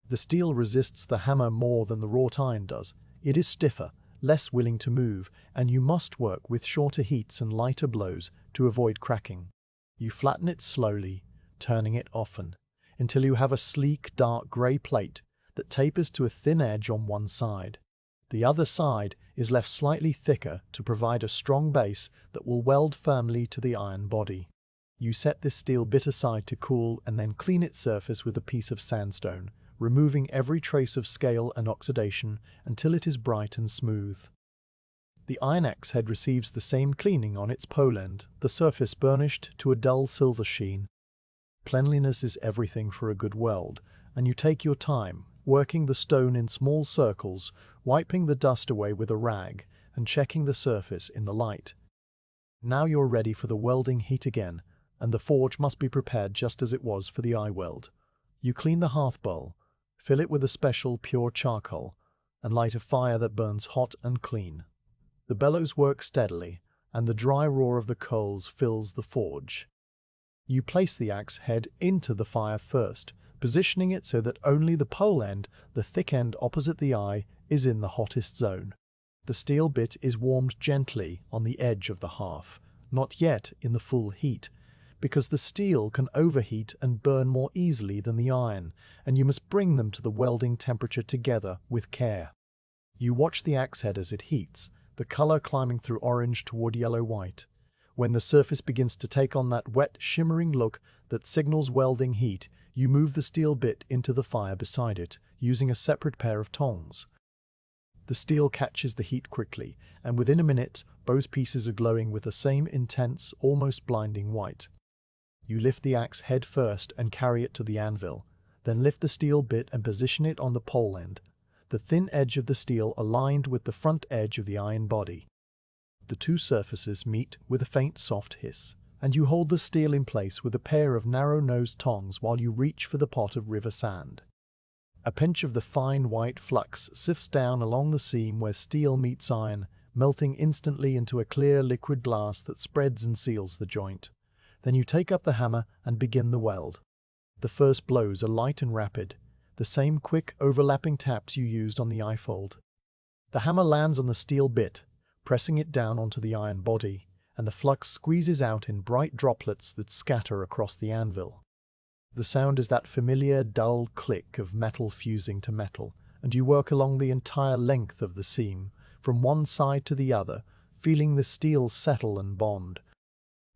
The steel resists the hammer more than the wrought iron does. It is stiffer, less willing to move, and you must work with shorter heats and lighter blows to avoid cracking. You flatten it slowly, turning it often, until you have a sleek, dark grey plate that tapers to a thin edge on one side. The other side is left slightly thicker to provide a strong base that will weld firmly to the iron body. You set this steel bit aside to cool and then clean its surface with a piece of sandstone, removing every trace of scale and oxidation until it is bright and smooth. The iron axe head receives the same cleaning on its pole end, the surface burnished to a dull silver sheen. Cleanliness is everything for a good weld, and you take your time, working the stone in small circles, wiping the dust away with a rag, and checking the surface in the light. Now you're ready for the welding heat again, and the forge must be prepared just as it was for the eye weld. You clean the hearth bowl, fill it with a special pure charcoal, and light a fire that burns hot and clean. The bellows work steadily, and the dry roar of the coals fills the forge. You place the axe head into the fire first, positioning it so that only the pole end, the thick end opposite the eye, is in the hottest zone. The steel bit is warmed gently on the edge of the hearth, not yet in the full heat, because the steel can overheat and burn more easily than the iron, and you must bring them to the welding temperature together with care. You watch the axe head as it heats, the color climbing through orange toward yellow-white. When the surface begins to take on that wet, shimmering look that signals welding heat, you move the steel bit into the fire beside it, using a separate pair of tongs. The steel catches the heat quickly, and within a minute, both pieces are glowing with the same intense, almost blinding white. You lift the axe head first and carry it to the anvil, then lift the steel bit and position it on the pole end, the thin edge of the steel aligned with the front edge of the iron body. The two surfaces meet with a faint soft hiss, and you hold the steel in place with a pair of narrow-nosed tongs while you reach for the pot of river sand. A pinch of the fine white flux sifts down along the seam where steel meets iron, melting instantly into a clear liquid glass that spreads and seals the joint. Then you take up the hammer and begin the weld. The first blows are light and rapid, the same quick overlapping taps you used on the eye-fold. The hammer lands on the steel bit, pressing it down onto the iron body, and the flux squeezes out in bright droplets that scatter across the anvil. The sound is that familiar dull click of metal fusing to metal, and you work along the entire length of the seam, from one side to the other, feeling the steel settle and bond.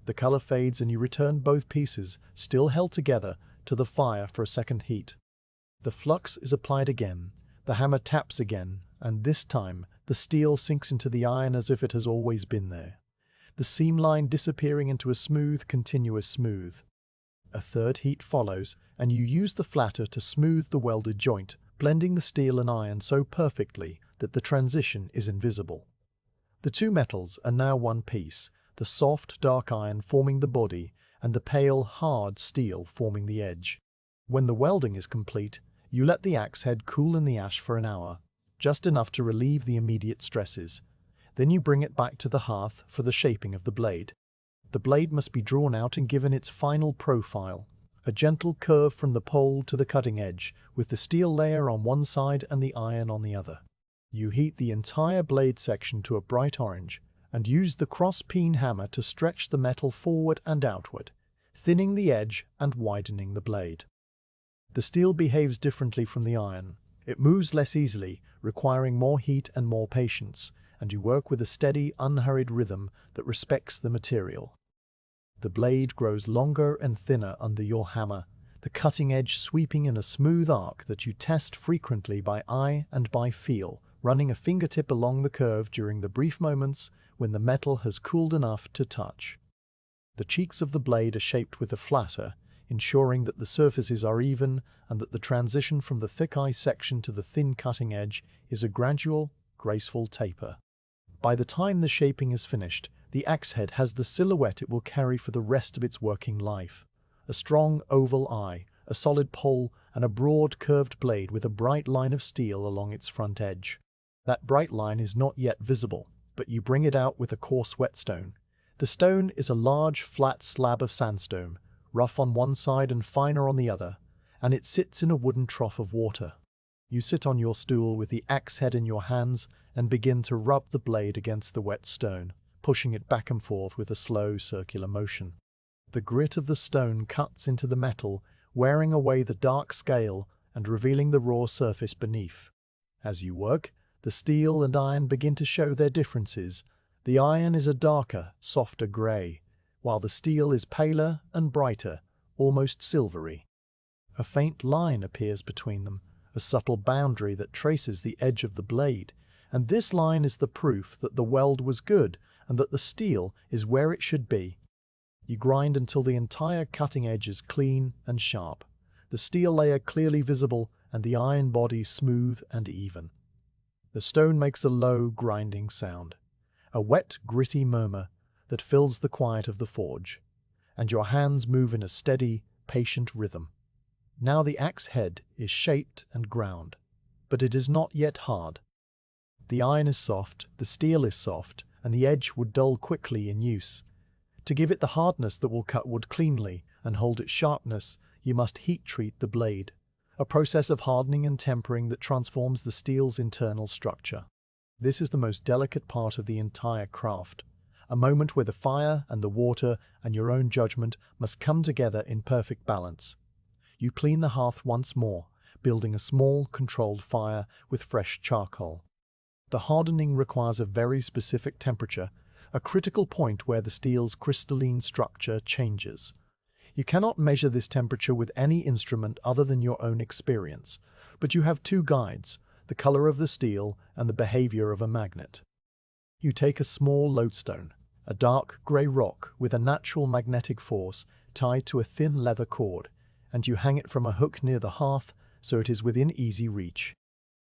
The color fades and you return both pieces, still held together, to the fire for a second heat. The flux is applied again, the hammer taps again, and this time the steel sinks into the iron as if it has always been there, the seam line disappearing into a smooth, continuous smooth. A third heat follows, and you use the flatter to smooth the welded joint, blending the steel and iron so perfectly that the transition is invisible. The two metals are now one piece, the soft, dark iron forming the body, and the pale, hard steel forming the edge. When the welding is complete, you let the axe head cool in the ash for an hour, just enough to relieve the immediate stresses. Then you bring it back to the hearth for the shaping of the blade. The blade must be drawn out and given its final profile, a gentle curve from the pole to the cutting edge, with the steel layer on one side and the iron on the other. You heat the entire blade section to a bright orange, and use the cross-peen hammer to stretch the metal forward and outward, thinning the edge and widening the blade. The steel behaves differently from the iron. It moves less easily, requiring more heat and more patience, and you work with a steady, unhurried rhythm that respects the material. The blade grows longer and thinner under your hammer, the cutting edge sweeping in a smooth arc that you test frequently by eye and by feel, running a fingertip along the curve during the brief moments when the metal has cooled enough to touch. The cheeks of the blade are shaped with a flatter, ensuring that the surfaces are even and that the transition from the thick eye section to the thin cutting edge is a gradual, graceful taper. By the time the shaping is finished, the axe head has the silhouette it will carry for the rest of its working life. A strong oval eye, a solid pole, and a broad curved blade with a bright line of steel along its front edge. That bright line is not yet visible, but you bring it out with a coarse whetstone. The stone is a large, flat slab of sandstone, rough on one side and finer on the other, and it sits in a wooden trough of water. You sit on your stool with the axe head in your hands and begin to rub the blade against the wet stone, pushing it back and forth with a slow circular motion. The grit of the stone cuts into the metal, wearing away the dark scale and revealing the raw surface beneath. As you work, the steel and iron begin to show their differences. The iron is a darker, softer grey, while the steel is paler and brighter, almost silvery. A faint line appears between them, a subtle boundary that traces the edge of the blade, and this line is the proof that the weld was good and that the steel is where it should be. You grind until the entire cutting edge is clean and sharp, the steel layer clearly visible and the iron body smooth and even. The stone makes a low, grinding sound, a wet, gritty murmur that fills the quiet of the forge, and your hands move in a steady, patient rhythm. Now the axe head is shaped and ground, but it is not yet hard. The iron is soft, the steel is soft, and the edge would dull quickly in use. To give it the hardness that will cut wood cleanly and hold its sharpness, you must heat treat the blade, a process of hardening and tempering that transforms the steel's internal structure. This is the most delicate part of the entire craft, a moment where the fire and the water and your own judgment must come together in perfect balance. You clean the hearth once more, building a small, controlled fire with fresh charcoal. The hardening requires a very specific temperature, a critical point where the steel's crystalline structure changes. You cannot measure this temperature with any instrument other than your own experience, but you have two guides, the color of the steel and the behavior of a magnet. You take a small lodestone, a dark grey rock with a natural magnetic force tied to a thin leather cord, and you hang it from a hook near the hearth so it is within easy reach.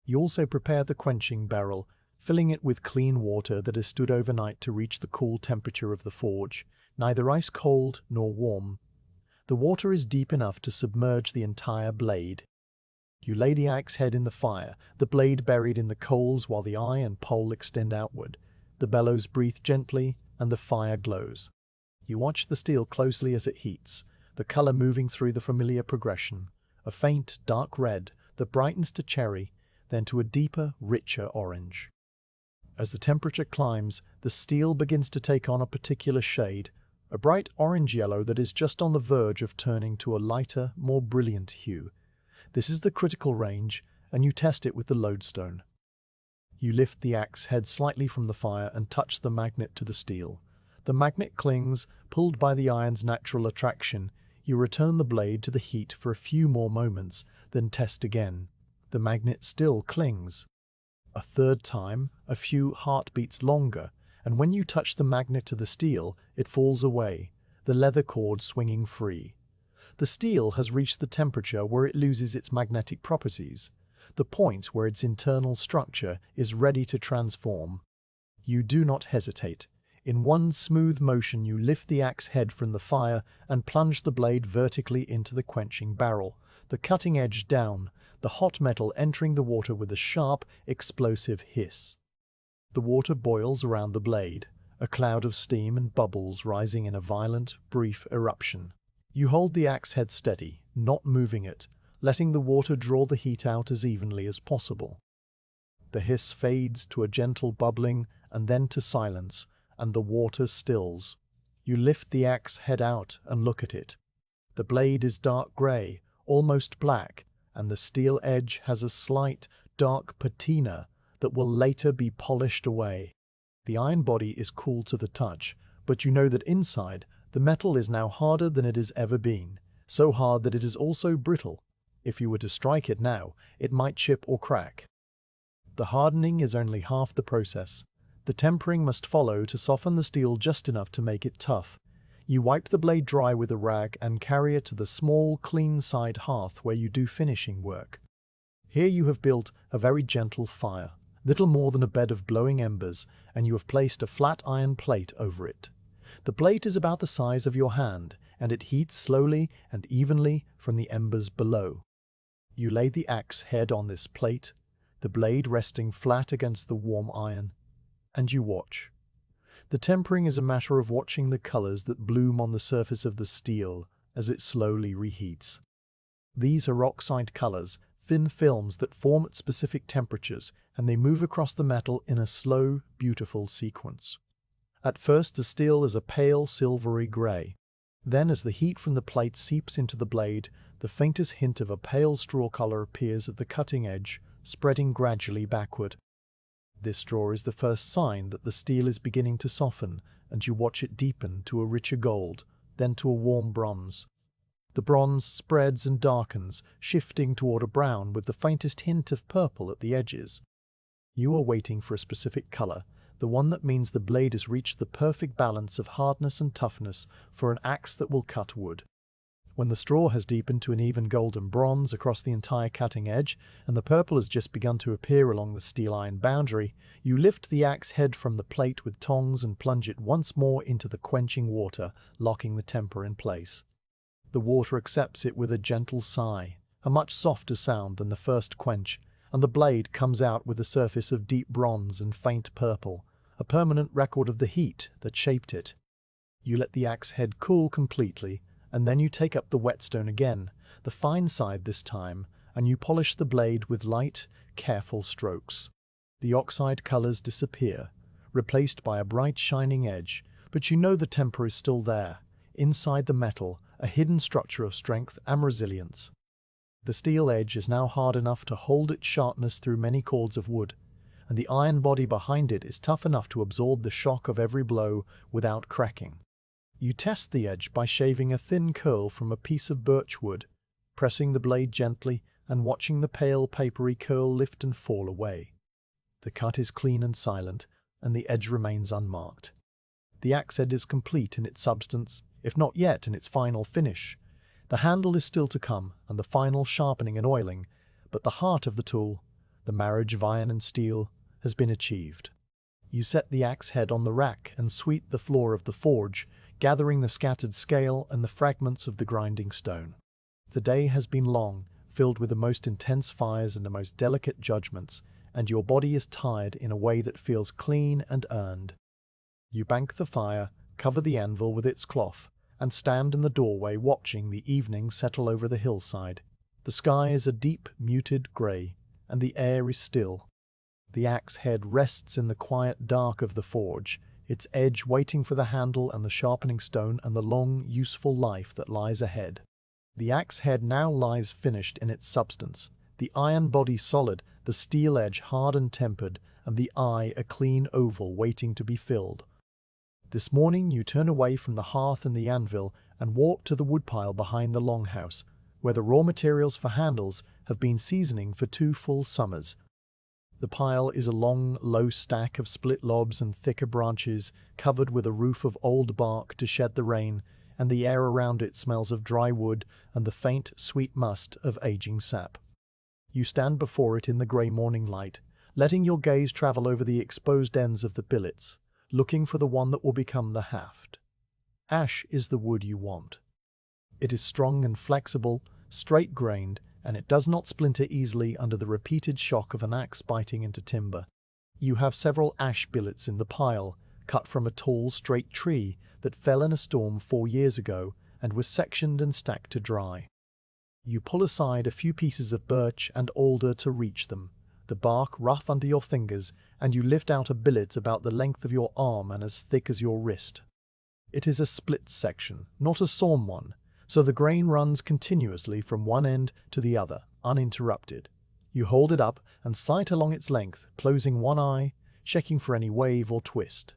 You also prepare the quenching barrel, filling it with clean water that has stood overnight to reach the cool temperature of the forge, neither ice cold nor warm. The water is deep enough to submerge the entire blade. You lay the axe head in the fire, the blade buried in the coals while the eye and pole extend outward. The bellows breathe gently and the fire glows. You watch the steel closely as it heats, the color moving through the familiar progression, a faint, dark red that brightens to cherry, then to a deeper, richer orange. As the temperature climbs, the steel begins to take on a particular shade, a bright orange yellow that is just on the verge of turning to a lighter, more brilliant hue. This is the critical range, and you test it with the lodestone. You lift the axe head slightly from the fire and touch the magnet to the steel. The magnet clings, pulled by the iron's natural attraction. You return the blade to the heat for a few more moments, then test again. The magnet still clings. A third time, a few heartbeats longer, and when you touch the magnet to the steel, it falls away, the leather cord swinging free. The steel has reached the temperature where it loses its magnetic properties, the point where its internal structure is ready to transform. You do not hesitate. In one smooth motion you lift the axe head from the fire and plunge the blade vertically into the quenching barrel, the cutting edge down, the hot metal entering the water with a sharp, explosive hiss. The water boils around the blade, a cloud of steam and bubbles rising in a violent, brief eruption. You hold the axe head steady, not moving it, letting the water draw the heat out as evenly as possible. The hiss fades to a gentle bubbling and then to silence, and the water stills. You lift the axe head out and look at it. The blade is dark grey, almost black, and the steel edge has a slight, dark patina that will later be polished away. The iron body is cool to the touch, but you know that inside, the metal is now harder than it has ever been, so hard that it is also brittle. If you were to strike it now, it might chip or crack. The hardening is only half the process. The tempering must follow to soften the steel just enough to make it tough. You wipe the blade dry with a rag and carry it to the small, clean side hearth where you do finishing work. Here you have built a very gentle fire, little more than a bed of glowing embers, and you have placed a flat iron plate over it. The plate is about the size of your hand, and it heats slowly and evenly from the embers below. You lay the axe head on this plate, the blade resting flat against the warm iron, and you watch. The tempering is a matter of watching the colors that bloom on the surface of the steel as it slowly reheats. These are oxide colors, thin films that form at specific temperatures, and they move across the metal in a slow, beautiful sequence. At first the steel is a pale silvery gray. Then as the heat from the plate seeps into the blade, the faintest hint of a pale straw color appears at the cutting edge, spreading gradually backward. This straw is the first sign that the steel is beginning to soften, and you watch it deepen to a richer gold, then to a warm bronze. The bronze spreads and darkens, shifting toward a brown with the faintest hint of purple at the edges. You are waiting for a specific color, the one that means the blade has reached the perfect balance of hardness and toughness for an axe that will cut wood. When the straw has deepened to an even golden bronze across the entire cutting edge, and the purple has just begun to appear along the steel-iron boundary, you lift the axe head from the plate with tongs and plunge it once more into the quenching water, locking the temper in place. The water accepts it with a gentle sigh, a much softer sound than the first quench, and the blade comes out with a surface of deep bronze and faint purple, a permanent record of the heat that shaped it. You let the axe head cool completely, and then you take up the whetstone again, the fine side this time, and you polish the blade with light, careful strokes. The oxide colors disappear, replaced by a bright shining edge, but you know the temper is still there, inside the metal, a hidden structure of strength and resilience. The steel edge is now hard enough to hold its sharpness through many cords of wood, and the iron body behind it is tough enough to absorb the shock of every blow without cracking. You test the edge by shaving a thin curl from a piece of birch wood, pressing the blade gently and watching the pale papery curl lift and fall away. The cut is clean and silent, and the edge remains unmarked. The axe head is complete in its substance, if not yet in its final finish. The handle is still to come, and the final sharpening and oiling, but the heart of the tool, the marriage of iron and steel, has been achieved. You set the axe head on the rack and sweep the floor of the forge, gathering the scattered scale and the fragments of the grinding stone. The day has been long, filled with the most intense fires and the most delicate judgments, and your body is tired in a way that feels clean and earned. You bank the fire, cover the anvil with its cloth, and stand in the doorway watching the evening settle over the hillside. The sky is a deep, muted grey, and the air is still. The axe head rests in the quiet dark of the forge, its edge waiting for the handle and the sharpening stone and the long, useful life that lies ahead. The axe head now lies finished in its substance, the iron body solid, the steel edge hard and tempered, and the eye a clean oval waiting to be filled. This morning you turn away from the hearth and the anvil and walk to the woodpile behind the longhouse, where the raw materials for handles have been seasoning for 2 full summers. The pile is a long, low stack of split logs and thicker branches, covered with a roof of old bark to shed the rain, and the air around it smells of dry wood and the faint, sweet must of aging sap. You stand before it in the grey morning light, letting your gaze travel over the exposed ends of the billets, looking for the one that will become the haft. Ash is the wood you want. It is strong and flexible, straight-grained, and it does not splinter easily under the repeated shock of an axe biting into timber. You have several ash billets in the pile, cut from a tall, straight tree that fell in a storm 4 years ago and was sectioned and stacked to dry. You pull aside a few pieces of birch and alder to reach them, the bark rough under your fingers, and you lift out a billet about the length of your arm and as thick as your wrist. It is a split section, not a sawn one, so the grain runs continuously from one end to the other, uninterrupted. You hold it up and sight along its length, closing one eye, checking for any wave or twist.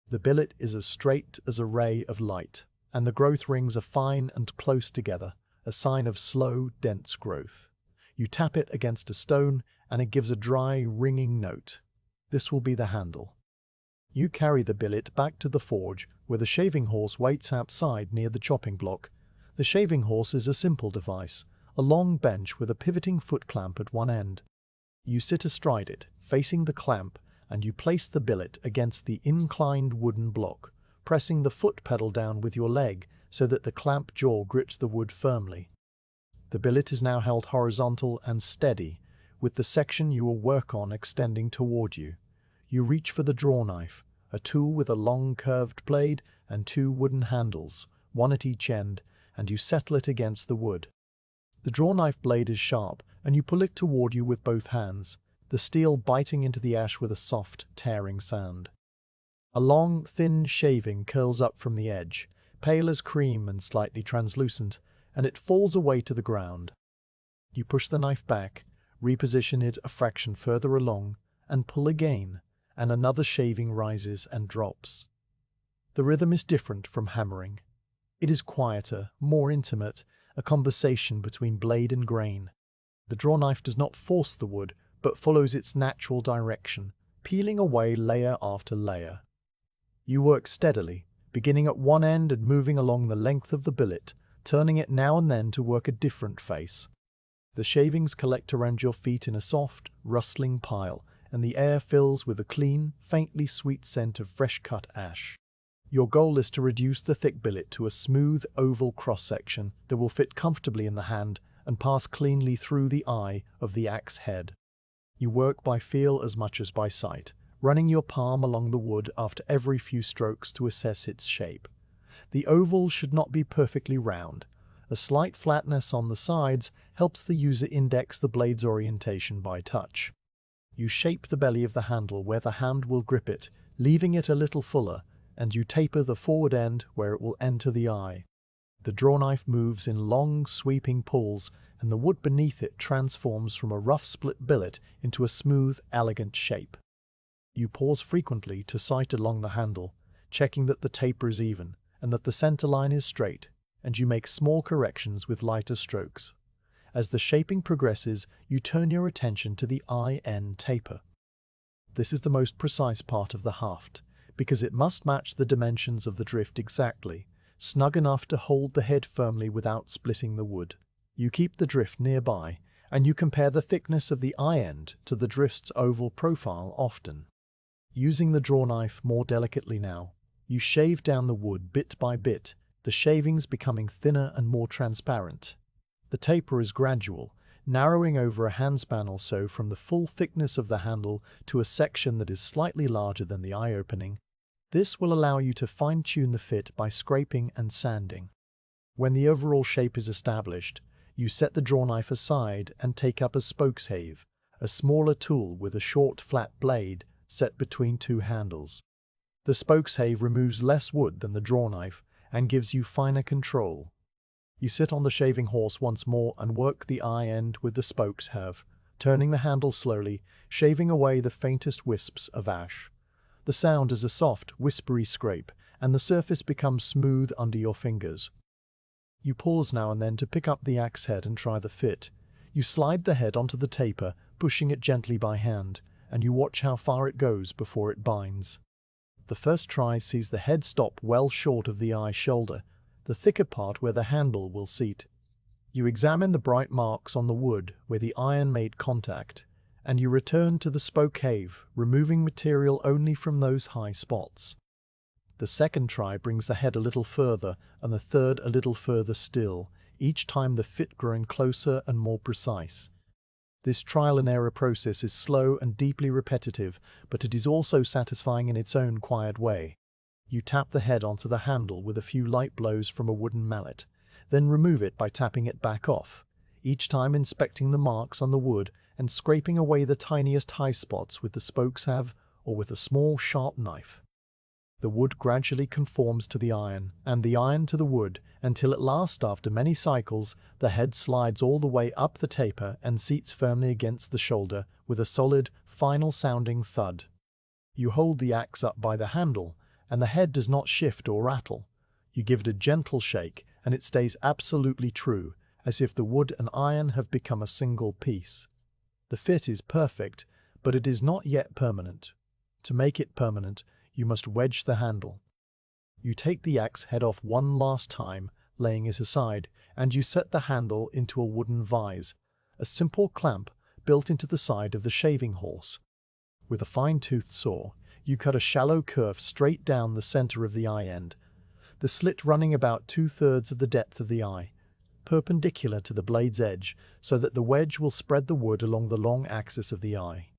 The billet is as straight as a ray of light, and the growth rings are fine and close together, a sign of slow, dense growth. You tap it against a stone, and it gives a dry, ringing note. This will be the handle. You carry the billet back to the forge, where the shaving horse waits outside near the chopping block. The shaving horse is a simple device, a long bench with a pivoting foot clamp at one end. You sit astride it, facing the clamp, and you place the billet against the inclined wooden block, pressing the foot pedal down with your leg so that the clamp jaw grips the wood firmly. The billet is now held horizontal and steady, with the section you will work on extending toward you. You reach for the draw knife, a tool with a long curved blade and 2 wooden handles, one at each end, and you settle it against the wood. The draw knife blade is sharp, and you pull it toward you with both hands, the steel biting into the ash with a soft, tearing sound. A long, thin shaving curls up from the edge, pale as cream and slightly translucent, and it falls away to the ground. You push the knife back, reposition it a fraction further along, and pull again, and another shaving rises and drops. The rhythm is different from hammering. It is quieter, more intimate, a conversation between blade and grain. The draw knife does not force the wood, but follows its natural direction, peeling away layer after layer. You work steadily, beginning at one end and moving along the length of the billet, turning it now and then to work a different face. The shavings collect around your feet in a soft, rustling pile, and the air fills with a clean, faintly sweet scent of fresh-cut ash. Your goal is to reduce the thick billet to a smooth, oval cross-section that will fit comfortably in the hand and pass cleanly through the eye of the axe head. You work by feel as much as by sight, running your palm along the wood after every few strokes to assess its shape. The oval should not be perfectly round. A slight flatness on the sides helps the user index the blade's orientation by touch. You shape the belly of the handle where the hand will grip it, leaving it a little fuller, and you taper the forward end where it will enter the eye. The draw knife moves in long, sweeping pulls, and the wood beneath it transforms from a rough split billet into a smooth, elegant shape. You pause frequently to sight along the handle, checking that the taper is even and that the center line is straight, and you make small corrections with lighter strokes. As the shaping progresses, you turn your attention to the eye-end taper. This is the most precise part of the haft, because it must match the dimensions of the drift exactly, snug enough to hold the head firmly without splitting the wood. You keep the drift nearby, and you compare the thickness of the eye-end to the drift's oval profile often. Using the draw knife more delicately now, you shave down the wood bit by bit, the shavings becoming thinner and more transparent. The taper is gradual, narrowing over a handspan or so from the full thickness of the handle to a section that is slightly larger than the eye opening. This will allow you to fine-tune the fit by scraping and sanding. When the overall shape is established, you set the draw knife aside and take up a spokeshave, a smaller tool with a short flat blade set between 2 handles. The spokeshave removes less wood than the draw knife and gives you finer control. You sit on the shaving horse once more and work the eye end with the spokeshave, turning the handle slowly, shaving away the faintest wisps of ash. The sound is a soft, whispery scrape, and the surface becomes smooth under your fingers. You pause now and then to pick up the axe head and try the fit. You slide the head onto the taper, pushing it gently by hand, and you watch how far it goes before it binds. The first try sees the head stop well short of the eye shoulder, the thicker part where the handle will seat. You examine the bright marks on the wood where the iron made contact, and you return to the spoke cave, removing material only from those high spots. The second try brings the head a little further, and the third a little further still, each time the fit growing closer and more precise. This trial and error process is slow and deeply repetitive, but it is also satisfying in its own quiet way. You tap the head onto the handle with a few light blows from a wooden mallet, then remove it by tapping it back off, each time inspecting the marks on the wood and scraping away the tiniest high spots with the spokes have or with a small sharp knife. The wood gradually conforms to the iron, and the iron to the wood, until at last, after many cycles, the head slides all the way up the taper and seats firmly against the shoulder with a solid, final-sounding thud. You hold the axe up by the handle, and the head does not shift or rattle. You give it a gentle shake, and it stays absolutely true, as if the wood and iron have become a single piece. The fit is perfect, but it is not yet permanent. To make it permanent, you must wedge the handle. You take the axe head off one last time, laying it aside, and you set the handle into a wooden vise, a simple clamp built into the side of the shaving horse. With a fine-toothed saw, you cut a shallow curve straight down the center of the eye end, the slit running about 2/3 of the depth of the eye, perpendicular to the blade's edge, so that the wedge will spread the wood along the long axis of the eye.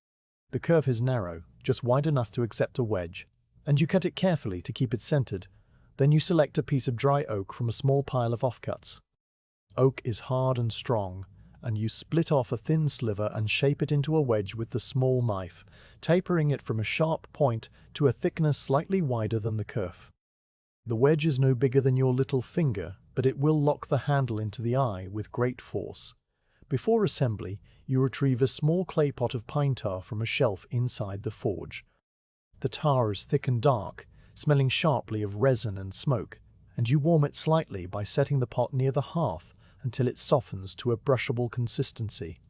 The curve is narrow, just wide enough to accept a wedge, and you cut it carefully to keep it centered. Then you select a piece of dry oak from a small pile of offcuts. Oak is hard and strong, and you split off a thin sliver and shape it into a wedge with the small knife, tapering it from a sharp point to a thickness slightly wider than the kerf. The wedge is no bigger than your little finger, but it will lock the handle into the eye with great force. Before assembly, you retrieve a small clay pot of pine tar from a shelf inside the forge. The tar is thick and dark, smelling sharply of resin and smoke, and you warm it slightly by setting the pot near the hearth until it softens to a brushable consistency.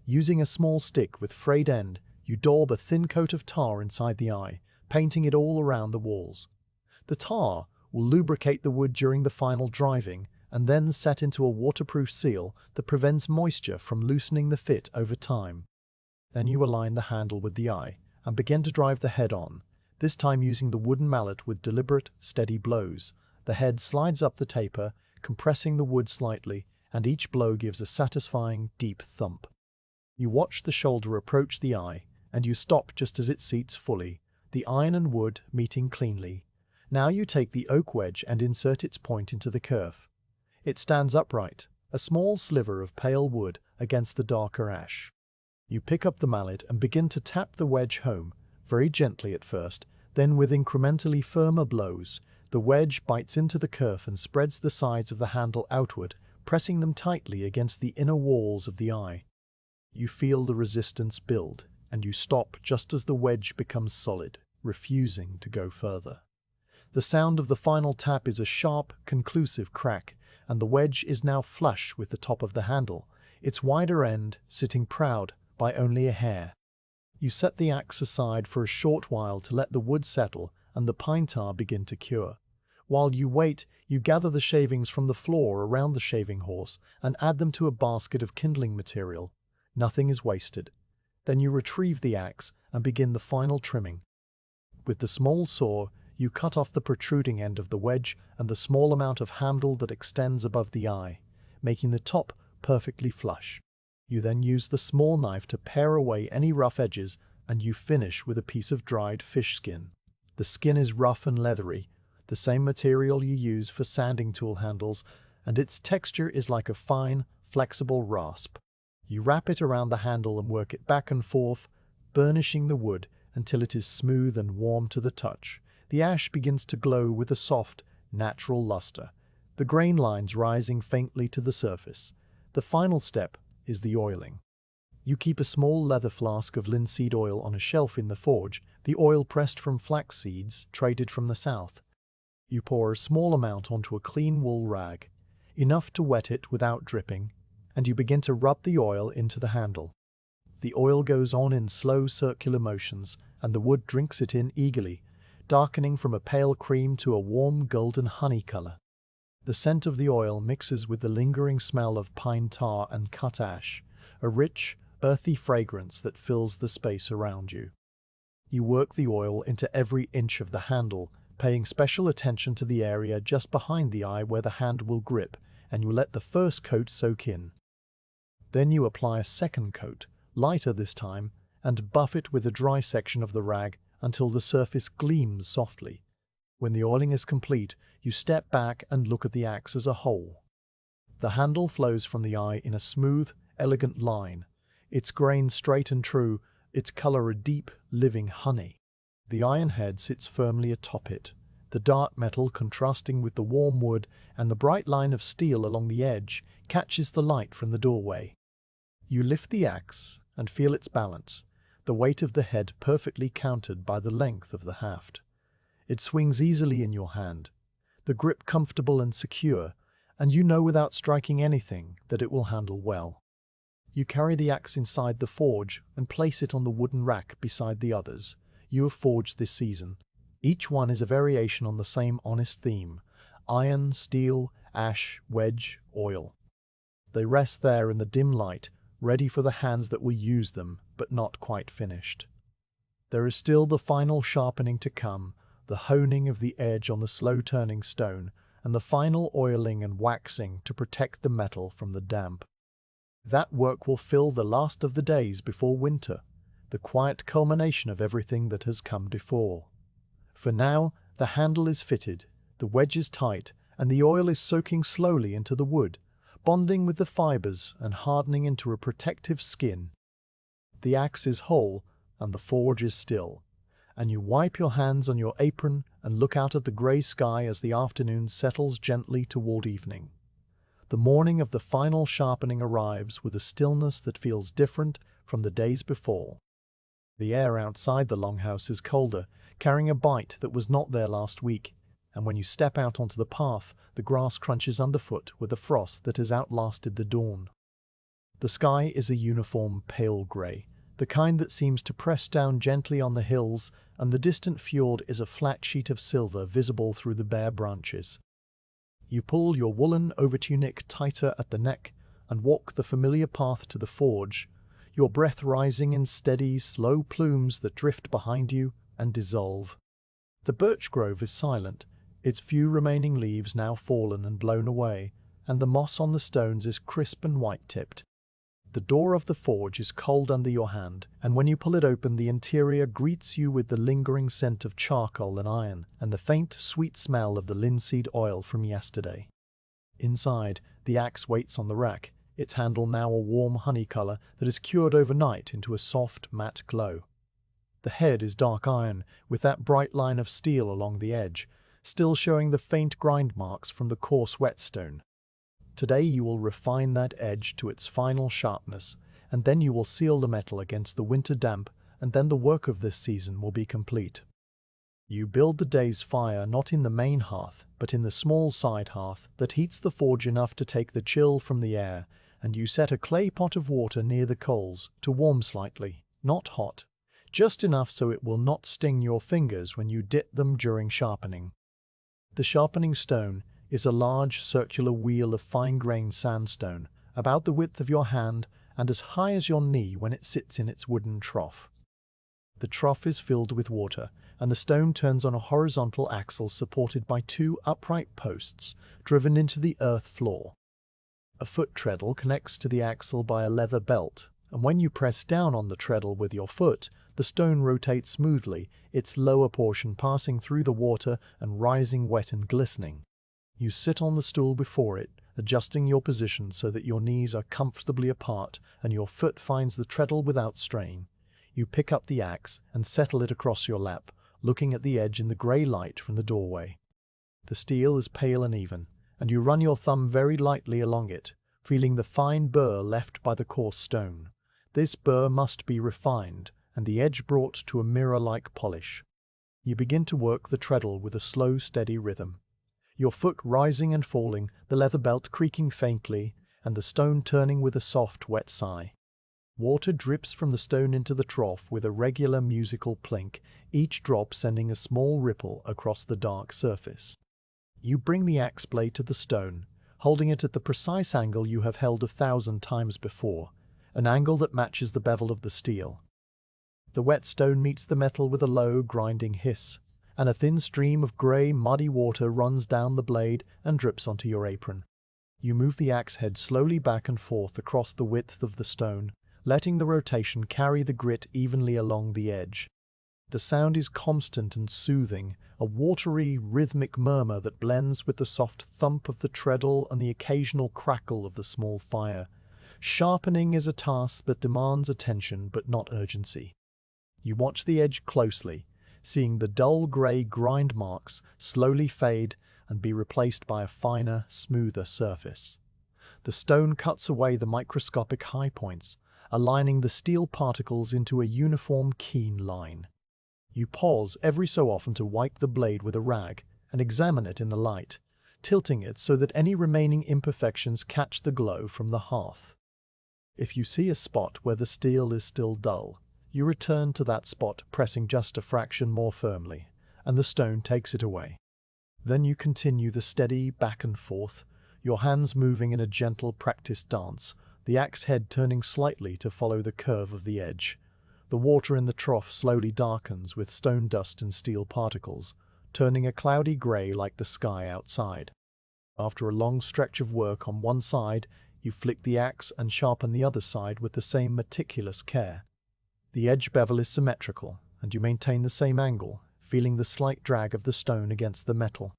Using a small stick with frayed end, you daub a thin coat of tar inside the eye, painting it all around the walls. The tar will lubricate the wood during the final driving and then set into a waterproof seal that prevents moisture from loosening the fit over time. Then you align the handle with the eye and begin to drive the head on, this time using the wooden mallet with deliberate, steady blows. The head slides up the taper, compressing the wood slightly, and each blow gives a satisfying, deep thump. You watch the shoulder approach the eye, and you stop just as it seats fully, the iron and wood meeting cleanly. Now you take the oak wedge and insert its point into the kerf. It stands upright, a small sliver of pale wood against the darker ash. You pick up the mallet and begin to tap the wedge home, very gently at first, then with incrementally firmer blows. The wedge bites into the kerf and spreads the sides of the handle outward, pressing them tightly against the inner walls of the eye. You feel the resistance build, and you stop just as the wedge becomes solid, refusing to go further. The sound of the final tap is a sharp, conclusive crack, and the wedge is now flush with the top of the handle, its wider end sitting proud by only a hair. You set the axe aside for a short while to let the wood settle and the pine tar begin to cure. While you wait, you gather the shavings from the floor around the shaving horse and add them to a basket of kindling material. Nothing is wasted. Then you retrieve the axe and begin the final trimming. With the small saw, you cut off the protruding end of the wedge and the small amount of handle that extends above the eye, making the top perfectly flush. You then use the small knife to pare away any rough edges, and you finish with a piece of dried fish skin. The skin is rough and leathery, the same material you use for sanding tool handles, and its texture is like a fine, flexible rasp. You wrap it around the handle and work it back and forth, burnishing the wood until it is smooth and warm to the touch. The ash begins to glow with a soft, natural luster, the grain lines rising faintly to the surface. The final step is the oiling. You keep a small leather flask of linseed oil on a shelf in the forge, the oil pressed from flax seeds traded from the south. You pour a small amount onto a clean wool rag, enough to wet it without dripping, and you begin to rub the oil into the handle. The oil goes on in slow circular motions, and the wood drinks it in eagerly, darkening from a pale cream to a warm golden honey color. The scent of the oil mixes with the lingering smell of pine tar and cut ash, a rich, earthy fragrance that fills the space around you. You work the oil into every inch of the handle, paying special attention to the area just behind the eye where the hand will grip, and you let the first coat soak in. Then you apply a second coat, lighter this time, and buff it with a dry section of the rag until the surface gleams softly. When the oiling is complete, you step back and look at the axe as a whole. The handle flows from the eye in a smooth, elegant line, its grain straight and true, its color a deep, living honey. The iron head sits firmly atop it, the dark metal contrasting with the warm wood, and the bright line of steel along the edge catches the light from the doorway. You lift the axe and feel its balance, the weight of the head perfectly countered by the length of the haft. It swings easily in your hand, the grip comfortable and secure, and you know without striking anything that it will handle well. You carry the axe inside the forge and place it on the wooden rack beside the others you have forged this season. Each one is a variation on the same honest theme: iron, steel, ash, wedge, oil. They rest there in the dim light, ready for the hands that will use them, but not quite finished. There is still the final sharpening to come, the honing of the edge on the slow-turning stone, and the final oiling and waxing to protect the metal from the damp. That work will fill the last of the days before winter, the quiet culmination of everything that has come before. For now, the handle is fitted, the wedge is tight, and the oil is soaking slowly into the wood, bonding with the fibers and hardening into a protective skin. The axe is whole, and the forge is still, and you wipe your hands on your apron and look out at the grey sky as the afternoon settles gently toward evening. The morning of the final sharpening arrives with a stillness that feels different from the days before. The air outside the longhouse is colder, carrying a bite that was not there last week, and when you step out onto the path, the grass crunches underfoot with a frost that has outlasted the dawn. The sky is a uniform pale grey, the kind that seems to press down gently on the hills, and the distant fjord is a flat sheet of silver visible through the bare branches. You pull your woolen overtunic tighter at the neck and walk the familiar path to the forge, your breath rising in steady, slow plumes that drift behind you and dissolve. The birch grove is silent, its few remaining leaves now fallen and blown away, and the moss on the stones is crisp and white-tipped. The door of the forge is cold under your hand, and when you pull it open, the interior greets you with the lingering scent of charcoal and iron, and the faint, sweet smell of the linseed oil from yesterday. Inside, the axe waits on the rack, its handle now a warm honey color that is cured overnight into a soft, matte glow. The head is dark iron, with that bright line of steel along the edge, still showing the faint grind marks from the coarse whetstone. Today you will refine that edge to its final sharpness, and then you will seal the metal against the winter damp, and then the work of this season will be complete. You build the day's fire not in the main hearth, but in the small side hearth that heats the forge enough to take the chill from the air, and you set a clay pot of water near the coals to warm slightly, not hot, just enough so it will not sting your fingers when you dip them during sharpening. The sharpening stone is a large circular wheel of fine-grained sandstone, about the width of your hand and as high as your knee when it sits in its wooden trough. The trough is filled with water, and the stone turns on a horizontal axle supported by two upright posts driven into the earth floor. A foot treadle connects to the axle by a leather belt, and when you press down on the treadle with your foot, the stone rotates smoothly, its lower portion passing through the water and rising wet and glistening. You sit on the stool before it, adjusting your position so that your knees are comfortably apart and your foot finds the treadle without strain. You pick up the axe and settle it across your lap, looking at the edge in the grey light from the doorway. The steel is pale and even, and you run your thumb very lightly along it, feeling the fine burr left by the coarse stone. This burr must be refined, and the edge brought to a mirror-like polish. You begin to work the treadle with a slow, steady rhythm. Your foot rising and falling, the leather belt creaking faintly, and the stone turning with a soft, wet sigh. Water drips from the stone into the trough with a regular musical plink, each drop sending a small ripple across the dark surface. You bring the axe blade to the stone, holding it at the precise angle you have held 1,000 times before, an angle that matches the bevel of the steel. The wet stone meets the metal with a low, grinding hiss, and a thin stream of grey, muddy water runs down the blade and drips onto your apron. You move the axe head slowly back and forth across the width of the stone, letting the rotation carry the grit evenly along the edge. The sound is constant and soothing, a watery, rhythmic murmur that blends with the soft thump of the treadle and the occasional crackle of the small fire. Sharpening is a task that demands attention but not urgency. You watch the edge closely, seeing the dull grey grind marks slowly fade and be replaced by a finer, smoother surface. The stone cuts away the microscopic high points, aligning the steel particles into a uniform, keen line. You pause every so often to wipe the blade with a rag and examine it in the light, tilting it so that any remaining imperfections catch the glow from the hearth. If you see a spot where the steel is still dull, you return to that spot, pressing just a fraction more firmly, and the stone takes it away. Then you continue the steady back and forth, your hands moving in a gentle, practiced dance, the axe head turning slightly to follow the curve of the edge. The water in the trough slowly darkens with stone dust and steel particles, turning a cloudy grey like the sky outside. After a long stretch of work on one side, you flick the axe and sharpen the other side with the same meticulous care. The edge bevel is symmetrical, and you maintain the same angle, feeling the slight drag of the stone against the metal.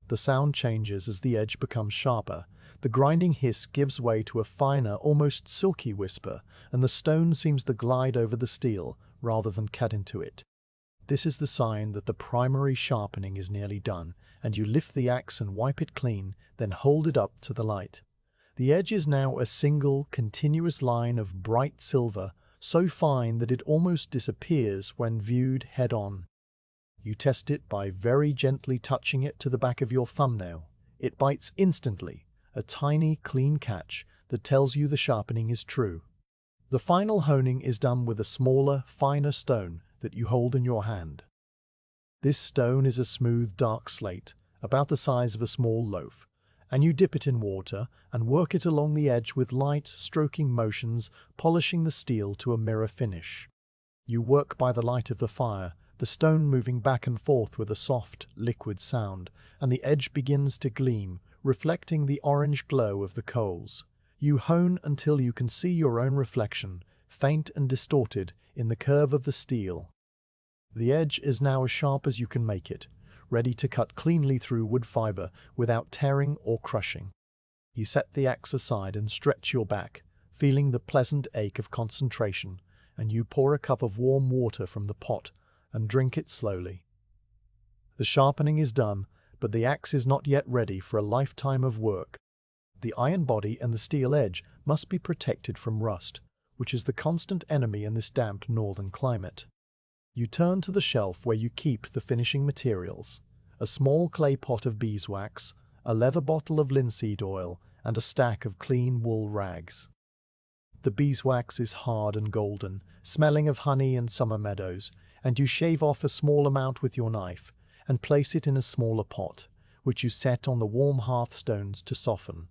The sound changes as the edge becomes sharper. The grinding hiss gives way to a finer, almost silky whisper, and the stone seems to glide over the steel rather than cut into it. This is the sign that the primary sharpening is nearly done, and you lift the axe and wipe it clean, then hold it up to the light. The edge is now a single, continuous line of bright silver, so fine that it almost disappears when viewed head-on. You test it by very gently touching it to the back of your thumbnail. It bites instantly, a tiny, clean catch that tells you the sharpening is true. The final honing is done with a smaller, finer stone that you hold in your hand. This stone is a smooth, dark slate, about the size of a small loaf, and you dip it in water and work it along the edge with light, stroking motions, polishing the steel to a mirror finish. You work by the light of the fire, the stone moving back and forth with a soft, liquid sound, and the edge begins to gleam, reflecting the orange glow of the coals. You hone until you can see your own reflection, faint and distorted, in the curve of the steel. The edge is now as sharp as you can make it, ready to cut cleanly through wood fiber without tearing or crushing. You set the axe aside and stretch your back, feeling the pleasant ache of concentration, and you pour a cup of warm water from the pot and drink it slowly. The sharpening is done, but the axe is not yet ready for a lifetime of work. The iron body and the steel edge must be protected from rust, which is the constant enemy in this damp northern climate. You turn to the shelf where you keep the finishing materials: a small clay pot of beeswax, a leather bottle of linseed oil, and a stack of clean wool rags. The beeswax is hard and golden, smelling of honey and summer meadows, and you shave off a small amount with your knife and place it in a smaller pot, which you set on the warm hearthstones to soften.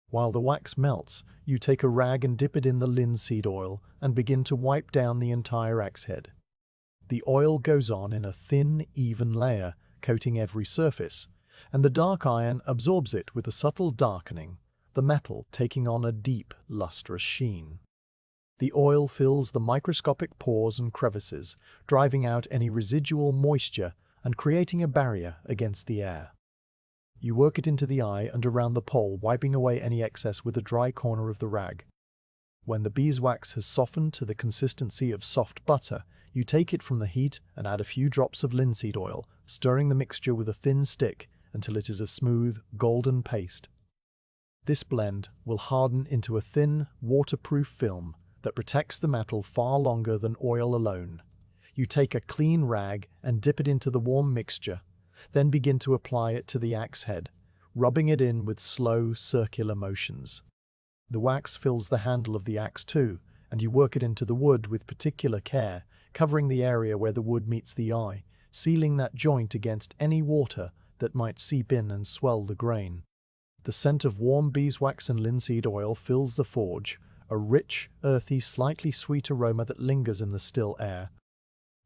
While the wax melts, you take a rag and dip it in the linseed oil and begin to wipe down the entire axe head. The oil goes on in a thin, even layer, coating every surface, and the dark iron absorbs it with a subtle darkening, the metal taking on a deep, lustrous sheen. The oil fills the microscopic pores and crevices, driving out any residual moisture and creating a barrier against the air. You work it into the eye and around the pole, wiping away any excess with the dry corner of the rag. When the beeswax has softened to the consistency of soft butter, you take it from the heat and add a few drops of linseed oil, stirring the mixture with a thin stick until it is a smooth, golden paste. This blend will harden into a thin, waterproof film that protects the metal far longer than oil alone. You take a clean rag and dip it into the warm mixture, then begin to apply it to the axe head, rubbing it in with slow, circular motions. The wax fills the handle of the axe too, and you work it into the wood with particular care, covering the area where the wood meets the eye, sealing that joint against any water that might seep in and swell the grain. The scent of warm beeswax and linseed oil fills the forge, a rich, earthy, slightly sweet aroma that lingers in the still air.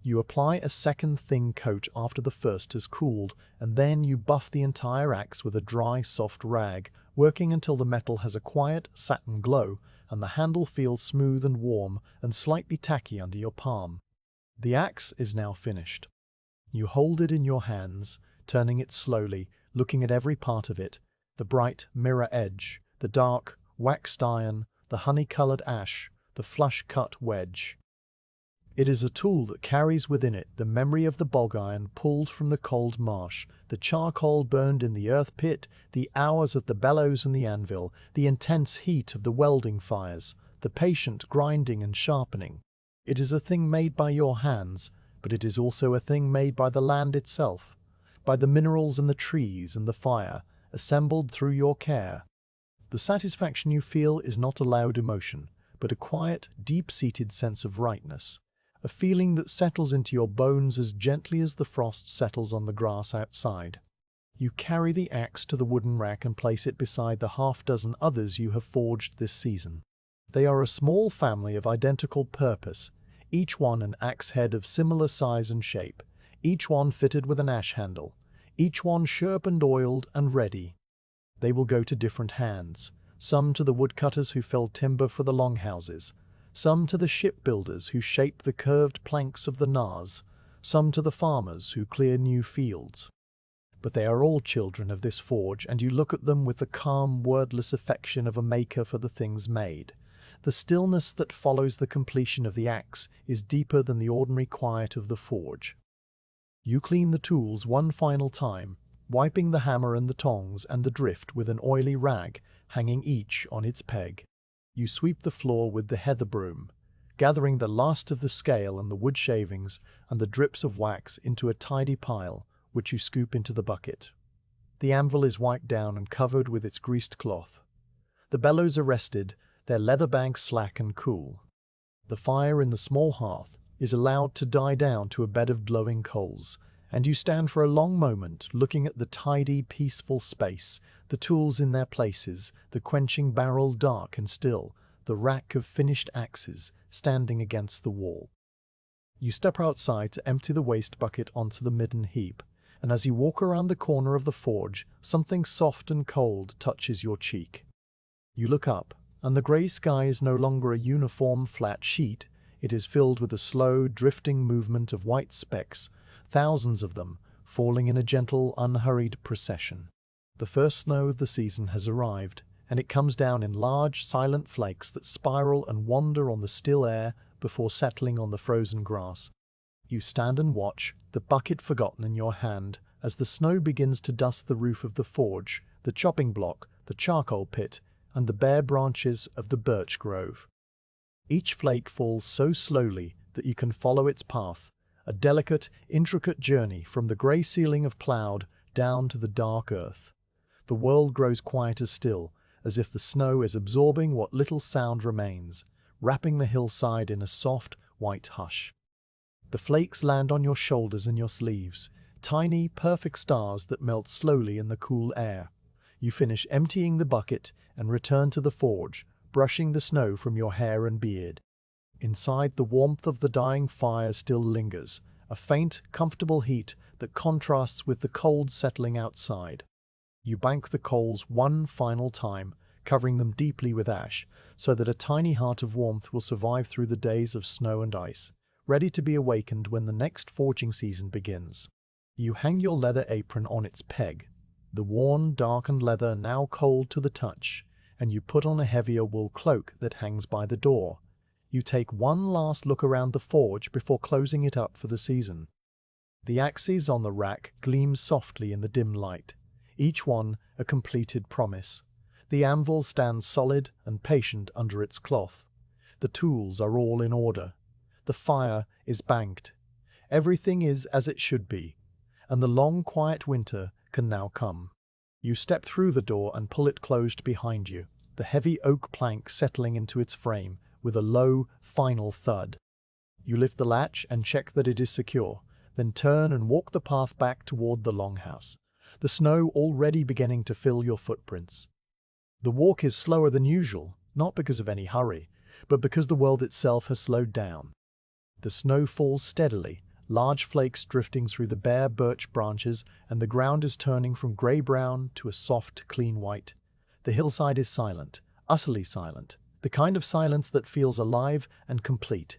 You apply a second thin coat after the first has cooled, and then you buff the entire axe with a dry, soft rag, working until the metal has a quiet, satin glow, and the handle feels smooth and warm and slightly tacky under your palm. The axe is now finished. You hold it in your hands, turning it slowly, looking at every part of it, the bright mirror edge, the dark, waxed iron, the honey-colored ash, the flush-cut wedge. It is a tool that carries within it the memory of the bog iron pulled from the cold marsh, the charcoal burned in the earth pit, the hours at the bellows and the anvil, the intense heat of the welding fires, the patient grinding and sharpening. It is a thing made by your hands, but it is also a thing made by the land itself, by the minerals and the trees and the fire, assembled through your care. The satisfaction you feel is not a loud emotion, but a quiet, deep-seated sense of rightness. A feeling that settles into your bones as gently as the frost settles on the grass outside. You carry the axe to the wooden rack and place it beside the half-dozen others you have forged this season. They are a small family of identical purpose, each one an axe head of similar size and shape, each one fitted with an ash handle, each one sharpened, oiled, and ready. They will go to different hands, some to the woodcutters who fell timber for the longhouses, some to the shipbuilders who shape the curved planks of the Narse, some to the farmers who clear new fields. But they are all children of this forge, and you look at them with the calm, wordless affection of a maker for the things made. The stillness that follows the completion of the axe is deeper than the ordinary quiet of the forge. You clean the tools one final time, wiping the hammer and the tongs and the drift with an oily rag, hanging each on its peg. You sweep the floor with the heather broom, gathering the last of the scale and the wood shavings and the drips of wax into a tidy pile, which you scoop into the bucket. The anvil is wiped down and covered with its greased cloth. The bellows are rested, their leather banks slack and cool. The fire in the small hearth is allowed to die down to a bed of glowing coals, and you stand for a long moment looking at the tidy, peaceful space, the tools in their places, the quenching barrel dark and still, the rack of finished axes standing against the wall. You step outside to empty the waste bucket onto the midden heap, and as you walk around the corner of the forge, something soft and cold touches your cheek. You look up, and the grey sky is no longer a uniform flat sheet. It is filled with a slow, drifting movement of white specks, thousands of them, falling in a gentle, unhurried procession. The first snow of the season has arrived, and it comes down in large, silent flakes that spiral and wander on the still air before settling on the frozen grass. You stand and watch, the bucket forgotten in your hand, as the snow begins to dust the roof of the forge, the chopping block, the charcoal pit, and the bare branches of the birch grove. Each flake falls so slowly that you can follow its path, a delicate, intricate journey from the grey ceiling of cloud down to the dark earth. The world grows quieter still, as if the snow is absorbing what little sound remains, wrapping the hillside in a soft, white hush. The flakes land on your shoulders and your sleeves, tiny, perfect stars that melt slowly in the cool air. You finish emptying the bucket and return to the forge, brushing the snow from your hair and beard. Inside, the warmth of the dying fire still lingers, a faint, comfortable heat that contrasts with the cold settling outside. You bank the coals one final time, covering them deeply with ash, so that a tiny heart of warmth will survive through the days of snow and ice, ready to be awakened when the next forging season begins. You hang your leather apron on its peg, the worn, darkened leather now cold to the touch, and you put on a heavier wool cloak that hangs by the door. You take one last look around the forge before closing it up for the season. The axes on the rack gleam softly in the dim light, each one a completed promise. The anvil stands solid and patient under its cloth. The The tools are all in order. The fire is banked. Everything is as it should be, and the long, quiet winter can now come. You step through the door and pull it closed behind you, the heavy oak plank settling into its frame with a low, final thud. You lift the latch and check that it is secure, then turn and walk the path back toward the longhouse, the snow already beginning to fill your footprints. The walk is slower than usual, not because of any hurry, but because the world itself has slowed down. The snow falls steadily, large flakes drifting through the bare birch branches, and the ground is turning from grey-brown to a soft, clean white. The hillside is silent, utterly silent, the kind of silence that feels alive and complete.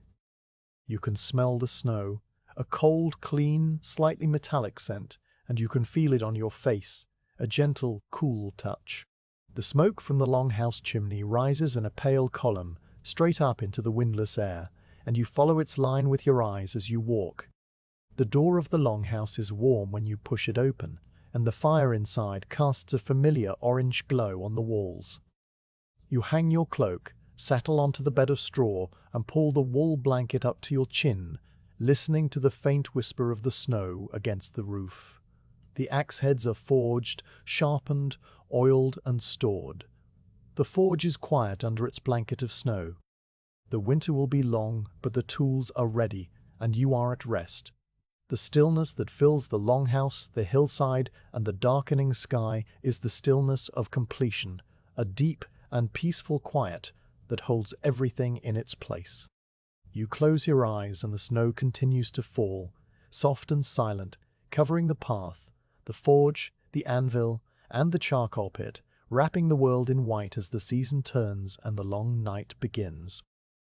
You can smell the snow, a cold, clean, slightly metallic scent, and you can feel it on your face, a gentle, cool touch. The smoke from the longhouse chimney rises in a pale column straight up into the windless air, and you follow its line with your eyes as you walk. The door of the longhouse is warm when you push it open, and the fire inside casts a familiar orange glow on the walls. You hang your cloak, settle onto the bed of straw, and pull the wool blanket up to your chin, listening to the faint whisper of the snow against the roof. The axe heads are forged, sharpened, oiled, and stored. The forge is quiet under its blanket of snow. The winter will be long, but the tools are ready, and you are at rest. The stillness that fills the longhouse, the hillside, and the darkening sky is the stillness of completion, a deep and peaceful quiet that holds everything in its place. You close your eyes and the snow continues to fall, soft and silent, covering the path, the forge, the anvil, and the charcoal pit, wrapping the world in white as the season turns and the long night begins.